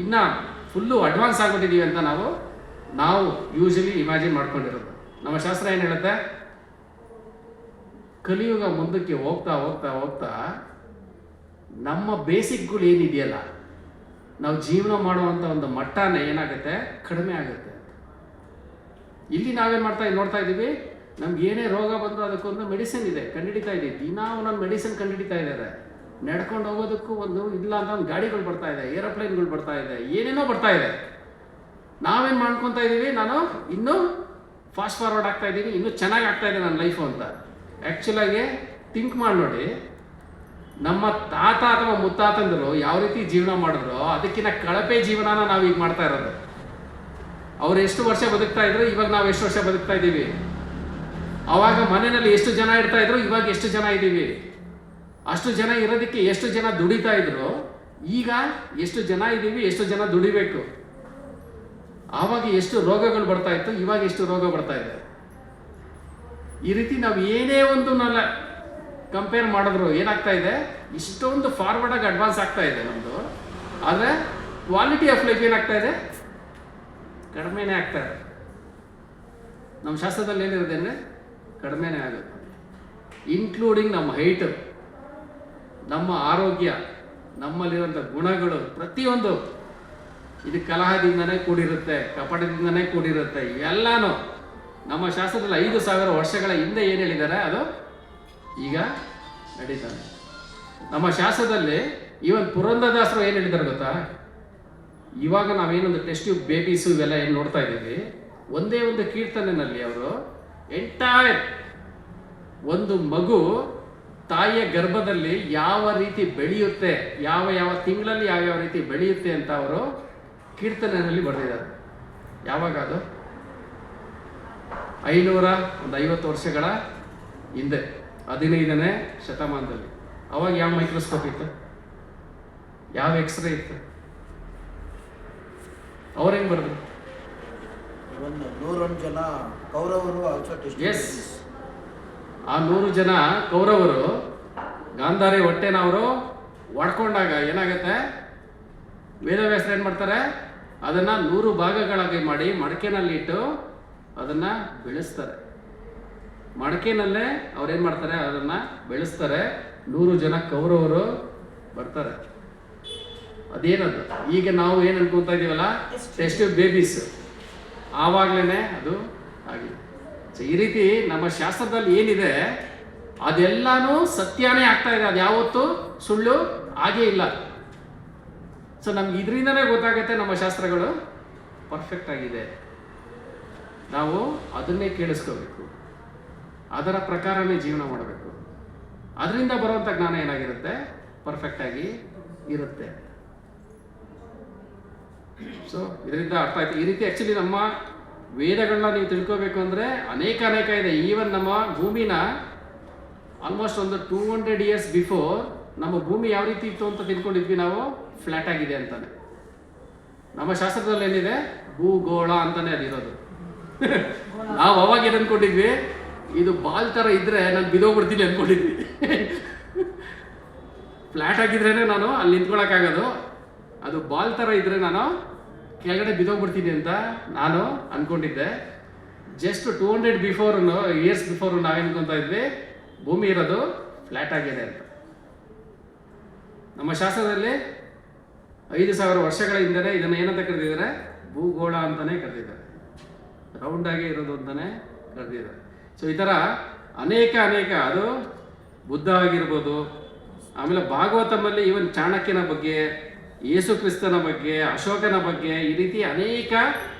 ಇನ್ನೂ ಫುಲ್ಲು ಅಡ್ವಾನ್ಸ್ ಆಗಿಬಿಟ್ಟಿದ್ದೀವಿ ಅಂತ ನಾವು ಯೂಶಲಿ ಇಮ್ಯಾಜಿನ್ ಮಾಡ್ಕೊಂಡಿರೋದು. ನಮ್ಮ ಶಾಸ್ತ್ರ ಏನು ಹೇಳುತ್ತೆ, ಕಲಿಯುಗ ಮುಂದಕ್ಕೆ ಹೋಗ್ತಾ ನಮ್ಮ ಬೇಸಿಕ್ಗಳು ಏನಿದೆಯಲ್ಲ, ನಾವು ಜೀವನ ಮಾಡುವಂಥ ಒಂದು ಮಟ್ಟನೇ ಏನಾಗುತ್ತೆ, ಕಡಿಮೆ ಆಗುತ್ತೆ. ಇಲ್ಲಿ ನಾವೇನು ನೋಡ್ತಾ ಇದ್ದೀವಿ, ನಮ್ಗೆ ಏನೇ ರೋಗ ಬಂದರೂ ಅದಕ್ಕೊಂದು ಮೆಡಿಸಿನ್ ಇದೆ, ಕಂಡುಹಿಡಿತಾ ಇದ್ದೀವಿ. ದಿನ ಒಂದೊಂದು ಮೆಡಿಸಿನ್ ಕಂಡುಹಿಡಿತಾ ಇದ್ದಾರೆ. ನಡ್ಕೊಂಡು ಹೋಗೋದಕ್ಕೂ ಇಲ್ಲ ಅಂತ ಒಂದು ಗಾಡಿಗಳು ಬರ್ತಾ ಇದೆ, ಏರೋಪ್ಲೇನ್ಗಳು ಬರ್ತಾ ಇದೆ, ಏನೇನೋ ಬರ್ತಾ ಇದೆ. ನಾವೇನು ಮಾಡ್ಕೊತಾ ಇದ್ದೀವಿ, ನಾನು ಇನ್ನೂ ಫಾಸ್ಟ್ ಫಾರ್ವರ್ಡ್ ಆಗ್ತಾ ಇದ್ದೀನಿ, ಇನ್ನೂ ಚೆನ್ನಾಗಿ ಆಗ್ತಾ ಇದೆ ನನ್ನ ಲೈಫು ಅಂತ. ಆ್ಯಕ್ಚುಲಾಗಿ ಥಿಂಕ್ ಮಾಡಿ ನೋಡಿ, ನಮ್ಮ ತಾತ ಅಥವಾ ಮುತ್ತಾತಂದರು ಯಾವ ರೀತಿ ಜೀವನ ಮಾಡಿದ್ರು ಅದಕ್ಕಿಂತ ಕಳಪೆ ಜೀವನನ ನಾವು ಈಗ ಮಾಡ್ತಾ ಇರೋದು. ಅವ್ರು ಎಷ್ಟು ವರ್ಷ ಬದುಕ್ತಾ ಇದ್ರು, ಇವಾಗ ನಾವು ಎಷ್ಟು ವರ್ಷ ಬದುಕ್ತಾ ಇದ್ದೀವಿ. ಅವಾಗ ಮನೆಯಲ್ಲಿ ಎಷ್ಟು ಜನ ಇರ್ತಾ ಇದ್ರು, ಇವಾಗ ಎಷ್ಟು ಜನ ಇದ್ದೀವಿ. ಅಷ್ಟು ಜನ ಇರೋದಕ್ಕೆ ಎಷ್ಟು ಜನ ದುಡಿತಾ ಇದ್ರು, ಈಗ ಎಷ್ಟು ಜನ ಇದ್ದೀವಿ, ಎಷ್ಟು ಜನ ದುಡಿಬೇಕು. ಆವಾಗ ಎಷ್ಟು ರೋಗಗಳು ಬರ್ತಾ ಇತ್ತು, ಇವಾಗ ಎಷ್ಟು ರೋಗ ಬರ್ತಾ ಇದೆ. ಈ ರೀತಿ ನಾವು ಏನೇ ಒಂದು ಕಂಪೇರ್ ಮಾಡಿದ್ರು ಏನಾಗ್ತಾ ಇದೆ, ಇಷ್ಟೊಂದು ಫಾರ್ವರ್ಡ್ ಆಗಿ ಅಡ್ವಾನ್ಸ್ ಆಗ್ತಾ ಇದೆ ನಮ್ಮದು. ಆದರೆ ಕ್ವಾಲಿಟಿ ಆಫ್ ಲೈಫ್ ಏನಾಗ್ತಾ ಇದೆ, ಕಡಿಮೆನೇ ಆಗ್ತಾ ಇದೆ. ನಮ್ಮ ಶಾಸ್ತ್ರದಲ್ಲಿ ಏನಿರುತ್ತೆ ಅಂದರೆ ಕಡಿಮೆನೇ ಆಗುತ್ತೆ. ಇನ್ಕ್ಲೂಡಿಂಗ್ ನಮ್ಮ ಹೈಟ್, ನಮ್ಮ ಆರೋಗ್ಯ, ನಮ್ಮಲ್ಲಿರುವಂಥ ಗುಣಗಳು ಪ್ರತಿಯೊಂದು ಇದು ಕಲಹದಿಂದನೇ ಕೂಡಿರುತ್ತೆ, ಕಪಟದಿಂದನೇ ಕೂಡಿರುತ್ತೆ. ಇವೆಲ್ಲನೂ ನಮ್ಮ ಶಾಸ್ತ್ರದಲ್ಲಿ 5000 ವರ್ಷಗಳ ಹಿಂದೆ ಏನು ಹೇಳಿದ್ದಾರೆ ಅದು ಈಗ ನಡೀತಾರೆ. ನಮ್ಮ ಶಾಸ್ತ್ರದಲ್ಲಿ ಈವನ್ ಪುರಂದರದಾಸರು ಏನು ಹೇಳಿದ್ದಾರೆ ಗೊತ್ತಾ, ಇವಾಗ ನಾವೇನೊಂದು ಟೆಸ್ಟ್ ಟ್ಯೂಬ್ ಬೇಬೀಸು ಇವೆಲ್ಲ ಏನು ನೋಡ್ತಾ ಇದ್ದೀವಿ, ಒಂದೇ ಒಂದು ಕೀರ್ತನೆಯಲ್ಲಿ ಅವರು ಎಂಟೈರ್ ಒಂದು ಮಗು ತಾಯಿಯ ಗರ್ಭದಲ್ಲಿ ಯಾವ ರೀತಿ ಬೆಳೆಯುತ್ತೆ, ಯಾವ ತಿಂಗಳಲ್ಲಿ ಯಾವ ರೀತಿ ಬೆಳೆಯುತ್ತೆ ಅಂತ ಅವರು ಕೀರ್ತನೆಯಲ್ಲಿ ಬರೆದಿದ್ದಾರೆ. ಯಾವಾಗ ಅದು? 550 ವರ್ಷಗಳ ಹಿಂದೆ, 15ನೇ ಶತಮಾನದಲ್ಲಿ. ಅವಾಗ ಯಾವ ಮೈಕ್ರೋಸ್ಕೋಪ್ ಇತ್ತು? ಯಾವ ಎಕ್ಸ್ರೇ ಇತ್ತು? ಅವ್ರು ಹೆಂಗೆ ಬರೆದ್ರು? Even 101 ಜನ ಕೌರವರು ಆಲ್ಸೋ ಎಸ್, ಆ 100 ಜನ ಕೌರವರು ಗಾಂಧಾರಿ ಹೊಟ್ಟೆನ ಅವರು ಒಡ್ಕೊಂಡಾಗ ಏನಾಗುತ್ತೆ? ವೇದವ್ಯಾಸರು ಏನು ಮಾಡ್ತಾರೆ? ಅದನ್ನು 100 ಭಾಗಗಳಾಗಿ ಮಾಡಿ ಮಡಕೆನಲ್ಲಿ ಇಟ್ಟು ಅದನ್ನು ಬೆಳೆಸ್ತಾರೆ. ಮಡಕೆನಲ್ಲೇ ಅವ್ರೇನು ಮಾಡ್ತಾರೆ? ಅದನ್ನು ಬೆಳೆಸ್ತಾರೆ. 100 ಜನ ಕೌರವರು ಬರ್ತಾರೆ. ಅದೇನದು? ಈಗ ನಾವು ಏನು ಅನ್ಕೊತಾ ಇದೀವಲ್ಲ, ಟೆಸ್ಟ್ ಬೇಬೀಸ್, ಆವಾಗಲೇ ಅದು ಆಗಿದೆ. ಸೊ ಈ ರೀತಿ ನಮ್ಮ ಶಾಸ್ತ್ರದಲ್ಲಿ ಏನಿದೆ ಅದೆಲ್ಲಾನು ಸತ್ಯನೇ ಆಗ್ತಾ ಇದೆ. ಅದು ಯಾವತ್ತೂ ಸುಳ್ಳು ಆಗೇ ಇಲ್ಲ. ಸೊ ನಮ್ಗೆ ಇದರಿಂದನೇ ಗೊತ್ತಾಗುತ್ತೆ ನಮ್ಮ ಶಾಸ್ತ್ರಗಳು ಪರ್ಫೆಕ್ಟ್ ಆಗಿದೆ. ನಾವು ಅದನ್ನೇ ಕೇಳಿಸ್ಕೋಬೇಕು, ಅದರ ಪ್ರಕಾರನೇ ಜೀವನ ಮಾಡಬೇಕು. ಅದರಿಂದ ಬರುವಂಥ ಜ್ಞಾನ ಏನಾಗಿರುತ್ತೆ? ಪರ್ಫೆಕ್ಟ್ ಆಗಿ ಇರುತ್ತೆ. ಸೊ ಇದರಿಂದ ಅರ್ಥ ಆಯ್ತು. ಈ ರೀತಿ ಆ್ಯಕ್ಚುಲಿ ನಮ್ಮ ವೇದಗಳನ್ನ ನೀವು ತಿಳ್ಕೋಬೇಕು ಅಂದರೆ ಅನೇಕ ಇದೆ. ಈವನ್ ನಮ್ಮ ಭೂಮಿನ ಆಲ್ಮೋಸ್ಟ್ ಒಂದು 200 ಇಯರ್ಸ್ ಬಿಫೋರ್ ನಮ್ಮ ಭೂಮಿ ಯಾವ ರೀತಿ ಇತ್ತು ಅಂತ ತಿಳ್ಕೊಂಡಿದ್ವಿ ನಾವು, ಫ್ಲ್ಯಾಟ್ ಆಗಿದೆ ಅಂತಾನೆ. ನಮ್ಮ ಶಾಸ್ತ್ರದಲ್ಲಿ ಏನಿದೆ? ಭೂಗೋಳ ಅಂತಾನೆ ಅದಿರೋದು. ನಾವು ಅವಾಗ ಏನು ಅನ್ಕೊಂಡಿದ್ವಿ? ಇದು ಬಾಲ್ ಥರ ಇದ್ರೆ ನಾನು ಬಿದೋಗ್ಬಿಡ್ತೀನಿ ಅಂದ್ಕೊಂಡಿದ್ವಿ. ಫ್ಲ್ಯಾಟ್ ಆಗಿದ್ರೇ ನಾನು ಅಲ್ಲಿ ನಿಂತ್ಕೊಳಕ್ಕಾಗೋದು, ಅದು ಬಾಲ್ ಥರ ಇದ್ರೆ ನಾನು ಕೆಳಗಡೆ ಬಿದೋಗ್ಬಿಡ್ತೀನಿ ಅಂತ ನಾನು ಅಂದ್ಕೊಂಡಿದ್ದೆ. ಜಸ್ಟ್ 200 ಇಯರ್ಸ್ ಬಿಫೋರ್ ನಾವೇನು ಅನ್ಕೊತಾ ಇದ್ವಿ? ಭೂಮಿ ಇರೋದು ಫ್ಲ್ಯಾಟ್ ಆಗಿದೆ ಅಂತ. ನಮ್ಮ ಶಾಸ್ತ್ರದಲ್ಲಿ 5000 ವರ್ಷಗಳ ಹಿಂದೆ ಇದನ್ನು ಏನಂತ ಕರೆದಿದ್ದಾರೆ? ಭೂಗೋಳ ಅಂತಲೇ ಕರೆದಿದ್ದಾರೆ. ರೌಂಡಾಗಿ ಇರೋದು ಅಂತಲೇ ಕರೆದಿದ್ದಾರೆ. ಸೊ ಈ ಥರ ಅನೇಕ ಅದು ಬುದ್ಧ ಆಗಿರ್ಬೋದು, ಆಮೇಲೆ ಭಾಗವತಮಲ್ಲಿ ಇವನ್ ಚಾಣಕ್ಯನ ಬಗ್ಗೆ, ಯೇಸು ಕ್ರಿಸ್ತನ ಬಗ್ಗೆ, ಅಶೋಕನ ಬಗ್ಗೆ, ಈ ರೀತಿ ಅನೇಕ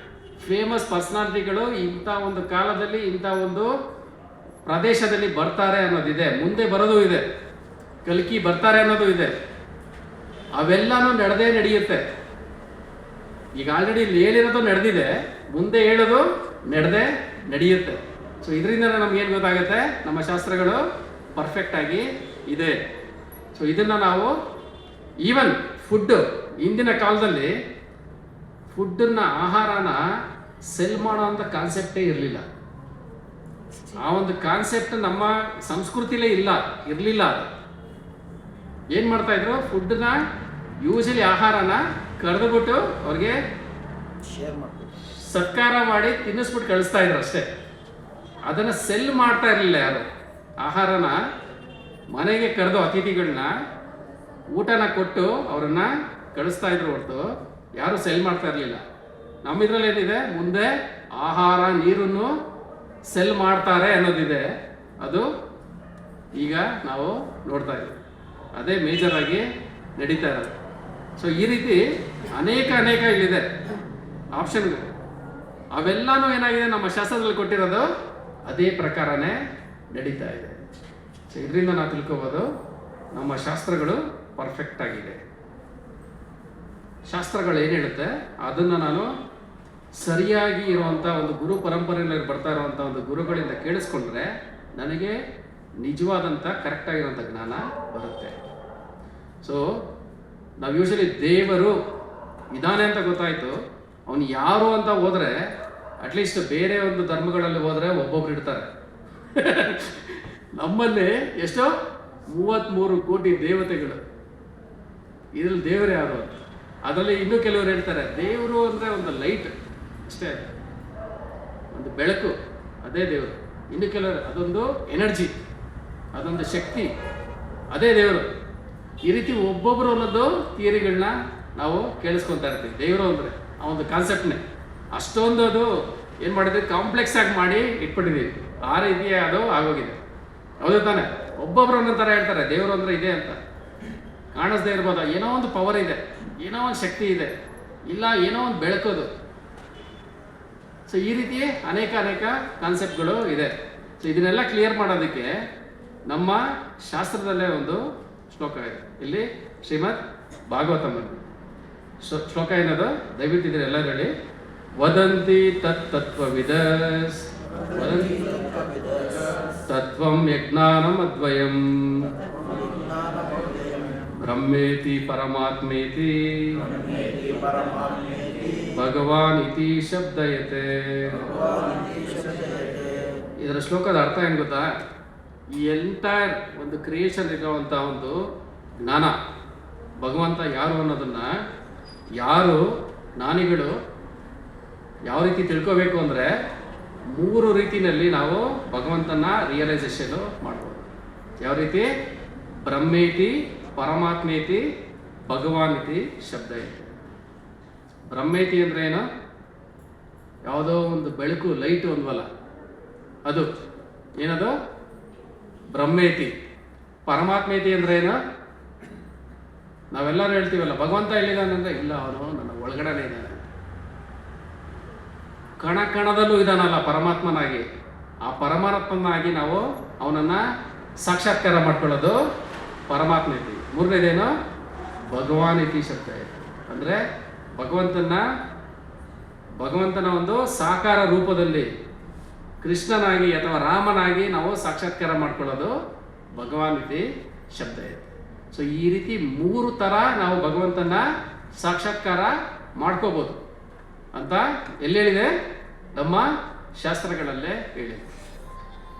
ಫೇಮಸ್ ಪರ್ಸನಾಲಿಟಿಗಳು ಇಂಥ ಒಂದು ಕಾಲದಲ್ಲಿ ಇಂಥ ಒಂದು ಪ್ರದೇಶದಲ್ಲಿ ಬರ್ತಾರೆ ಅನ್ನೋದಿದೆ. ಮುಂದೆ ಬರೋದು ಇದೆ, ಕಲ್ಕಿ ಬರ್ತಾರೆ ಅನ್ನೋದು ಇದೆ. ಅವೆಲ್ಲನೂ ನಡೆಯುತ್ತೆ. ಈಗ ಆಲ್ರೆಡಿ ಇಲ್ಲಿ ಹೇಳಿರೋದು ನಡೆದಿದೆ, ಮುಂದೆ ಹೇಳೋದು ನಡೆಯುತ್ತೆ. ಸೊ ಇದರಿಂದ ನಮ್ಗೇನು ಗೊತ್ತಾಗುತ್ತೆ? ನಮ್ಮ ಶಾಸ್ತ್ರಗಳು ಪರ್ಫೆಕ್ಟ್ ಆಗಿ ಇದೆ. ಸೊ ಇದನ್ನು ನಾವು ಈವನ್ ಫುಡ್ಡು, ಇಂದಿನ ಕಾಲದಲ್ಲಿ ಫುಡ್ಡನ್ನು, ಆಹಾರನ ಸೆಲ್ ಮಾಡೋ ಅಂಥ ಕಾನ್ಸೆಪ್ಟೇ ಇರಲಿಲ್ಲ. ಆ ಒಂದು ಕಾನ್ಸೆಪ್ಟ್ ನಮ್ಮ ಸಂಸ್ಕೃತಿಲೇ ಇರಲಿಲ್ಲ. ಏನು ಮಾಡ್ತಾ ಇದ್ರು? ಫುಡ್ಡನ್ನ ಯೂಶಲಿ ಆಹಾರನ ಕರೆದುಬಿಟ್ಟು ಅವ್ರಿಗೆ ಶೇರ್ ಮಾಡ್ಬೇಕು, ಸತ್ಕಾರ ಮಾಡಿ ತಿನ್ನಿಸ್ಬಿಟ್ಟು ಕಳಿಸ್ತಾ ಇದ್ರು ಅಷ್ಟೇ. ಅದನ್ನು ಸೆಲ್ ಮಾಡ್ತಾ ಇರಲಿಲ್ಲ ಯಾರು. ಆಹಾರನ ಮನೆಗೆ ಕರೆದು ಅತಿಥಿಗಳನ್ನ ಊಟನ ಕೊಟ್ಟು ಅವರನ್ನ ಕಳಿಸ್ತಾ ಇದ್ರು ಹೊರತು ಯಾರು ಸೆಲ್ ಮಾಡ್ತಾ ಇರಲಿಲ್ಲ. ನಮ್ಮಿದ್ರಲ್ಲಿ ಏನಿದೆ? ಮುಂದೆ ಆಹಾರ ನೀರನ್ನು ಸೆಲ್ ಮಾಡ್ತಾರೆ ಅನ್ನೋದಿದೆ. ಅದು ಈಗ ನಾವು ನೋಡ್ತಾ ಇದ್ದೀವಿ. ಅದೇ ಮೇಜರ್ ಆಗಿ ನಡೀತಾ ಇರೋದು. ಸೊ ಈ ರೀತಿ ಅನೇಕ ಇಲ್ಲಿದೆ ಆಪ್ಷನ್ಗಳು. ಅವೆಲ್ಲನೂ ಏನಾಗಿದೆ? ನಮ್ಮ ಶಾಸ್ತ್ರದಲ್ಲಿ ಕೊಟ್ಟಿರೋದು ಅದೇ ಪ್ರಕಾರನೇ ನಡೀತಾ ಇದೆ. ಸೊ ಇದರಿಂದ ನಾವು ತಿಳ್ಕೋಬೋದು ನಮ್ಮ ಶಾಸ್ತ್ರಗಳು ಪರ್ಫೆಕ್ಟ್ ಆಗಿದೆ. ಶಾಸ್ತ್ರಗಳು ಏನು ಹೇಳುತ್ತೆ ಅದನ್ನು ನಾನು ಸರಿಯಾಗಿ ಇರುವಂಥ ಒಂದು ಗುರು ಪರಂಪರೆಯಲ್ಲಿ ಬರ್ತಾ ಇರುವಂಥ ಒಂದು ಗುರುಗಳಿಂದ ಕೇಳಿಸ್ಕೊಂಡ್ರೆ ನನಗೆ ನಿಜವಾದಂಥ ಕರೆಕ್ಟಾಗಿರೋಂಥ ಜ್ಞಾನ ಬರುತ್ತೆ. ಸೊ ನಾವು ಯೂಶಲಿ ದೇವರು ಇದ್ದಾನೆ ಅಂತ ಗೊತ್ತಾಯಿತು, ಅವನು ಯಾರು ಅಂತ ಹೋದರೆ, ಅಟ್ಲೀಸ್ಟ್ ಬೇರೆ ಒಂದು ಧರ್ಮಗಳಲ್ಲಿ ಹೋದರೆ ಒಬ್ಬೊಬ್ರು ಇಡ್ತಾರೆ. ನಮ್ಮಲ್ಲಿ ಎಷ್ಟೋ 33 ಕೋಟಿ ದೇವತೆಗಳು, ಇದ್ರಲ್ಲಿ ದೇವರು ಯಾರು ಅಂತ. ಅದರಲ್ಲಿ ಇನ್ನೂ ಕೆಲವರು ಹೇಳ್ತಾರೆ ದೇವರು ಅಂದರೆ ಒಂದು ಲೈಟ್ ಅಷ್ಟೇ, ಒಂದು ಬೆಳಕು, ಅದೇ ದೇವರು. ಇನ್ನು ಕೆಲವರು ಅದೊಂದು ಎನರ್ಜಿ, ಅದೊಂದು ಶಕ್ತಿ, ಅದೇ ದೇವರು. ಈ ರೀತಿ ಒಬ್ಬೊಬ್ಬರು ಅನ್ನೋದು ಥಿಯರಿಗಳನ್ನ ನಾವು ಕೇಳಿಸ್ಕೊತಾ ಇರ್ತೀವಿ. ದೇವರು ಅಂದರೆ ಆ ಒಂದು ಕಾನ್ಸೆಪ್ಟ್ನೇ ಅಷ್ಟೊಂದು ಅದು ಏನು ಮಾಡಿದ್ವಿ? ಕಾಂಪ್ಲೆಕ್ಸ್ ಆಗಿ ಮಾಡಿ ಇಟ್ಬಿಟ್ಟಿದ್ದೀವಿ. ಆ ರೀತಿ ಅದು ಆಗೋಗಿದೆ. ಹೌದು ತಾನೆ? ಒಬ್ಬೊಬ್ರು ಒಂದೊಂದು ಥರ ಹೇಳ್ತಾರೆ ದೇವರು ಅಂದರೆ ಇದೆ ಅಂತ. ಕಾಣಿಸ್ದೇ ಇರ್ಬೋದು, ಏನೋ ಒಂದು ಪವರ್ ಇದೆ, ಏನೋ ಒಂದು ಶಕ್ತಿ ಇದೆ, ಇಲ್ಲ ಏನೋ ಒಂದು ಬೆಳಕೋದು. ಸೊ ಈ ರೀತಿ ಅನೇಕ ಕಾನ್ಸೆಪ್ಟ್ಗಳು ಇದೆ. ಸೊ ಇದನ್ನೆಲ್ಲ ಕ್ಲಿಯರ್ ಮಾಡೋದಕ್ಕೆ ನಮ್ಮ ಶಾಸ್ತ್ರದಲ್ಲೇ ಒಂದು ಶ್ಲೋಕ ಇದೆ. ಇಲ್ಲಿ ಶ್ರೀಮದ್ ಭಾಗವತಮಲ್ಲಿ ಶ್ಲೋಕ ಏನದು ದಯವಿಟ್ಟು ಇದ್ರೆ ಎಲ್ಲರೂ ಹೇಳಿ. ವದಂತಿ ತತ್ವವಿದಸ್ ವದಂತಿ ತತ್ವಂ ಯಜ್ಞಾನಂ ಅದ್ವಯಂ ಬ್ರಹ್ಮೇತಿ ಪರಮಾತ್ಮೇತಿ ಭಗವಾನ್ ಇತಿ ಶಬ್ದಯತೆ. ಇದರ ಶ್ಲೋಕದ ಅರ್ಥ ಏನು ಗೊತ್ತಾ? ಈ ಎಂಟೈರ್ ಒಂದು ಕ್ರಿಯೇಷನ್ ಇರುವಂಥ ಒಂದು ಜ್ಞಾನ, ಭಗವಂತ ಯಾರು ಅನ್ನೋದನ್ನ ಯಾರು ಜ್ಞಾನಿಗಳು ಯಾವ ರೀತಿ ತಿಳ್ಕೋಬೇಕು ಅಂದರೆ 3 ರೀತಿಯಲ್ಲಿ ನಾವು ಭಗವಂತನ ರಿಯಲೈಸೇಷನ್ ಮಾಡ್ಬೋದು. ಯಾವ ರೀತಿ? ಬ್ರಹ್ಮೇತಿ ಪರಮಾತ್ಮೇತಿ ಭಗವಾನ್ ಇತಿ ಶಬ್ದ ಇದೆ. ಬ್ರಹ್ಮೇತಿ ಅಂದರೆ ಏನು? ಯಾವುದೋ ಒಂದು ಬೆಳಕು, ಲೈಟು ಅಂದ್ವಲ್ಲ, ಅದು ಏನದು ಬ್ರಹ್ಮೇತಿ. ಪರಮಾತ್ಮೇತಿ ಅಂದರೆ ಏನು? ನಾವೆಲ್ಲರೂ ಹೇಳ್ತೀವಲ್ಲ ಭಗವಂತ ಎಲ್ಲಿದ್ದಾನಂದ್ರೆ, ಇಲ್ಲ ಅವನು ನನ್ನ ಒಳಗಡೆನೇ ಇದ್ದಾನೆ, ಕಣ ಕಣದಲ್ಲೂ ಇದ್ದಾನಲ್ಲ ಪರಮಾತ್ಮನಾಗಿ. ಆ ಪರಮಾತ್ಮನಾಗಿ ನಾವು ಅವನನ್ನು ಸಾಕ್ಷಾತ್ಕಾರ ಮಾಡ್ಕೊಳ್ಳೋದು ಪರಮಾತ್ಮೇತಿ. 3ನೇದೇನು? ಭಗವಾನ್ ಇತಿ ಶಬ್ದ ಇದೆ. ಅಂದರೆ ಭಗವಂತನ ಒಂದು ಸಾಕಾರ ರೂಪದಲ್ಲಿ ಕೃಷ್ಣನಾಗಿ ಅಥವಾ ರಾಮನಾಗಿ ನಾವು ಸಾಕ್ಷಾತ್ಕಾರ ಮಾಡ್ಕೊಳ್ಳೋದು ಭಗವಾನ್ ಇತಿ ಶಬ್ದ ಇದೆ. ಸೊ ಈ ರೀತಿ 3 ಥರ ನಾವು ಭಗವಂತನ ಸಾಕ್ಷಾತ್ಕಾರ ಮಾಡ್ಕೋಬೋದು ಅಂತ ಎಲ್ಲಿ ಹೇಳಿದೆ? ನಮ್ಮ ಶಾಸ್ತ್ರಗಳಲ್ಲೇ ಹೇಳಿದೆ.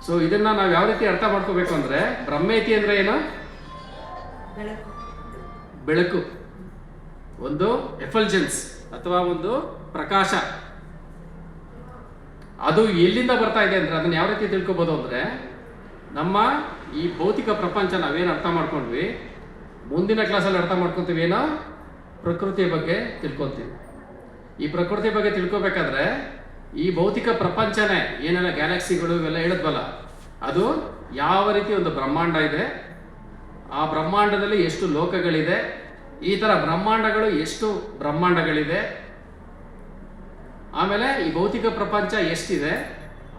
ಸೊ ಇದನ್ನ ನಾವು ಯಾವ ರೀತಿ ಅರ್ಥ ಮಾಡ್ಕೋಬೇಕು ಅಂದರೆ, ಬ್ರಹ್ಮೇತಿ ಅಂದರೆ ಏನು? ಬೆಳಕು, ಒಂದು ಎಫಲ್ಜೆನ್ಸ್ ಅಥವಾ ಒಂದು ಪ್ರಕಾಶ. ಅದು ಎಲ್ಲಿಂದ ಬರ್ತಾ ಇದೆ ಅಂದರೆ ಅದನ್ನು ಯಾವ ರೀತಿ ತಿಳ್ಕೊಬೋದು ಅಂದರೆ, ನಮ್ಮ ಈ ಭೌತಿಕ ಪ್ರಪಂಚ ನಾವೇನು ಅರ್ಥ ಮಾಡ್ಕೊಂಡ್ವಿ, ಮುಂದಿನ ಕ್ಲಾಸಲ್ಲಿ ಅರ್ಥ ಮಾಡ್ಕೊತೀವಿ ಏನೋ ಪ್ರಕೃತಿಯ ಬಗ್ಗೆ ತಿಳ್ಕೊತೀವಿ. ಈ ಪ್ರಕೃತಿ ಬಗ್ಗೆ ತಿಳ್ಕೊಬೇಕಾದ್ರೆ ಈ ಭೌತಿಕ ಪ್ರಪಂಚನೇ ಏನೆಲ್ಲ ಗ್ಯಾಲಕ್ಸಿಗಳು ಇವೆಲ್ಲ ಹೇಳಿದ್ವಲ್ಲ, ಅದು ಯಾವ ರೀತಿ ಒಂದು ಬ್ರಹ್ಮಾಂಡ ಇದೆ, ಆ ಬ್ರಹ್ಮಾಂಡದಲ್ಲಿ ಎಷ್ಟು ಲೋಕಗಳಿದೆ, ಈ ಥರ ಬ್ರಹ್ಮಾಂಡಗಳು ಎಷ್ಟು ಬ್ರಹ್ಮಾಂಡಗಳಿದೆ, ಆಮೇಲೆ ಈ ಭೌತಿಕ ಪ್ರಪಂಚ ಎಷ್ಟಿದೆ,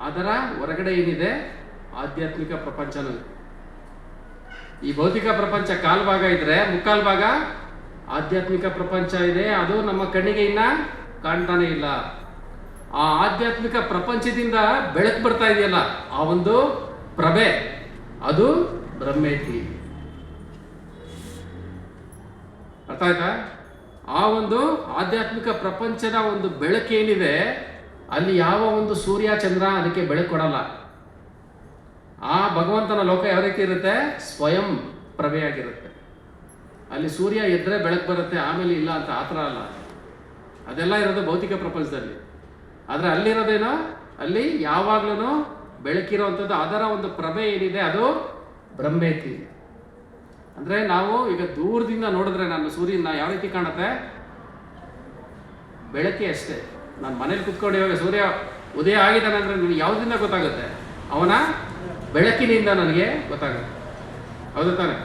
ಅದರ ಹೊರಗಡೆ ಏನಿದೆ ಆಧ್ಯಾತ್ಮಿಕ ಪ್ರಪಂಚನೂ ಇದೆ. ಈ ಭೌತಿಕ ಪ್ರಪಂಚ ಕಾಲು ಭಾಗ ಇದ್ರೆ ಮುಕ್ಕಾಲು ಭಾಗ ಆಧ್ಯಾತ್ಮಿಕ ಪ್ರಪಂಚ ಇದೆ. ಅದು ನಮ್ಮ ಕಣ್ಣಿಗೆ ಇನ್ನ ಕಾಣ್ತಾನೆ ಇಲ್ಲ. ಆ ಆಧ್ಯಾತ್ಮಿಕ ಪ್ರಪಂಚದಿಂದ ಬೆಳಕು ಬರ್ತಾ ಇದೆಯಲ್ಲ, ಆ ಒಂದು ಪ್ರಭೆ, ಅದು ಬ್ರಹ್ಮೇತಿ. ಅರ್ಥ ಆಯ್ತಾ? ಆ ಒಂದು ಆಧ್ಯಾತ್ಮಿಕ ಪ್ರಪಂಚದ ಒಂದು ಬೆಳಕೇನಿದೆ, ಅಲ್ಲಿ ಯಾವ ಒಂದು ಸೂರ್ಯ ಚಂದ್ರ ಅದಕ್ಕೆ ಬೆಳಕು ಕೊಡಲ್ಲ. ಆ ಭಗವಂತನ ಲೋಕ ಯಾವ ರೀತಿ ಇರುತ್ತೆ? ಸ್ವಯಂ ಪ್ರಭೆಯಾಗಿರುತ್ತೆ. ಅಲ್ಲಿ ಸೂರ್ಯ ಎದ್ರೆ ಬೆಳಕು ಬರುತ್ತೆ, ಆಮೇಲೆ ಇಲ್ಲ ಅಂತ ಆ ಥರ ಅಲ್ಲ. ಅದೆಲ್ಲ ಇರೋದು ಭೌತಿಕ ಪ್ರಪಂಚದಲ್ಲಿ. ಆದರೆ ಅಲ್ಲಿರೋದೇನೋ, ಅಲ್ಲಿ ಯಾವಾಗ್ಲೂ ಬೆಳಕಿರೋವಂಥದ್ದು, ಅದರ ಒಂದು ಪ್ರಭೆ ಏನಿದೆ ಅದು ಬ್ರಹ್ಮೇತಿ. ಅಂದರೆ ನಾವು ಈಗ ದೂರದಿಂದ ನೋಡಿದ್ರೆ ನಾನು ಸೂರ್ಯನ ಯಾವ ರೀತಿ ಕಾಣುತ್ತೆ? ಬೆಳಕೆ ಅಷ್ಟೇ. ನಾನು ಮನೇಲಿ ಕುತ್ಕೊಂಡು ಇವಾಗ ಸೂರ್ಯ ಉದಯ ಆಗಿದ್ದಾನೆ ಅಂದರೆ ನನಗೆ ಯಾವುದರಿಂದ ಗೊತ್ತಾಗುತ್ತೆ? ಅವನ ಬೆಳಕಿನಿಂದ ನನಗೆ ಗೊತ್ತಾಗುತ್ತೆ. ಹೌದು ತಾನೆ?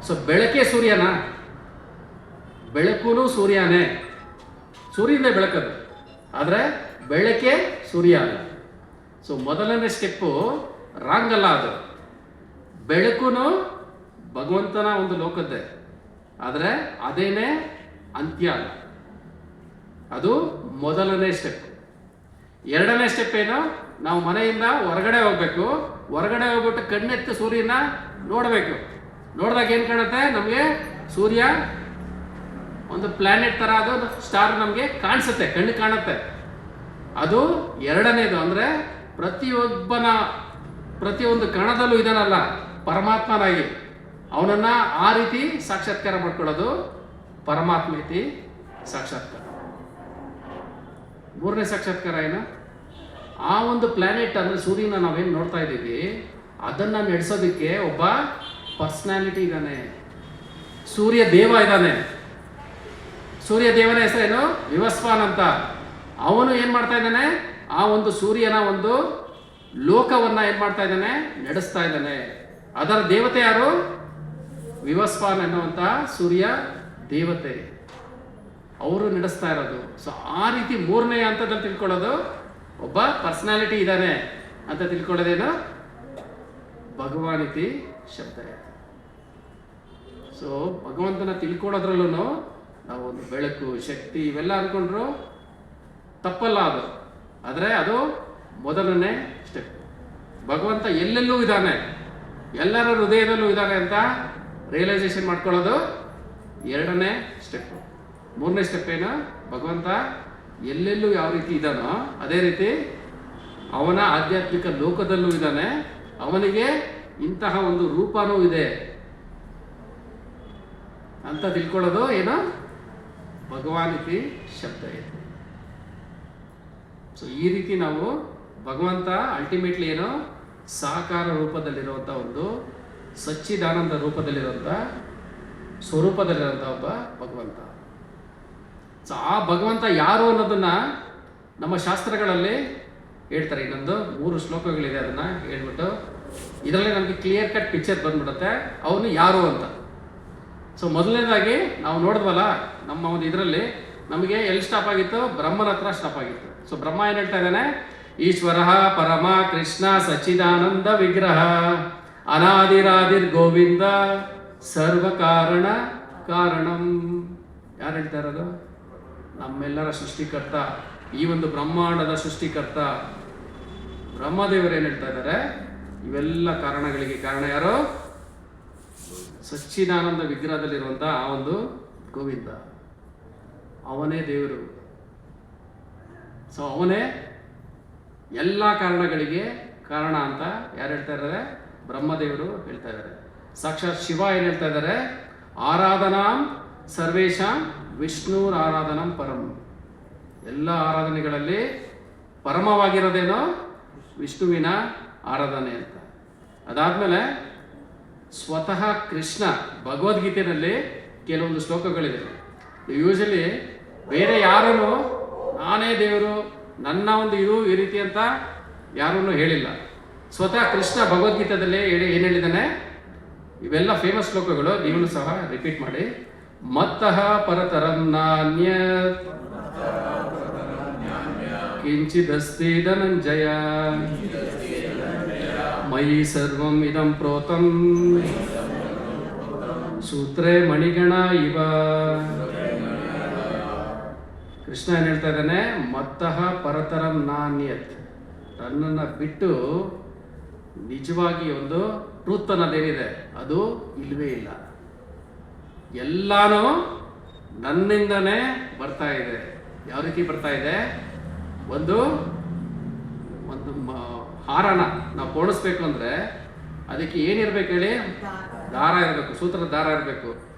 ಸೊ ಬೆಳಕೆ ಸೂರ್ಯನ, ಬೆಳಕು ಸೂರ್ಯನೇ, ಸೂರ್ಯನೇ ಬೆಳಕದು, ಆದರೆ ಬೆಳಕೆ ಸೂರ್ಯ ಅಲ್ಲ. ಸೊ ಮೊದಲನೇ ಸ್ಟೆಪ್ಪು ರಾಂಗ್ ಅಲ್ಲ. ಅದು ಬೆಳಕು ಭಗವಂತನ ಒಂದು ಲೋಕದ್ದೇ, ಆದರೆ ಅದೇನೇ ಅಂತ್ಯ ಅಲ್ಲ. ಅದು ಮೊದಲನೇ ಸ್ಟೆಪ್. 2ನೇ ಸ್ಟೆಪ್ ಏನು? ನಾವು ಮನೆಯಿಂದ ಹೊರಗಡೆ ಹೋಗ್ಬೇಕು. ಹೊರಗಡೆ ಹೋಗ್ಬಿಟ್ಟು ಕಣ್ಣೆತ್ತು ಸೂರ್ಯನ ನೋಡಬೇಕು. ನೋಡಿದಾಗ ಏನು ಕಾಣುತ್ತೆ ನಮಗೆ? ಸೂರ್ಯ ಒಂದು ಪ್ಲಾನೆಟ್ ಥರ, ಅದು ಸ್ಟಾರ್ ನಮಗೆ ಕಾಣಿಸುತ್ತೆ, ಕಣ್ಣು ಕಾಣುತ್ತೆ. ಅದು 2ನೇದು. ಅಂದರೆ ಪ್ರತಿಯೊಂದು ಕಣದಲ್ಲೂ ಇದಾನಲ್ಲ ಪರಮಾತ್ಮನಾಗಿ, ಅವನನ್ನು ಆ ರೀತಿ ಸಾಕ್ಷಾತ್ಕಾರ ಮಾಡ್ಕೊಳ್ಳೋದು ಪರಮಾತ್ಮೇತಿ ಸಾಕ್ಷಾತ್ಕಾರ. 3ನೇ ಸಾಕ್ಷಾತ್ಕಾರ ಏನು? ಆ ಒಂದು ಪ್ಲಾನೆಟ್ ಅಂದರೆ ಸೂರ್ಯನ ನಾವೇನು ನೋಡ್ತಾ ಇದ್ದೀವಿ, ಅದನ್ನು ನಡೆಸೋದಕ್ಕೆ ಒಬ್ಬ ಪರ್ಸ್ನಾಲಿಟಿ ಇದ್ದಾನೆ, ಸೂರ್ಯ ದೇವ ಇದ್ದಾನೆ. ಸೂರ್ಯ ದೇವನ ಹೆಸರೇನು? ವಿವಸ್ವಾನ್ ಅಂತ. ಅವನು ಏನು ಮಾಡ್ತಾ ಇದ್ದಾನೆ? ಆ ಒಂದು ಸೂರ್ಯನ ಒಂದು ಲೋಕವನ್ನು ಏನು ಮಾಡ್ತಾ ಇದ್ದಾನೆ? ನಡೆಸ್ತಾ ಇದ್ದಾನೆ. ಅದರ ದೇವತೆ ಯಾರು? ವಿವಸ್ವಾನ್ ಅನ್ನುವಂಥ ಸೂರ್ಯ ದೇವತೆ, ಅವರು ನಡೆಸ್ತಾ ಇರೋದು. ಸೊ ಆ ರೀತಿ 3ನೇ ಹಂತದಲ್ಲಿ ತಿಳ್ಕೊಳ್ಳೋದು ಒಬ್ಬ ಪರ್ಸನಾಲಿಟಿ ಇದ್ದಾನೆ ಅಂತ ತಿಳ್ಕೊಳ್ಳೋದೇನು? ಭಗವಾನ್ ಇತಿ ಶಬ್ದ. ಸೊ ಭಗವಂತನ ತಿಳ್ಕೊಳ್ಳೋದ್ರಲ್ಲೂ ನಾವು ಒಂದು ಬೆಳಕು, ಶಕ್ತಿ ಇವೆಲ್ಲ ಅಂದ್ಕೊಂಡ್ರು ತಪ್ಪಲ್ಲ ಅದು. ಆದರೆ ಅದು ಮೊದಲನೇ ಸ್ಟೆಪ್. ಭಗವಂತ ಎಲ್ಲೆಲ್ಲೂ ಇದ್ದಾನೆ, ಎಲ್ಲರ ಹೃದಯದಲ್ಲೂ ಇದ್ದಾನೆ ಅಂತ ರಿಯಲೈಸೇಷನ್ ಮಾಡ್ಕೊಳ್ಳೋದು ಎರಡನೇ ಸ್ಟೆಪ್. ಮೂರನೇ ಸ್ಟೆಪ್ ಏನು? ಭಗವಂತ ಎಲ್ಲೆಲ್ಲೂ ಯಾವ ರೀತಿ ಇದ್ದಾನೋ ಅದೇ ರೀತಿ ಅವನ ಆಧ್ಯಾತ್ಮಿಕ ಲೋಕದಲ್ಲೂ ಇದ್ದಾನೆ, ಅವನಿಗೆ ಇಂತಹ ಒಂದು ರೂಪನೂ ಇದೆ ಅಂತ ತಿಳ್ಕೊಳ್ಳೋದು ಏನು? ಭಗವಾನಿತಿ ಶಬ್ದ ಇದೆ. ಸೊ ಈ ರೀತಿ ನಾವು ಭಗವಂತ ಅಲ್ಟಿಮೇಟ್ಲಿ ಏನು? ಸಾಕಾರ ರೂಪದಲ್ಲಿರುವಂಥ ಒಂದು ಸಚ್ಚಿದಾನಂದ ರೂಪದಲ್ಲಿರುವಂಥ ಸ್ವರೂಪದಲ್ಲಿರುವಂಥ ಒಬ್ಬ ಭಗವಂತ. ಸೊ ಆ ಭಗವಂತ ಯಾರು ಅನ್ನೋದನ್ನ ನಮ್ಮ ಶಾಸ್ತ್ರಗಳಲ್ಲಿ ಹೇಳ್ತಾರೆ. ಇನ್ನೊಂದು 3 ಶ್ಲೋಕಗಳಿದೆ, ಅದನ್ನ ಹೇಳ್ಬಿಟ್ಟು ಇದರಲ್ಲಿ ನಮಗೆ ಕ್ಲಿಯರ್ ಕಟ್ ಪಿಕ್ಚರ್ ಬಂದ್ಬಿಡುತ್ತೆ ಅವನು ಯಾರು ಅಂತ. ಸೊ ಮೊದಲನೇದಾಗಿ ನಾವು ನೋಡಿದ್ವಲ್ಲ, ನಮ್ಮ ಒಂದು ಇದರಲ್ಲಿ ನಮಗೆ ಎಲ್ಲಿ ಸ್ಟಾಪ್ ಆಗಿತ್ತು? ಬ್ರಹ್ಮನ ಹತ್ರ ಸ್ಟಾಪ್ ಆಗಿತ್ತು. ಸೊ ಬ್ರಹ್ಮ ಏನು ಹೇಳ್ತಾ ಇದ್ದಾನೆ? ಈಶ್ವರ ಪರಮ ಕೃಷ್ಣ ಸಚ್ಚಿದಾನಂದ ವಿಗ್ರಹ ಅನಾದಿರಾದಿರ್ ಗೋವಿಂದ ಸರ್ವ ಕಾರಣ ಕಾರಣಂ. ಯಾರು ಹೇಳ್ತಾ ಇರೋದು? ನಮ್ಮೆಲ್ಲರ ಸೃಷ್ಟಿಕರ್ತ, ಈ ಒಂದು ಬ್ರಹ್ಮಾಂಡದ ಸೃಷ್ಟಿಕರ್ತ ಬ್ರಹ್ಮದೇವರು ಏನು ಹೇಳ್ತಾ ಇದ್ದಾರೆ? ಇವೆಲ್ಲ ಕಾರಣಗಳಿಗೆ ಕಾರಣ ಯಾರು? ಸಚ್ಚಿದಾನಂದ ವಿಗ್ರಹದಲ್ಲಿರುವಂಥ ಆ ಒಂದು ಗೋವಿಂದ, ಅವನೇ ದೇವರು. ಸೊ ಅವನೇ ಎಲ್ಲ ಕಾರಣಗಳಿಗೆ ಕಾರಣ ಅಂತ ಯಾರು ಹೇಳ್ತಾ ಇದ್ದಾರೆ? ಬ್ರಹ್ಮದೇವರು ಹೇಳ್ತಾ ಇದ್ದಾರೆ. ಸಾಕ್ಷಾತ್ ಶಿವ ಏನು ಹೇಳ್ತಾ ಇದ್ದಾರೆ? ಆರಾಧನಾಂ ಸರ್ವೇಶಾಂ ವಿಷ್ಣುರ್ ಆರಾಧನಂ ಪರಂ. ಎಲ್ಲ ಆರಾಧನೆಗಳಲ್ಲಿ ಪರಮವಾಗಿರೋದೇನೋ ವಿಷ್ಣುವಿನ ಆರಾಧನೆ ಅಂತ. ಅದಾದಮೇಲೆ ಸ್ವತಃ ಕೃಷ್ಣ ಭಗವದ್ಗೀತೆಯಲ್ಲಿ ಕೆಲವೊಂದು ಶ್ಲೋಕಗಳಿದೆ. ಯೂಶಲಿ ಬೇರೆ ಯಾರೂ ನಾನೇ ದೇವರು, ನನ್ನ ಒಂದು ಇದು ಈ ರೀತಿ ಅಂತ ಯಾರೂ ಹೇಳಿಲ್ಲ. ಸ್ವತಃ ಕೃಷ್ಣ ಭಗವದ್ಗೀತೆಯಲ್ಲಿ ಏನು ಹೇಳಿದ್ದಾನೆ? ಇವೆಲ್ಲ ಫೇಮಸ್ ಶ್ಲೋಕಗಳು, ನೀವು ಸಹ ರಿಪೀಟ್ ಮಾಡಿ. ಮತ್ತಃ ಪರತರಂ ನಾನ್ಯತ್ ಕಿಂಚಿದಸ್ತಿ ಧನಂಜಯ ಮಯಿ ಸರ್ವಂ ಇದಂ ಪ್ರೋತಂ ಸೂತ್ರೇ ಮಣಿಗಣ ಇವ. ಕೃಷ್ಣ ಏನು ಹೇಳ್ತಾ ಇದ್ದಾನೆ? ಮತ್ತಃ ಪರತರಂ ನಾನ್ಯತ್, ನನ್ನನ್ನು ಬಿಟ್ಟು ನಿಜವಾಗಿ ಒಂದು ಟ್ರೂತ್ ಅನ್ನೋದೇನಿದೆ ಅದು ಇಲ್ವೇ ಇಲ್ಲ. ಎಲ್ಲಾನು ನನ್ನಿಂದನೇ ಬರ್ತಾ ಇದೆ. ಯಾವ ರೀತಿ ಬರ್ತಾ ಇದೆ? ಒಂದು ಒಂದು ಹಾರನ ನಾವು ಪೋಣಿಸ್ಬೇಕು ಅಂದರೆ ಅದಕ್ಕೆ ಏನಿರ್ಬೇಕು ಹೇಳಿ? ದಾರ ಇರಬೇಕು, ಸೂತ್ರದ ದಾರ ಇರಬೇಕು.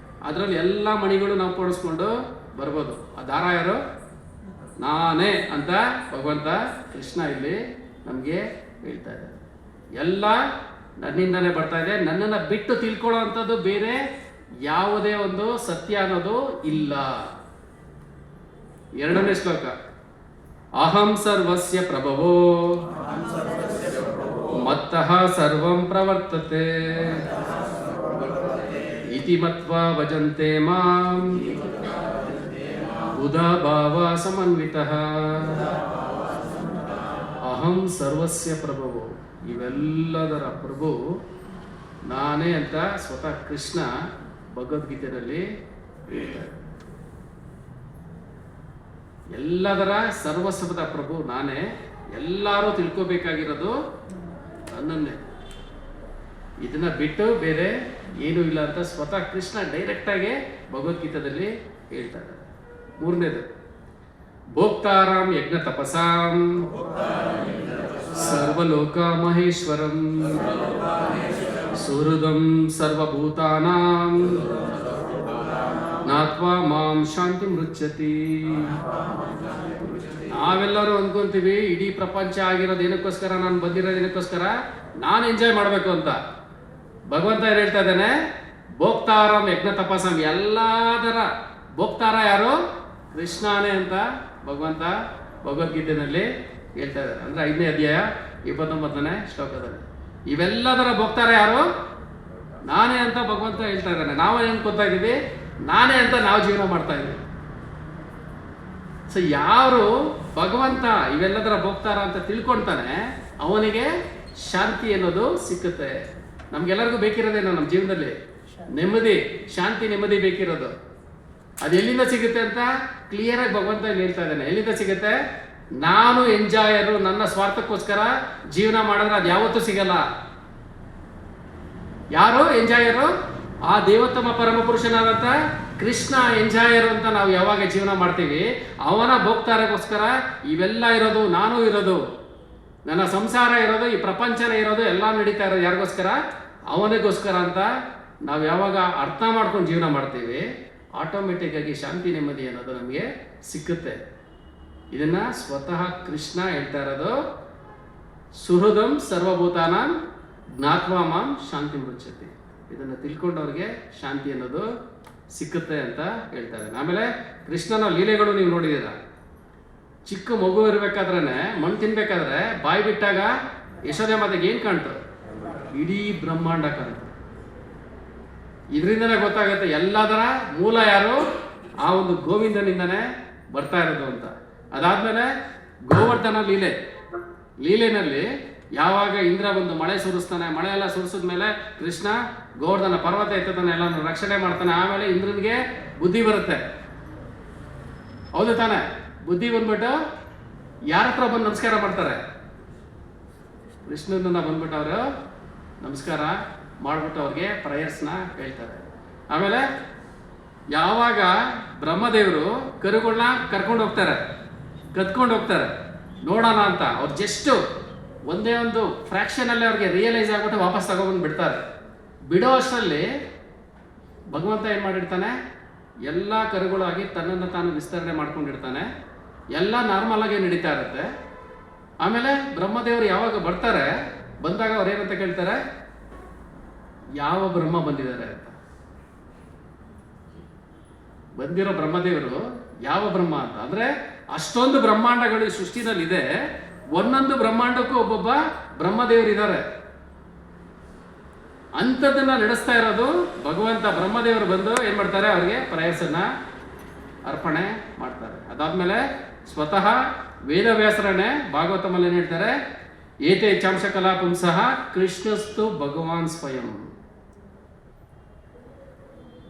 ಅದರಲ್ಲಿ ಎಲ್ಲ ಮಣಿಗಳು ನಾವು ಪೋಣಿಸ್ಕೊಂಡು ಬರ್ಬೋದು. ಆ ದಾರ ಯಾರು? ನಾನೇ ಅಂತ ಭಗವಂತ ಕೃಷ್ಣ ಇಲ್ಲಿ ನಮಗೆ ಹೇಳ್ತಾ ಇದ್ದಾರೆ. ಎಲ್ಲ ನನ್ನಿಂದನೇ ಬರ್ತಾ ಇದೆ, ನನ್ನನ್ನು ಬಿಟ್ಟು ತಿಳ್ಕೊಳ್ಳೋ ಅಂಥದ್ದು ಬೇರೆ ಯಾವುದೇ ಒಂದು ಸತ್ಯ ಅನ್ನೋದು ಇಲ್ಲ. ಎರಡನೇ ಶ್ಲೋಕ, ಅಹಂ ಸರ್ವಸ್ಯ ಪ್ರಭವೋ ಮತ್ತಃ ಸರ್ವಂ ಪ್ರವರ್ತತೆ ಇತಿ ಮತ್ವಾ ಭಜಂತೆ ಮಾಂ ಬುಧಾ ಭಾವ ಸಮನ್ವಿತಃ. ಅಹಂ ಸರ್ವಸ್ಯ ಪ್ರಭವೋ, ಇವೆಲ್ಲದರ ಪ್ರಭು ನಾನೇ ಅಂತ ಸ್ವತಃ ಕೃಷ್ಣ ಭಗವದ್ಗೀತೆಯಲ್ಲಿ ಹೇಳ್ತಾರೆ. ಎಲ್ಲದರ ಸರ್ವಸ್ವದ ಪ್ರಭು ನಾನೇ. ಎಲ್ಲರೂ ತಿಳ್ಕೋಬೇಕಾಗಿರೋದು ನನ್ನನ್ನೇ, ಇದನ್ನ ಬಿಟ್ಟು ಬೇರೆ ಏನೂ ಇಲ್ಲ ಅಂತ ಸ್ವತಃ ಕೃಷ್ಣ ಡೈರೆಕ್ಟಾಗಿ ಭಗವದ್ಗೀತೆಯಲ್ಲಿ ಹೇಳ್ತಾರೆ. ಮೂರನೇದು, ಭೋಕ್ತಾರಾಮ್ ಯಜ್ಞ ತಪಸಾಂ ಸರ್ವಲೋಕ ಮಹೇಶ್ವರಂ ಸುಹೃದಂ ಸರ್ವಭೂತಾನಾಂ ಜ್ಞಾತ್ವಾ ಮಾಂ ಶಾಂತಿ ಮೃಚ್ಯತಿ. ನಾವೆಲ್ಲರೂ ಅಂದ್ಕೊಂತೀವಿ ಇಡೀ ಪ್ರಪಂಚ ಆಗಿರೋದು ಏನಕ್ಕೋಸ್ಕರ, ನಾನು ಬಂದಿರೋದು ಏನಕ್ಕೋಸ್ಕರ, ನಾನು ಎಂಜಾಯ್ ಮಾಡಬೇಕು ಅಂತ. ಭಗವಂತ ಏನು ಹೇಳ್ತಾ ಇದ್ದಾನೆ? ಭೋಕ್ತಾರಂ ಯಜ್ಞ ತಪಸಂ, ಎಲ್ಲದರ ಭೋಕ್ತಾರ ಯಾರು? ಕೃಷ್ಣನೇ ಅಂತ ಭಗವಂತ ಭಗವದ್ಗೀತೆಯಲ್ಲಿ ಹೇಳ್ತಾ ಇದ್ದಾರೆ. ಅಂದರೆ 5ನೇ ಅಧ್ಯಾಯ 29ನೇ ಶ್ಲೋಕದಲ್ಲಿ ಇವೆಲ್ಲದರ ಭೋಕ್ತಾರ ಯಾರು? ನಾನೇ ಅಂತ ಭಗವಂತ ಹೇಳ್ತಾ ಇದ್ದಾನೆ. ನಾವು ಅನ್ಕೊತಾ ಇದ್ದೀವಿ ನಾನೇ ಅಂತ ನಾವು ಜೀವನ ಮಾಡ್ತಾ ಇದ್ದೀವಿ. ಸೊ ಯಾರು ಭಗವಂತ ಇವೆಲ್ಲದರ ಭೋಕ್ತಾರ ಅಂತ ತಿಳ್ಕೊಳ್ತಾನೆ ಅವನಿಗೆ ಶಾಂತಿ ಅನ್ನೋದು ಸಿಕ್ಕುತ್ತೆ. ನಮ್ಗೆಲ್ಲರಿಗೂ ಬೇಕಿರೋದೇನೋ ನಮ್ಮ ಜೀವನದಲ್ಲಿ? ನೆಮ್ಮದಿ, ಶಾಂತಿ, ನೆಮ್ಮದಿ ಬೇಕಿರೋದು. ಅದು ಎಲ್ಲಿಂದ ಸಿಗುತ್ತೆ ಅಂತ ಕ್ಲಿಯರಾಗಿ ಭಗವಂತ ಇಲ್ಲಿ ಹೇಳ್ತಾ ಇದ್ದಾನೆ. ಎಲ್ಲಿಂದ ಸಿಗುತ್ತೆ? ನಾನು ಎಂಜಾಯರು, ನನ್ನ ಸ್ವಾರ್ಥಕ್ಕೋಸ್ಕರ ಜೀವನ ಮಾಡಿದ್ರೆ ಅದು ಯಾವತ್ತೂ ಸಿಗಲ್ಲ. ಯಾರು ಎಂಜಾಯರು? ಆ ದೇವೋತ್ತಮ ಪರಮ ಪುರುಷನಾದಂಥ ಕೃಷ್ಣ ಎಂಜಾಯರು ಅಂತ ನಾವು ಯಾವಾಗ ಜೀವನ ಮಾಡ್ತೀವಿ, ಅವನ ಭೋಕ್ತಾರಕ್ಕೋಸ್ಕರ ಇವೆಲ್ಲ ಇರೋದು, ನಾನು ಇರೋದು, ನನ್ನ ಸಂಸಾರ ಇರೋದು, ಈ ಪ್ರಪಂಚನೇ ಇರೋದು, ಎಲ್ಲ ನಡೀತಾ ಇರೋದು ಯಾರಿಗೋಸ್ಕರ? ಅವನಿಗೋಸ್ಕರ ಅಂತ ನಾವು ಯಾವಾಗ ಅರ್ಥ ಮಾಡ್ಕೊಂಡು ಜೀವನ ಮಾಡ್ತೀವಿ, ಆಟೋಮೆಟಿಕ್ ಆಗಿ ಶಾಂತಿ ನೆಮ್ಮದಿ ಅನ್ನೋದು ನಮಗೆ ಸಿಕ್ಕುತ್ತೆ. ಇದನ್ನ ಸ್ವತಃ ಕೃಷ್ಣ ಹೇಳ್ತಾ ಇರೋದು. ಸುಹೃದಂ ಸರ್ವಭೂತಾನಾಂ ಜ್ಞಾತ್ವಾ ಮಾಂ ಶಾಂತಿ ಮೃಚ್ಯತಿ. ಇದನ್ನು ತಿಳ್ಕೊಂಡವ್ರಿಗೆ ಶಾಂತಿ ಅನ್ನೋದು ಸಿಕ್ಕುತ್ತೆ ಅಂತ ಹೇಳ್ತಾ ಇದ್ದಾನೆ. ಆಮೇಲೆ ಕೃಷ್ಣನ ಲೀಲೆಗಳು ನೀವು ನೋಡಿದ್ದೀರ. ಚಿಕ್ಕ ಮಗು ಇರಬೇಕಾದ್ರೆ, ಮಣ್ಣು ತಿನ್ಬೇಕಾದ್ರೆ ಬಾಯಿ ಬಿಟ್ಟಾಗ ಯಶೋದೆ ಮಾತೆಗೆ ಏನು ಕಾಣ್ತು? ಇಡೀ ಬ್ರಹ್ಮಾಂಡ ಕಾಣ್ತು. ಇದರಿಂದನೇ ಗೊತ್ತಾಗುತ್ತೆ ಎಲ್ಲದರ ಮೂಲ ಯಾರು? ಆ ಒಂದು ಗೋವಿಂದನಿಂದನೇ ಬರ್ತಾ ಇರೋದು ಅಂತ. ಅದಾದ್ಮೇಲೆ ಗೋವರ್ಧನ ಲೀಲೆನಲ್ಲಿ ಯಾವಾಗ ಇಂದ್ರ ಬಂದು ಮಳೆ ಸುರಿಸ್ತಾನೆ, ಮಳೆ ಎಲ್ಲ ಸುರಿಸಿದ್ಮೇಲೆ ಕೃಷ್ಣ ಗೋವರ್ಧನ ಪರ್ವತ ಎತ್ತಾನೆ, ಎಲ್ಲ ರಕ್ಷಣೆ ಮಾಡ್ತಾನೆ. ಆಮೇಲೆ ಇಂದ್ರನಿಗೆ ಬುದ್ಧಿ ಬರುತ್ತೆ, ಹೌದು ತಾನೆ? ಬುದ್ಧಿ ಬಂದ್ಬಿಟ್ಟು ಯಾರ ಹತ್ರ ಬಂದು ನಮಸ್ಕಾರ ಮಾಡ್ತಾರೆ? ಕೃಷ್ಣನ ಬಂದ್ಬಿಟ್ಟು ಅವರು ನಮಸ್ಕಾರ ಮಾಡ್ಬಿಟ್ಟು ಅವ್ರಿಗೆ ಪ್ರೇಯರ್ಸ್ನ ಹೇಳ್ತಾರೆ. ಆಮೇಲೆ ಯಾವಾಗ ಬ್ರಹ್ಮದೇವರು ಕರುಗಳನ್ನ ಕರ್ಕೊಂಡು ಹೋಗ್ತಾರೆ, ಕತ್ಕೊಂಡು ಹೋಗ್ತಾರೆ ನೋಡೋಣ ಅಂತ, ಅವ್ರು ಜಸ್ಟ್ ಒಂದೇ ಒಂದು ಫ್ರ್ಯಾಕ್ಷನಲ್ಲಿ ಅವ್ರಿಗೆ ರಿಯಲೈಸ್ ಆಗ್ಬಿಟ್ಟು ವಾಪಸ್ ತಗೊಬಂದು ಬಿಡ್ತಾರೆ. ಬಿಡೋ ಅಷ್ಟರಲ್ಲಿ ಭಗವಂತ ಏನು ಮಾಡಿರ್ತಾನೆ? ಎಲ್ಲ ಕರುಗಳಾಗಿ ತನ್ನನ್ನು ತಾನು ವಿಸ್ತರಣೆ ಮಾಡ್ಕೊಂಡಿರ್ತಾನೆ. ಎಲ್ಲ ನಾರ್ಮಲ್ ಆಗಿ ನಡೀತಾ ಇರುತ್ತೆ. ಆಮೇಲೆ ಬ್ರಹ್ಮದೇವರು ಯಾವಾಗ ಬರ್ತಾರೆ, ಬಂದಾಗ ಅವ್ರು ಏನಂತ ಕೇಳ್ತಾರೆ? ಯಾವ ಬ್ರಹ್ಮ ಬಂದಿದ್ದಾರೆ ಅಂತ. ಬಂದಿರೋ ಬ್ರಹ್ಮದೇವರು ಯಾವ ಬ್ರಹ್ಮ ಅಂತ ಅಂದ್ರೆ, ಅಷ್ಟೊಂದು ಬ್ರಹ್ಮಾಂಡಗಳು ಸೃಷ್ಟಿನಲ್ಲಿದೆ. ಒಂದೊಂದು ಬ್ರಹ್ಮಾಂಡಕ್ಕೂ ಒಬ್ಬೊಬ್ಬ ಬ್ರಹ್ಮದೇವರು ಇದ್ದಾರೆ. ಅಂಥದ್ದನ್ನ ನಡೆಸ್ತಾ ಇರೋದು ಭಗವಂತ. ಬ್ರಹ್ಮದೇವರು ಬಂದು ಏನ್ ಮಾಡ್ತಾರೆ? ಅವ್ರಿಗೆ ಪ್ರಯಸನ್ನ ಅರ್ಪಣೆ ಮಾಡ್ತಾರೆ. ಅದಾದ್ಮೇಲೆ ಸ್ವತಃ ವೇದವ್ಯಾಸರನ್ನೇ ಭಾಗವತಮಲ್ಲಿ ಏನ್ ಹೇಳ್ತಾರೆ? ಏತೆ ಚಾಂಶ ಕಲಾ ಪುಂಸಃ ಕೃಷ್ಣಸ್ತು ಭಗವಾನ್ ಸ್ವಯಂ.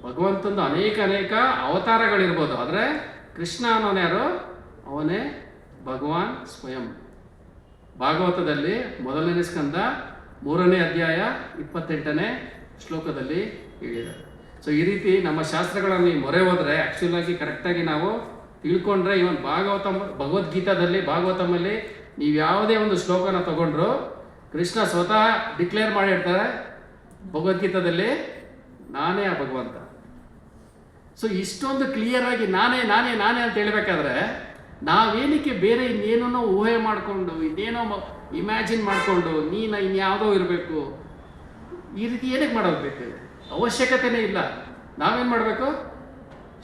ಭಗವಂತಂದು ಅನೇಕ ಅವತಾರಗಳಿರ್ಬೋದು, ಆದರೆ ಕೃಷ್ಣ ಅನ್ನೋನು ಯಾರು? ಅವನೇ ಭಗವಾನ್ ಸ್ವಯಂ. ಭಾಗವತದಲ್ಲಿ 1ನೇ ಸ್ಕಂದ 3ನೇ ಅಧ್ಯಾಯ 28ನೇ ಶ್ಲೋಕದಲ್ಲಿ ಹೇಳಿದ್ದಾರೆ. ಸೊ ಈ ರೀತಿ ನಮ್ಮ ಶಾಸ್ತ್ರಗಳನ್ನು ಮೊರೆ ಹೋದ್ರೆ, ಆ್ಯಕ್ಚುಲ್ ಆಗಿ ಕರೆಕ್ಟಾಗಿ ನಾವು ತಿಳ್ಕೊಂಡ್ರೆ, ಇವನ್ ಭಗವದ್ಗೀತಾದಲ್ಲಿ ಭಾಗವತಮಲ್ಲಿ ನೀವು ಯಾವುದೇ ಒಂದು ಶ್ಲೋಕನ ತಗೊಂಡ್ರು ಕೃಷ್ಣ ಸ್ವತಃ ಡಿಕ್ಲೇರ್ ಮಾಡಿ ಹೇಳ್ತಾರೆ ಭಗವದ್ಗೀತಾದಲ್ಲಿ, ನಾನೇ ಆ ಭಗವಂತ. ಸೊ ಇಷ್ಟೊಂದು ಕ್ಲಿಯರ್ ಆಗಿ ನಾನೇ ನಾನೇ ನಾನೇ ಅಂತ ಹೇಳ್ಬೇಕಾದ್ರೆ, ನಾವೇನಕ್ಕೆ ಬೇರೆ ಇನ್ನೇನೋ ಊಹೆ ಮಾಡಿಕೊಂಡು, ಇನ್ನೇನೋ ಇಮ್ಯಾಜಿನ್ ಮಾಡಿಕೊಂಡು ನೀನು ಇನ್ಯಾವುದೋ ಇರಬೇಕು, ಈ ರೀತಿ ಏನಕ್ಕೆ ಮಾಡೋಗ್ಬೇಕು? ಅವಶ್ಯಕತೆನೇ ಇಲ್ಲ. ನಾವೇನು ಮಾಡಬೇಕು?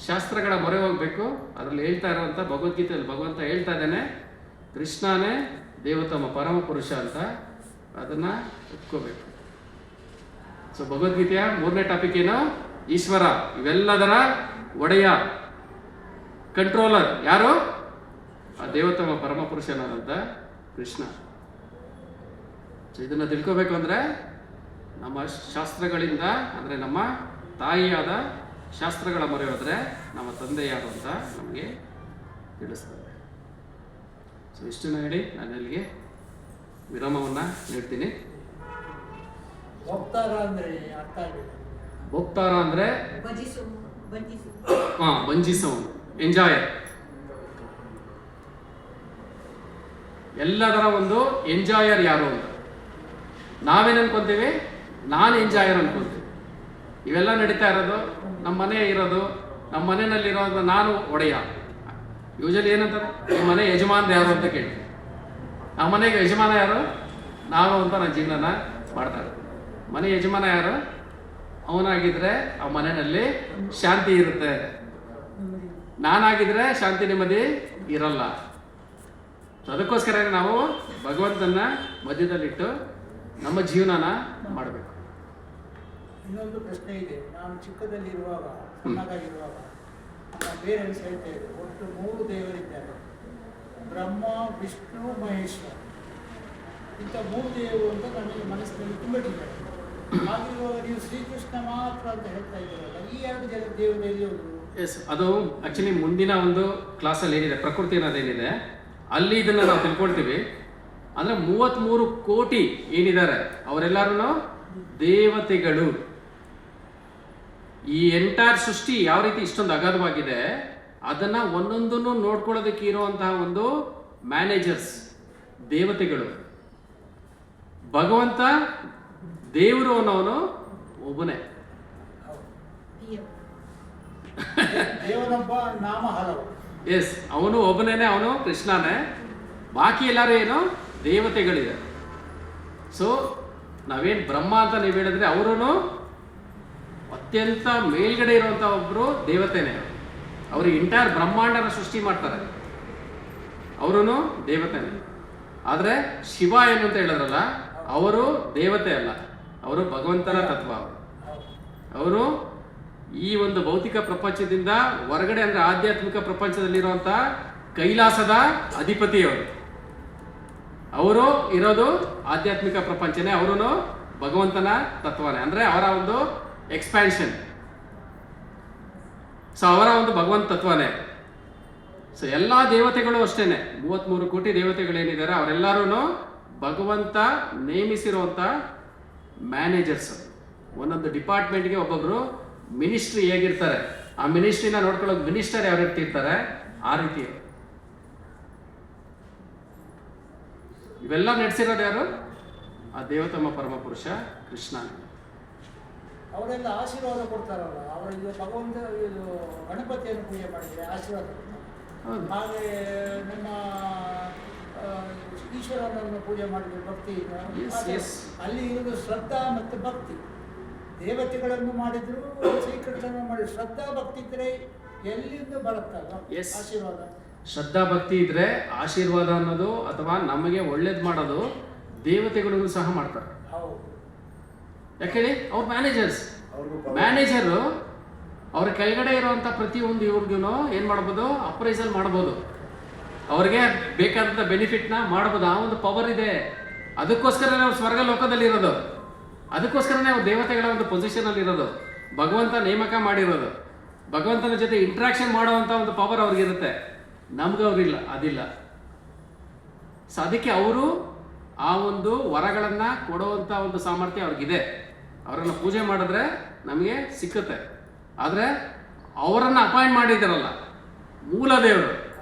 ಶಾಸ್ತ್ರಗಳ ಮೊರೆ ಹೋಗಬೇಕು. ಅದರಲ್ಲಿ ಹೇಳ್ತಾ ಇರುವಂಥ ಭಗವದ್ಗೀತೆಯಲ್ಲಿ ಭಗವಂತ ಹೇಳ್ತಾ ಇದ್ದಾನೆ, ಕೃಷ್ಣನೇ ದೇವೋತ್ತಮ ಪರಮ ಪುರುಷ ಅಂತ. ಅದನ್ನು ಒಪ್ಕೋಬೇಕು. ಸೊ ಭಗವದ್ಗೀತೆಯ 3ನೇ ಟಾಪಿಕ್ ಏನು? ಈಶ್ವರ. ಇವೆಲ್ಲದರ ಒಡೆಯ, ಕಂಟ್ರೋಲರ್ ಯಾರು? ಆ ದೇವೋತ್ತಮ ಪರಮ ಪುರುಷನಾದಂಥ ಕೃಷ್ಣ. ಸೊ ಇದನ್ನು ತಿಳ್ಕೋಬೇಕು ಅಂದರೆ ನಮ್ಮ ಶಾಸ್ತ್ರಗಳಿಂದ, ಅಂದರೆ ನಮ್ಮ ತಾಯಿಯಾದ ಶಾಸ್ತ್ರಗಳ ಮೊರೆ ಹೋದರೆ ನಮ್ಮ ತಂದೆ ಯಾರು ಅಂತ ನಮಗೆ ತಿಳಿಸ್ತದೆ. ಸೊ ಇಷ್ಟನ್ನು ಹೇಳಿ ನಾನು ಇಲ್ಲಿಗೆ ವಿರಾಮವನ್ನು ನೀಡ್ತೀನಿ. ಭೋಕ್ತಾರ ಅಂದರೆ ಅರ್ಥ ಆಗಿಲ್ಲ. ಭೋಕ್ತಾರ ಅಂದರೆ ಬಂಜಿಸೋನು, ಎಂಜಾಯರ್. ಎಲ್ಲದರ ಒಂದು ಎಂಜಾಯರ್ ಯಾರು ಅಂತ ನಾವೇನು ಅನ್ಕೊಂತೀವಿ? ನಾನು ಎಂಜಾಯರ್ ಅನ್ಕೊಂತೀವಿ. ಇವೆಲ್ಲ ನಡೀತಾ ಇರೋದು ನಮ್ಮ ಮನೆ ಇರೋದು, ನಮ್ಮ ಮನೆಯಲ್ಲಿರೋದು ನಾನು ಒಡೆಯ. ಯೂಶಲಿ ಏನಂತಾರೆ? ಈ ಮನೆ ಯಜಮಾನ್ರು ಯಾರು ಅಂತ ಕೇಳ್ತೀವಿ. ಆ ಮನೆಗೆ ಯಜಮಾನ ಯಾರು? ನಾವು ಅಂತ ನಾನು ಜೀವನ ಮಾಡ್ತಾ ಇರೋದು. ಮನೆ ಯಜಮಾನ ಯಾರು? ಅವನಾಗಿದ್ರೆ ಆ ಮನೆಯಲ್ಲಿ ಶಾಂತಿ ಇರುತ್ತೆ. ನಾನಾಗಿದ್ರೆ ಶಾಂತಿ ನೆಮ್ಮದಿ ಇರಲ್ಲ. ಅದಕ್ಕೋಸ್ಕರ ನಾವು ಭಗವಂತನ ಮಧ್ಯದಲ್ಲಿಟ್ಟು ನಮ್ಮ ಜೀವನನ ಮಾಡಬೇಕು. ಇನ್ನೊಂದು ಪ್ರಶ್ನೆ ಇದೆ. ನಾನು ಚಿಕ್ಕದಲ್ಲಿರುವಾಗ, ಸಣ್ಣದಾಗಿರುವಾಗ ನಮ್ಮ ಪೇರೆಂಟ್ಸ್ ಹೇಳ್ತಾ ಇದ್ರು, ಒಟ್ಟು 3 ದೇವರಿದ್ದಾರೆ, ಬ್ರಹ್ಮ, ವಿಷ್ಣು, ಮಹೇಶ್ವರ. ಇಂಥ 3 ದೇವರು ಅಂತ ನನಗೆ ಮನಸ್ಸಿನಲ್ಲಿ ತುಂಬಿಟ್ಟಿದ್ದಾರೆ. ಹಾಗಿರುವಾಗ ನೀವು ಶ್ರೀಕೃಷ್ಣ ಮಾತ್ರ ಅಂತ ಹೇಳ್ತಾ ಇದ್ದೀರಲ್ಲ, ಈ 2 ಜನ ದೇವರಲ್ಲಿ ಅವರು ಎಸ್, ಅದು ಆ್ಯಕ್ಚುಲಿ ಮುಂದಿನ ಒಂದು ಕ್ಲಾಸಲ್ಲಿ ಏನಿದೆ ಪ್ರಕೃತಿ ಅನ್ನೋದೇನಿದೆ ಅಲ್ಲಿ ಇದನ್ನು ನಾವು ತಿಳ್ಕೊಳ್ತೀವಿ. ಅಂದರೆ 33 ಕೋಟಿ ಏನಿದ್ದಾರೆ ಅವರೆಲ್ಲರೂ ದೇವತೆಗಳು. ಈ ಎಂಟೈರ್ ಸೃಷ್ಟಿ ಯಾವ ರೀತಿ ಇಷ್ಟೊಂದು ಅಗಾಧವಾಗಿದೆ ಅದನ್ನು ಒಂದೊಂದನ್ನು ನೋಡ್ಕೊಳ್ಳೋದಕ್ಕೆ ಇರುವಂತಹ ಒಂದು ಮ್ಯಾನೇಜರ್ಸ್ ದೇವತೆಗಳು. ಭಗವಂತ ದೇವರು ಅನ್ನೋನು ಒಬ್ಬನೇ. ದೇವರೊಬ್ಬ, ನಾಮ ಹಲವು. ಎಸ್, ಅವನು ಒಬ್ಬನೇ, ಅವನು ಕೃಷ್ಣನೇ. ಬಾಕಿ ಎಲ್ಲರೂ ಏನು ದೇವತೆಗಳಿದೆ. ಸೊ ನಾವೇನು ಬ್ರಹ್ಮ ಅಂತ ನೀವು ಹೇಳಿದ್ರೆ ಅವರೂ ಅತ್ಯಂತ ಮೇಲ್ಗಡೆ ಇರುವಂಥ ಒಬ್ಬರು ದೇವತೆನೇ. ಅವರು ಇಂಟೈರ್ ಬ್ರಹ್ಮಾಂಡನ ಸೃಷ್ಟಿ ಮಾಡ್ತಾರೆ, ಅವರೂ ದೇವತೆನೇ. ಆದರೆ ಶಿವ ಏನು ಅಂತ ಹೇಳಿದ್ರಲ್ಲ, ಅವರು ದೇವತೆ ಅಲ್ಲ, ಅವರು ಭಗವಂತನ ತತ್ವ. ಅವರು ಈ ಒಂದು ಭೌತಿಕ ಪ್ರಪಂಚದಿಂದ ಹೊರಗಡೆ ಅಂದರೆ ಆಧ್ಯಾತ್ಮಿಕ ಪ್ರಪಂಚದಲ್ಲಿರುವಂಥ ಕೈಲಾಸದ ಅಧಿಪತಿಯವರು. ಅವರು ಇರೋದು ಆಧ್ಯಾತ್ಮಿಕ ಪ್ರಪಂಚನೇ, ಅವರು ಭಗವಂತನ ತತ್ವನೇ. ಅಂದರೆ ಅವರ ಒಂದು ಎಕ್ಸ್ಪ್ಯಾನ್ಷನ್. ಸೊ ಅವರ ಒಂದು ಭಗವಂತ ತತ್ವನೇ. ಸೊ ಎಲ್ಲ ದೇವತೆಗಳು ಅಷ್ಟೇನೆ, 33 ಕೋಟಿ ದೇವತೆಗಳೇನಿದ್ದಾರೆ ಅವರೆಲ್ಲರೂ ಭಗವಂತ ನೇಮಿಸಿರುವಂಥ ಮ್ಯಾನೇಜರ್ಸ್. ಒಂದೊಂದು ಡಿಪಾರ್ಟ್ಮೆಂಟ್ಗೆ ಒಬ್ಬೊಬ್ಬರು ಮಿನಿಸ್ಟ್ರಿ ಹೇಗಿರ್ತಾರೆ, ಆ ಮಿನಿಸ್ಟ್ರಿನ ನೋಡ್ಕೊಳ್ಳೋಕೆ ಮಿನಿಸ್ಟರ್ ಯಾವ ರೀತಿ ಇರ್ತಾರೆ, ಆ ರೀತಿ. ಇವೆಲ್ಲ ನಡೆಸಿರೋದು ಯಾರು? ಆ ದೇವತಮ ಪರಮಪುರುಷ ಕೃಷ್ಣ. ಅವರೆಲ್ಲ ಆಶೀರ್ವಾದ ಕೊಡ್ತಾರಲ್ಲ, ಅವರಿಗೆ ಭಗವಂತ ಇದು ಗಣಪತಿಯನ್ನು ಪೂಜೆ ಮಾಡಿದರೆ ಆಶೀರ್ವಾದ ಕೊಡ್ತಾರೆ. ಹಾಗೆ ನಿಮ್ಮ ಈಶ್ವರನನ್ನು ಪೂಜೆ ಮಾಡಿದರೆ ಭಕ್ತಿ ಅಲ್ಲಿ ಇರುವುದು ಶ್ರದ್ಧಾ ಮತ್ತು ಭಕ್ತಿ. ದೇವತೆಗಳನ್ನು ಮಾಡಿದ್ರು, ಶ್ರೀಕೃಷ್ಣನ ಮಾಡಿದ್ರು. ಶ್ರದ್ಧಾ ಭಕ್ತಿ ಇದ್ರೆ ಎಲ್ಲಿಂದ ಬರುತ್ತಲ್ಲ ಆಶೀರ್ವಾದ. ಶ್ರದ್ಧಾ ಭಕ್ತಿ ಇದ್ರೆ ಆಶೀರ್ವಾದ ಅನ್ನೋದು ಅಥವಾ ನಮಗೆ ಒಳ್ಳೇದು ಮಾಡೋದು ದೇವತೆಗಳಿಗೂ ಸಹ ಮಾಡ್ತಾರೆ. ಯಾಕೇಳಿ ಅವ್ರ ಮ್ಯಾನೇಜರು ಅವ್ರ ಕೆಳಗಡೆ ಇರುವಂಥ ಪ್ರತಿಯೊಂದು ಇವ್ರಿಗೂ ಏನು ಮಾಡ್ಬೋದು, ಅಪ್ರೈಸಲ್ ಮಾಡ್ಬೋದು, ಅವ್ರಿಗೆ ಬೇಕಾದಂಥ ಬೆನಿಫಿಟ್ನ ಮಾಡ್ಬೋದು. ಆ ಒಂದು ಪವರ್ ಇದೆ. ಅದಕ್ಕೋಸ್ಕರನೇ ಅವ್ರು ಸ್ವರ್ಗ ಲೋಕದಲ್ಲಿ ಇರೋದು, ಅದಕ್ಕೋಸ್ಕರನೇ ಅವ್ರು ದೇವತೆಗಳ ಒಂದು ಪೊಸಿಷನಲ್ಲಿ ಇರೋದು, ಭಗವಂತ ನೇಮಕ ಮಾಡಿರೋದು. ಭಗವಂತನ ಜೊತೆ ಇಂಟ್ರಾಕ್ಷನ್ ಮಾಡುವಂಥ ಒಂದು ಪವರ್ ಅವ್ರಿಗಿರುತ್ತೆ, ನಮ್ಗೆ ಅವ್ರಿಲ್ಲ, ಅದಿಲ್ಲ. ಸೊ ಅದಕ್ಕೆ ಅವರು ಆ ಒಂದು ವರಗಳನ್ನು ಕೊಡುವಂಥ ಒಂದು ಸಾಮರ್ಥ್ಯ ಅವ್ರಿಗಿದೆ. ಅವರನ್ನು ಪೂಜೆ ಮಾಡಿದ್ರೆ ನಮಗೆ ಸಿಕ್ಕುತ್ತೆ. ಆದರೆ ಅವರನ್ನು ಅಪಾಯಿಂಟ್ ಮಾಡಿದ್ದಾರಲ್ಲ ಮೂಲ ದೇವರು,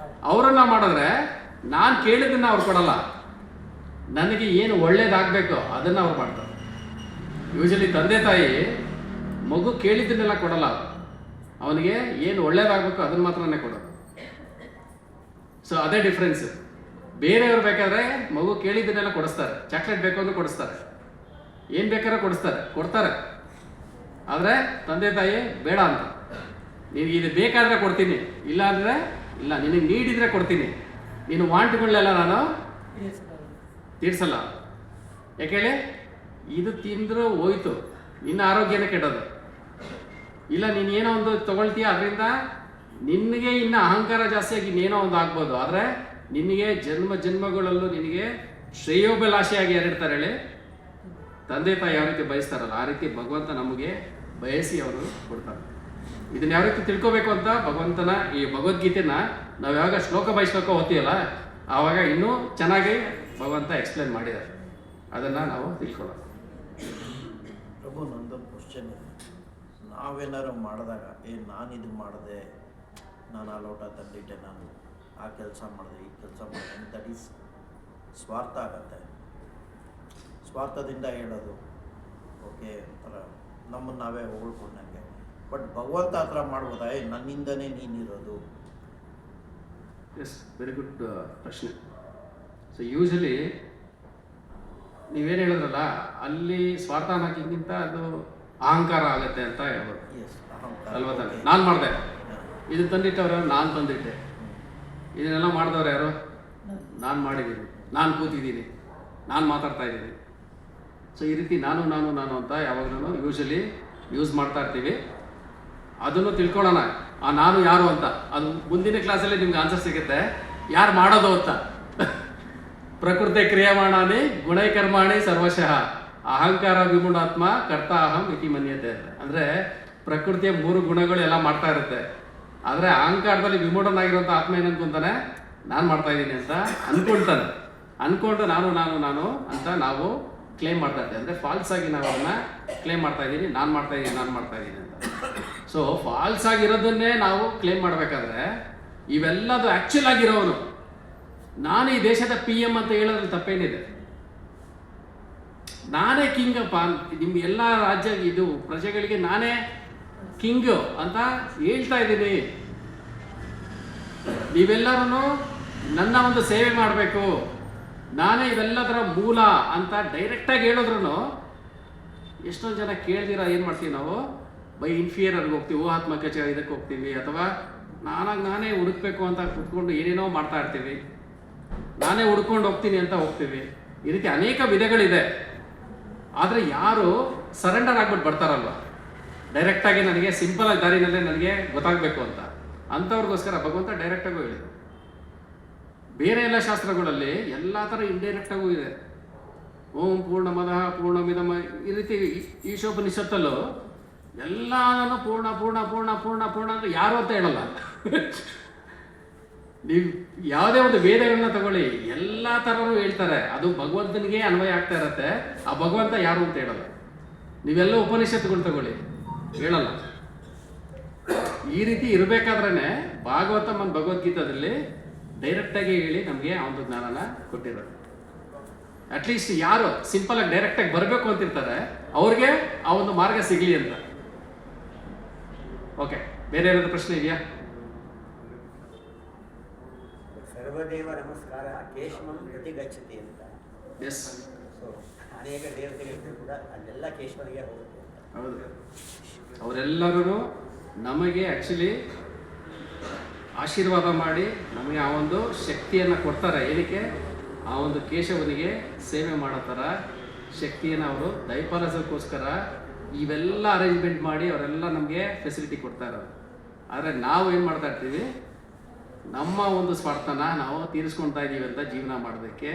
ಅವರನ್ನು ಮಾಡಿದ್ರೆ ನಾನು ಕೇಳಿದ್ದನ್ನು ಅವ್ರು ಕೊಡಲ್ಲ, ನನಗೆ ಏನು ಒಳ್ಳೇದಾಗಬೇಕೋ ಅದನ್ನು ಅವ್ರು ಮಾಡ್ತಾರೆ. ಯೂಶಲಿ ತಂದೆ ತಾಯಿ ಮಗು ಕೇಳಿದ್ದನ್ನೆಲ್ಲ ಕೊಡಲ್ಲ, ಅವನಿಗೆ ಏನು ಒಳ್ಳೇದಾಗಬೇಕು ಅದನ್ನು ಮಾತ್ರನೇ ಕೊಡೋದು. ಸೊ ಅದೇ ಡಿಫ್ರೆನ್ಸ್. ಬೇರೆಯವ್ರು ಬೇಕಾದ್ರೆ ಮಗು ಕೇಳಿದ್ದನ್ನೆಲ್ಲ ಕೊಡಿಸ್ತಾರೆ, ಚಾಕ್ಲೇಟ್ ಬೇಕು ಅಂದ್ರೆ ಕೊಡಿಸ್ತಾರೆ, ಏನು ಬೇಕಾದ್ರೂ ಕೊಡ್ತಾರೆ. ಆದರೆ ತಂದೆ ತಾಯಿ ಬೇಡ ಅಂತ, ನೀನು ಇದು ಬೇಕಾದರೆ ಕೊಡ್ತೀನಿ, ಇಲ್ಲ ಅಂದರೆ ಇಲ್ಲ, ನಿನಗೆ ನೀಡಿದರೆ ಕೊಡ್ತೀನಿ, ನೀನು ವಾಂಟ್ಗಳನ್ನೆಲ್ಲ ನಾನು ತೀರ್ಸಲ್ಲ. ಯಾಕೇಳಿ ಇದು ತಿಂದರೂ ಹೋಯ್ತು, ನಿನ್ನ ಆರೋಗ್ಯನೇ ಕೆಡೋದು. ಇಲ್ಲ ನೀನು ಏನೋ ಒಂದು ತೊಗೊಳ್ತೀಯ, ಅದರಿಂದ ನಿನಗೆ ಇನ್ನು ಅಹಂಕಾರ ಜಾಸ್ತಿಯಾಗಿ ಇನ್ನೇನೋ ಒಂದು ಆಗ್ಬೋದು, ಆದರೆ ನಿನಗೆ ಜನ್ಮಗಳಲ್ಲೂ ನಿನಗೆ ಶ್ರೇಯೋಭಿಲಾಷೆಯಾಗಿ ಯಾರಿರ್ತಾರೆ ಹೇಳಿ, ತಂದೆ ತಾಯಿ ಯಾವ ರೀತಿ ಬಯಸ್ತಾರಲ್ಲ ಆ ರೀತಿ ಭಗವಂತ ನಮಗೆ ಬಯಸಿ ಅವರು ಕೊಡ್ತಾರೆ. ಇದನ್ನ ಯಾವ ರೀತಿ ತಿಳ್ಕೊಬೇಕು ಅಂತ ಭಗವಂತನ ಈ ಭಗವದ್ಗೀತೆನ ನಾವು ಯಾವಾಗ ಶ್ಲೋಕ ಬೈ ಶ್ಲೋಕ ಓದ್ತೀವಲ್ಲ ಆವಾಗ ಇನ್ನೂ ಚೆನ್ನಾಗಿ ಭಗವಂತ ಎಕ್ಸ್ಪ್ಲೇನ್ ಮಾಡಿದ್ದಾರೆ, ಅದನ್ನು ನಾವು ತಿಳ್ಕೊಳ್ಳೋಣ. ಪ್ರಭು, ನಂದೊಂದು ಕ್ವಶನ್ ಇದೆ. ನಾವೇನಾರು ಮಾಡಿದಾಗ ನಾನಿದು ಮಾಡಿದೆ, ನಾನು ಆ ಲೋಟ ತಂದಿಟ್ಟೆ, ನಾನು ಆ ಕೆಲಸ ಮಾಡಿದೆ, ಈ ಕೆಲಸ ಮಾಡಿದೆ, ದಟ್ ಈಸ್ ಸ್ವಾರ್ಥ ಆಗತ್ತೆ. ಸ್ವಾರ್ಥದಿಂದ ಹೇಳೋದು ಓಕೆ ಒಂಥರ ನಮ್ಮನ್ನು ನಾವೇ ಹೊಗಳ್ಕೊಂಡಂಗೆ. ಬಟ್ ಭಗವಂತ ಆ ಥರ ಮಾಡ್ಬೋದಾ? ನನ್ನಿಂದನೇ ನೀನಿರೋದು. ಎಸ್, ವೆರಿ ಗುಡ್ ಪ್ರಶ್ನೆ. ಸೊ ಯೂಶಲಿ ನೀವೇನು ಹೇಳಿದ್ರಲ್ಲ ಅಲ್ಲಿ ಸ್ವಾರ್ಥ ಅನ್ನೋಕ್ಕಿಂತ ಅದು ಅಹಂಕಾರ ಆಗುತ್ತೆ ಅಂತ ಹೇಳ್ಬೋದು ಅಲ್ವಾ ತಾನೆ? ನಾನು ಮಾಡಿದೆ, ಇದನ್ನು ತಂದಿಟ್ಟವ್ರು ನಾನು ತಂದಿಟ್ಟೆ, ಇದನ್ನೆಲ್ಲ ಮಾಡಿದವ್ರು ಯಾರು? ನಾನು ಮಾಡಿದ್ದೀನಿ, ನಾನು ಕೂತಿದ್ದೀನಿ, ನಾನು ಮಾತಾಡ್ತಾ ಇದ್ದೀನಿ. ಸೊ ಈ ರೀತಿ ನಾನು ನಾನು ನಾನು ಅಂತ ಯಾವಾಗಲೂ ಯೂಶಲಿ ಯೂಸ್ ಮಾಡ್ತಾ ಇರ್ತೀವಿ. ಅದನ್ನು ತಿಳ್ಕೊಳ್ಳೋಣ, ಆ ನಾನು ಯಾರು ಅಂತ. ಅದು ಮುಂದಿನ ಕ್ಲಾಸಲ್ಲಿ ನಿಮ್ಗೆ ಆನ್ಸರ್ ಸಿಗುತ್ತೆ, ಯಾರು ಮಾಡೋದು ಅಂತ. ಪ್ರಕೃತಿ ಕ್ರಿಯಮಾಣಾನಿ ಗುಣೈಕರ್ಮಾಣಿ ಸರ್ವಶಃ ಅಹಂಕಾರ ವಿಮೂಢಾತ್ಮ ಕರ್ತ ಅಹಂ ಇತಿ ಮನ್ಯತೆ ಅಂತ. ಅಂದರೆ ಪ್ರಕೃತಿಯ 3 ಗುಣಗಳು ಎಲ್ಲ ಮಾಡ್ತಾ ಇರುತ್ತೆ, ಆದರೆ ಅಹಂಕಾರದಲ್ಲಿ ವಿಮೂಢನಾಗಿರುವಂಥ ಆತ್ಮ ಏನು ಅನ್ಕೊಂತಾನೆ, ನಾನು ಮಾಡ್ತಾ ಇದ್ದೀನಿ ಅಂತ ಅನ್ಕೊಳ್ತಾನೆ. ಅನ್ಕೊಂಡು ನಾನು ನಾನು ನಾನು ಅಂತ ನಾವು ಕ್ಲೇಮ್ ಮಾಡ್ತಾ ಇರ್ತೀವಿ. ಅಂದರೆ ಫಾಲ್ಸ್ ಆಗಿ ನಾವು ಅದನ್ನು ಕ್ಲೇಮ್ ಮಾಡ್ತಾ ಇದ್ದೀನಿ, ನಾನು ಮಾಡ್ತಾ ಇದ್ದೀನಿ ಅಂತ. ಸೊ ಫಾಲ್ಸ್ ಆಗಿರೋದನ್ನೇ ನಾವು ಕ್ಲೇಮ್ ಮಾಡಬೇಕಾದ್ರೆ ಇವೆಲ್ಲದು ಆ್ಯಕ್ಚುಲ್ ಆಗಿರೋನು ನಾನು ಈ ದೇಶದ PM ಅಂತ ಹೇಳೋದ್ರಲ್ಲಿ ತಪ್ಪೇನಿದೆ? ನಾನೇ ಕಿಂಗಪ್ಪ, ನಿಮ್ಮ ಎಲ್ಲ ರಾಜ್ಯ ಇದು ಪ್ರಜೆಗಳಿಗೆ ನಾನೇ ಕಿಂಗು ಅಂತ ಹೇಳ್ತಾ ಇದ್ದೀನಿ. ನೀವೆಲ್ಲರೂ ನನ್ನ ಒಂದು ಸೇವೆ ಮಾಡಬೇಕು, ನಾನೇ ಇವೆಲ್ಲದರ ಮೂಲ ಅಂತ ಡೈರೆಕ್ಟಾಗಿ ಹೇಳಿದ್ರು ಎಷ್ಟೊಂದು ಜನ ಕೇಳ್ದಿರ ಏನು ಮಾಡ್ತೀವಿ ನಾವು, ಬೈ ಇನ್ಫಿಯರ್ಗೆ ಹೋಗ್ತೀವಿ, ಊಹಾತ್ಮಕ ಇದಕ್ಕೆ ಹೋಗ್ತೀವಿ, ಅಥವಾ ನಾನೇ ಹುಡುಕ್ಬೇಕು ಅಂತ ಕುತ್ಕೊಂಡು ಏನೇನೋ ಮಾಡ್ತಾ ಇರ್ತೀವಿ, ನಾನೇ ಹುಡ್ಕೊಂಡು ಹೋಗ್ತೀನಿ ಅಂತ ಹೋಗ್ತೀವಿ. ಈ ರೀತಿ ಅನೇಕ ವಿಧಗಳಿದೆ. ಆದರೆ ಯಾರು ಸರೆಂಡರ್ ಆಗ್ಬಿಟ್ಟು ಬರ್ತಾರಲ್ವ, ಡೈರೆಕ್ಟಾಗಿ ನನಗೆ ಸಿಂಪಲ್ ಆಗಿ ದಾರಿನಲ್ಲೇ ನನಗೆ ಗೊತ್ತಾಗಬೇಕು ಅಂತ, ಅಂಥವ್ರಿಗೋಸ್ಕರ ಭಗವಂತ ಡೈರೆಕ್ಟಾಗೂ ಹೇಳಿದ್ರು. ಬೇರೆ ಎಲ್ಲ ಶಾಸ್ತ್ರಗಳಲ್ಲಿ ಎಲ್ಲ ಥರ ಇಂಡೈರೆಕ್ಟಾಗೂ ಇದೆ. ಓಂ ಪೂರ್ಣಮದಃ ಪೂರ್ಣಮಿದಮ ಈ ರೀತಿ ಈಶೋಪನಿಷತ್ತಲ್ಲೂ ಎಲ್ಲಾನು ಪೂರ್ಣ ಪೂರ್ಣ ಪೂರ್ಣ ಪೂರ್ಣ ಪೂರ್ಣ ಅಂದರೆ ಯಾರು ಅಂತ ಹೇಳಲ್ಲ. ನೀವು ಯಾವುದೇ ಒಂದು ವೇದಗಳನ್ನ ತಗೊಳ್ಳಿ, ಎಲ್ಲ ಥರನೂ ಹೇಳ್ತಾರೆ, ಅದು ಭಗವಂತನಿಗೆ ಅನ್ವಯ ಆಗ್ತಾ ಇರತ್ತೆ. ಆ ಭಗವಂತ ಯಾರು ಅಂತ ಹೇಳಲ್ಲ. ನೀವೆಲ್ಲ ಉಪನಿಷತ್ತುಗಳು ತಗೊಳ್ಳಿ, ಹೇಳಲ್ಲ. ಈ ರೀತಿ ಇರಬೇಕಾದ್ರೇ ಭಾಗವತ ಮತ್ತು ಭಗವದ್ಗೀತಾದಲ್ಲಿ ಡೈರೆಕ್ಟಾಗಿ ಹೇಳಿ ನಮಗೆ ಆ ಒಂದು ಜ್ಞಾನನ ಕೊಟ್ಟಿರೋದು. ಅಟ್ಲೀಸ್ಟ್ ಯಾರು ಸಿಂಪಲಾಗಿ ಡೈರೆಕ್ಟಾಗಿ ಬರಬೇಕು ಅಂತಿರ್ತಾರೆ ಅವ್ರಿಗೆ ಆ ಒಂದು ಮಾರ್ಗ ಸಿಗಲಿ ಅಂತ. ಓಕೆ, ಬೇರೆ ಏನಾದರೂ ಪ್ರಶ್ನೆ ಇದೆಯಾ? ಸರ್ವದೇವ ನಮಸ್ಕಾರ ಕೇಶವಂ ಪ್ರತಿ ಗಚ್ಚತಿ ಅಂತ. ಎಸ್, ಸೊ ಅನೇಕ ದೇವತೆಗಳಿಗೂ ಕೂಡ ಅಲ್ಲೆಲ್ಲ ಕೇಶವನಿಗೆ ಹೋಗುತ್ತೆ ಅಂತ. ಹೌದು, ಅವರೆಲ್ಲರೂ ನಮಗೆ ಆ್ಯಕ್ಚುಲಿ ಆಶೀರ್ವಾದ ಮಾಡಿ ನಮಗೆ ಆ ಒಂದು ಶಕ್ತಿಯನ್ನು ಕೊಡ್ತಾರೆ. ಏನಕ್ಕೆ? ಆ ಒಂದು ಕೇಶವನಿಗೆ ಸೇವೆ ಮಾಡೋ ಥರ ಶಕ್ತಿಯನ್ನು ಅವರು ದಯಪಾಲಿಸೋಕ್ಕೋಸ್ಕರ ಇವೆಲ್ಲ ಅರೇಂಜ್ಮೆಂಟ್ ಮಾಡಿ ಅವರೆಲ್ಲ ನಮಗೆ ಫೆಸಿಲಿಟಿ ಕೊಡ್ತಾ ಇರೋದು. ಆದರೆ ನಾವು ಏನು ಮಾಡ್ತಾ ಇರ್ತೀವಿ, ನಮ್ಮ ಒಂದು ಸ್ವಾರ್ಥನ ನಾವು ತೀರಿಸ್ಕೊಳ್ತಾ ಇದ್ದೀವಿ ಅಂತ ಜೀವನ ಮಾಡೋದಕ್ಕೆ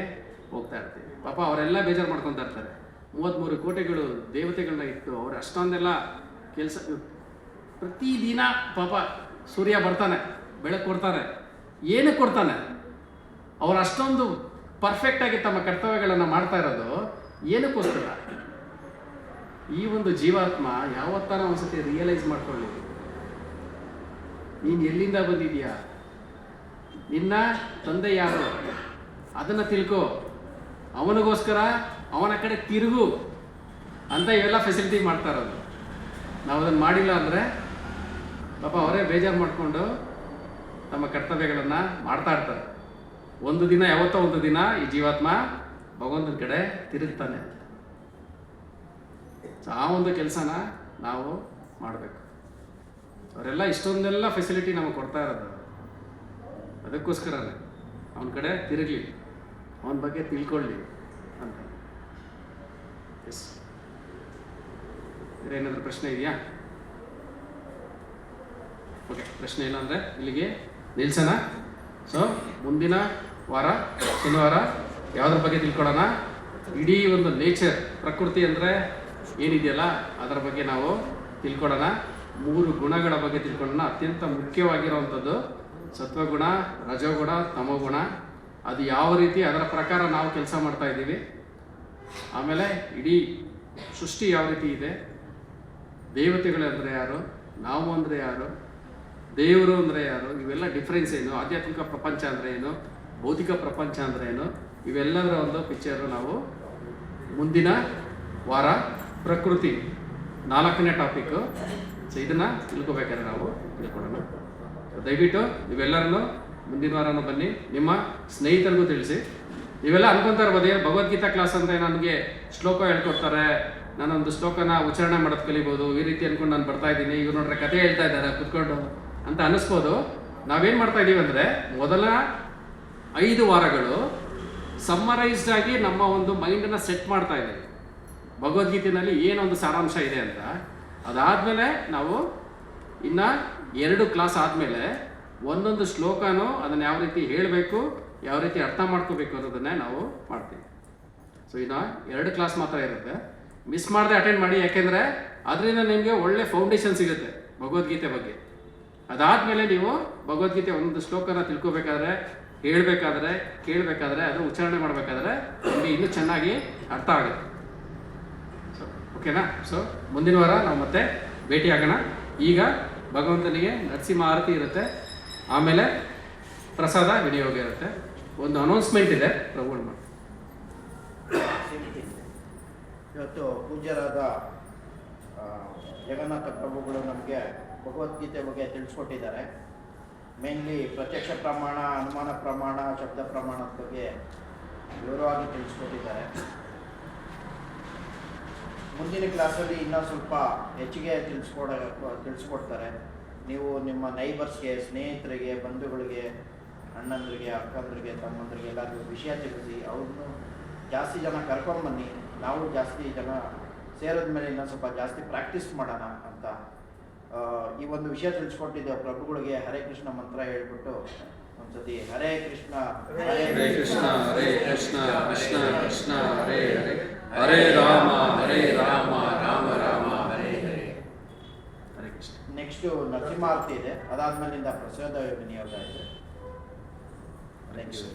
ಹೋಗ್ತಾ ಇರ್ತೀವಿ. ಪಾಪ ಅವರೆಲ್ಲ ಬೇಜಾರು ಮಾಡ್ಕೊತಾ ಇರ್ತಾರೆ. 33 ಕೋಟಿಗಳು ದೇವತೆಗಳನ್ನ ಇಟ್ಟು ಅವ್ರು ಅಷ್ಟೊಂದೆಲ್ಲ ಕೆಲಸ, ಪ್ರತಿದಿನ ಪಾಪ ಸೂರ್ಯ ಬರ್ತಾನೆ, ಬೆಳಕು ಕೊಡ್ತಾನೆ. ಏನಕ್ಕೆ ಕೊಡ್ತಾನೆ? ಅವ್ರು ಅಷ್ಟೊಂದು ಪರ್ಫೆಕ್ಟಾಗಿ ತಮ್ಮ ಕರ್ತವ್ಯಗಳನ್ನು ಮಾಡ್ತಾ ಇರೋದು ಏನಕ್ಕೋಸ್ಕರ? ಈ ಒಂದು ಜೀವಾತ್ಮ ಯಾವತ್ತಾರ ಒಂದ್ಸತಿ ರಿಯಲೈಸ್ ಮಾಡ್ಕೊಳ್ಳಿ, ನೀನು ಎಲ್ಲಿಂದ ಬಂದಿದ್ಯಾ, ನಿನ್ನ ತಂದೆ ಯಾರು ಅದನ್ನು ತಿಳ್ಕೊ, ಅವನಿಗೋಸ್ಕರ ಅವನ ಕಡೆ ತಿರುಗು ಅಂತ ಇವೆಲ್ಲ ಫೆಸಿಲಿಟಿ ಮಾಡ್ತಾ ಇರೋದು. ನಾವು ಅದನ್ನು ಮಾಡಿಲ್ಲ ಅಂದರೆ ಪಾಪ ಅವರೇ ಬೇಜಾರು ಮಾಡಿಕೊಂಡು ತಮ್ಮ ಕರ್ತವ್ಯಗಳನ್ನು ಮಾಡ್ತಾ ಇರ್ತಾರೆ. ಒಂದು ದಿನ, ಯಾವತ್ತೋ ಒಂದು ದಿನ ಈ ಜೀವಾತ್ಮ ಭಗವಂತನ ಕಡೆ ತಿರುಗ್ತಾನೆ. ಆ ಒಂದು ಕೆಲಸನ ನಾವು ಮಾಡಬೇಕು. ಅವರೆಲ್ಲ ಇಷ್ಟೊಂದೆಲ್ಲ ಫೆಸಿಲಿಟಿ ನಮಗೆ ಕೊಡ್ತಾ ಇರೋದು ಅದಕ್ಕೋಸ್ಕರನೇ, ಅವನ ಕಡೆ ತಿರುಗಲಿ, ಅವನ ಬಗ್ಗೆ ತಿಳ್ಕೊಳ್ಳಿ ಅಂತ. ಎಸ್, ಬೇರೆ ಏನಾದರೂ ಪ್ರಶ್ನೆ ಇದೆಯಾ? ಓಕೆ, ಪ್ರಶ್ನೆ ಇಲ್ಲ ಅಂದರೆ ಇಲ್ಲಿಗೆ ನಿಲ್ಸೋಣ. ಸೊ ಮುಂದಿನ ವಾರ ಶನಿವಾರ ಯಾವುದ್ರ ಬಗ್ಗೆ ತಿಳ್ಕೊಳ್ಳೋಣ? ಇಡೀ ಒಂದು ನೇಚರ್, ಪ್ರಕೃತಿ ಅಂದರೆ ಏನಿದೆಯಲ್ಲ ಅದರ ಬಗ್ಗೆ ನಾವು ತಿಳ್ಕೊಳ್ಳೋಣ. 3 ಗುಣಗಳ ಬಗ್ಗೆ ತಿಳ್ಕೊಳ್ಳೋಣ. ಅತ್ಯಂತ ಮುಖ್ಯವಾಗಿರುವಂಥದ್ದು ಸತ್ವಗುಣ, ರಜೋಗುಣ, ತಮೋಗುಣ. ಅದು ಯಾವ ರೀತಿ ಅದರ ಪ್ರಕಾರ ನಾವು ಕೆಲಸ ಮಾಡ್ತಾ ಇದ್ದೀವಿ. ಆಮೇಲೆ ಇಡೀ ಸೃಷ್ಟಿ ಯಾವ ರೀತಿ ಇದೆ, ದೇವತೆಗಳು ಅಂದರೆ ಯಾರು, ನಾವು ಅಂದರೆ ಯಾರು, ದೇವರು ಅಂದರೆ ಯಾರು, ಇವೆಲ್ಲ ಡಿಫ್ರೆನ್ಸ್ ಏನು, ಆಧ್ಯಾತ್ಮಿಕ ಪ್ರಪಂಚ ಅಂದರೆ ಏನು, ಭೌತಿಕ ಪ್ರಪಂಚ ಅಂದರೆ ಏನು, ಇವೆಲ್ಲದರ ಒಂದು ಪಿಕ್ಚರು ನಾವು ಮುಂದಿನ ವಾರ ಪ್ರಕೃತಿ 4ನೇ ಟಾಪಿಕ್ಕು. ಸೊ ಇದನ್ನು ತಿಳ್ಕೊಬೇಕಾದ್ರೆ ನಾವು ತಿಳ್ಕೊಳ್ಳೋಣ. ದಯವಿಟ್ಟು ನೀವೆಲ್ಲರನ್ನು ಮುಂದಿನ ವಾರನೂ ಬನ್ನಿ, ನಿಮ್ಮ ಸ್ನೇಹಿತರಿಗೂ ತಿಳಿಸಿ. ನೀವೆಲ್ಲ ಅನ್ಕೊತಾ ಇರ್ಬೋದು, ಏನು ಭಗವದ್ಗೀತಾ ಕ್ಲಾಸ್ ಅಂದರೆ ನನಗೆ ಶ್ಲೋಕ ಹೇಳ್ಕೊಡ್ತಾರೆ, ನಾನೊಂದು ಶ್ಲೋಕನ ಉಚ್ಚಾರಣೆ ಮಾಡೋದು ಕಲಿಬೋದು, ಈ ರೀತಿ ಅಂದ್ಕೊಂಡು ನಾನು ಬರ್ತಾ ಇದ್ದೀನಿ, ಇವ್ರು ನೋಡ್ರೆ ಕತೆ ಹೇಳ್ತಾ ಇದ್ದಾರೆ ಕುತ್ಕೊಂಡು ಅಂತ ಅನ್ನಿಸ್ಬೋದು. ನಾವೇನು ಮಾಡ್ತಾ ಇದ್ದೀವಿ ಅಂದರೆ ಮೊದಲ 5 ವಾರಗಳು ಸಮ್ಮರೈಸ್ಡ್ ಆಗಿ ನಮ್ಮ ಒಂದು ಮೈಂಡನ್ನು ಸೆಟ್ ಮಾಡ್ತಾ ಇದ್ದೀವಿ ಭಗವದ್ಗೀತೆಯಲ್ಲಿ ಏನೊಂದು ಸಾರಾಂಶ ಇದೆ ಅಂತ. ಅದಾದಮೇಲೆ ನಾವು ಇನ್ನು 2 ಕ್ಲಾಸ್ ಆದಮೇಲೆ ಒಂದೊಂದು ಶ್ಲೋಕನೂ ಅದನ್ನು ಯಾವ ರೀತಿ ಹೇಳಬೇಕು, ಯಾವ ರೀತಿ ಅರ್ಥ ಮಾಡ್ಕೋಬೇಕು ಅನ್ನೋದನ್ನೇ ನಾವು ಮಾಡ್ತೀವಿ. ಸೊ ಇನ್ನು 2 ಕ್ಲಾಸ್ ಮಾತ್ರ ಇರುತ್ತೆ. ಮಿಸ್ ಮಾಡದೆ ಅಟೆಂಡ್ ಮಾಡಿ, ಯಾಕೆಂದರೆ ಅದರಿಂದ ನಿಮಗೆ ಒಳ್ಳೆ ಫೌಂಡೇಶನ್ ಸಿಗುತ್ತೆ ಭಗವದ್ಗೀತೆ ಬಗ್ಗೆ. ಅದಾದಮೇಲೆ ನೀವು ಭಗವದ್ಗೀತೆ ಒಂದು ಶ್ಲೋಕನ ತಿಳ್ಕೊಬೇಕಾದ್ರೆ, ಹೇಳ್ಬೇಕಾದ್ರೆ, ಕೇಳಬೇಕಾದ್ರೆ, ಅದು ಉಚ್ಚಾರಣೆ ಮಾಡಬೇಕಾದ್ರೆ ನಿಮಗೆ ಇನ್ನೂ ಚೆನ್ನಾಗಿ ಅರ್ಥ ಆಗುತ್ತೆ. ಸೊ ಓಕೆನಾ? ಸೊ ಮುಂದಿನ ವಾರ ನಾವು ಮತ್ತೆ ಭೇಟಿ ಆಗೋಣ. ಈಗ ಭಗವಂತನಿಗೆ ನರಸಿಂಹ ಆರತಿ ಇರುತ್ತೆ, ಆಮೇಲೆ ಪ್ರಸಾದ ವಿನಿಯೋಗ ಇರುತ್ತೆ. ಒಂದು ಅನೌನ್ಸ್ಮೆಂಟ್ ಇದೆ, ಪ್ರಭುಗಳು ಮಾಡಿ. ಇವತ್ತು ಪೂಜ್ಯರಾದ ಜಗನ್ನಾಥ ಪ್ರಭುಗಳು ನಮಗೆ ಭಗವದ್ಗೀತೆ ಬಗ್ಗೆ ತಿಳಿಸ್ಕೊಟ್ಟಿದ್ದಾರೆ. ಮೇನ್ಲಿ ಪ್ರತ್ಯಕ್ಷ ಪ್ರಮಾಣ, ಅನುಮಾನ ಪ್ರಮಾಣ, ಶಬ್ದ ಪ್ರಮಾಣದ ಬಗ್ಗೆ ವಿವರವಾಗಿ ತಿಳಿಸ್ಕೊಟ್ಟಿದ್ದಾರೆ. ಮುಂದಿನ ಕ್ಲಾಸಲ್ಲಿ ಇನ್ನೂ ಸ್ವಲ್ಪ ಹೆಚ್ಚಿಗೆ ತಿಳಿಸ್ಕೊಡ್ತಾರೆ. ನೀವು ನಿಮ್ಮ ನೈಬರ್ಸ್ಗೆ, ಸ್ನೇಹಿತರಿಗೆ, ಬಂಧುಗಳಿಗೆ, ಅಣ್ಣಂದ್ರಿಗೆ, ಅಕ್ಕಂದ್ರಿಗೆ, ತಮ್ಮಂದ್ರಿಗೆ ಎಲ್ಲರಿಗೂ ವಿಷಯ ತಿಳಿಸಿ. ಅವ್ರನ್ನೂ ಜಾಸ್ತಿ ಜನ ಕರ್ಕೊಂಡ್ಬನ್ನಿ. ನಾವು ಜಾಸ್ತಿ ಜನ ಸೇರಿದ ಮೇಲೆ ಇನ್ನೂ ಸ್ವಲ್ಪ ಜಾಸ್ತಿ ಪ್ರಾಕ್ಟೀಸ್ ಮಾಡೋಣ ಅಂತ ಈ ಒಂದು ವಿಷಯ ತಿಳಿಸ್ಕೊಟ್ಟಿದ್ದೆ ಪ್ರಭುಗಳಿಗೆ. ಹರೇ ಕೃಷ್ಣ ಮಂತ್ರ ಹೇಳ್ಬಿಟ್ಟು ಒಂದ್ಸತಿ ಹರೇ ಕೃಷ್ಣ ಹರೇ ಕೃಷ್ಣ ಹರೇ ಕೃಷ್ಣ ಕೃಷ್ಣ ಕೃಷ್ಣ ಹರೇ ಹರೇ, ಹರೇ ರಾಮ ರಾಮ ರಾಮ ಹರೇ ಹರೇ. ಹರೇ ಕೃಷ್ಣ. ನೆಕ್ಸ್ಟು ನರಸಿಂಹಾರತಿ ಇದೆ, ಅದಾದ್ಮೇಲಿಂದ ಪ್ರಸಾದ ವಿನಿಯೋಗ ಇದೆ. Thank you.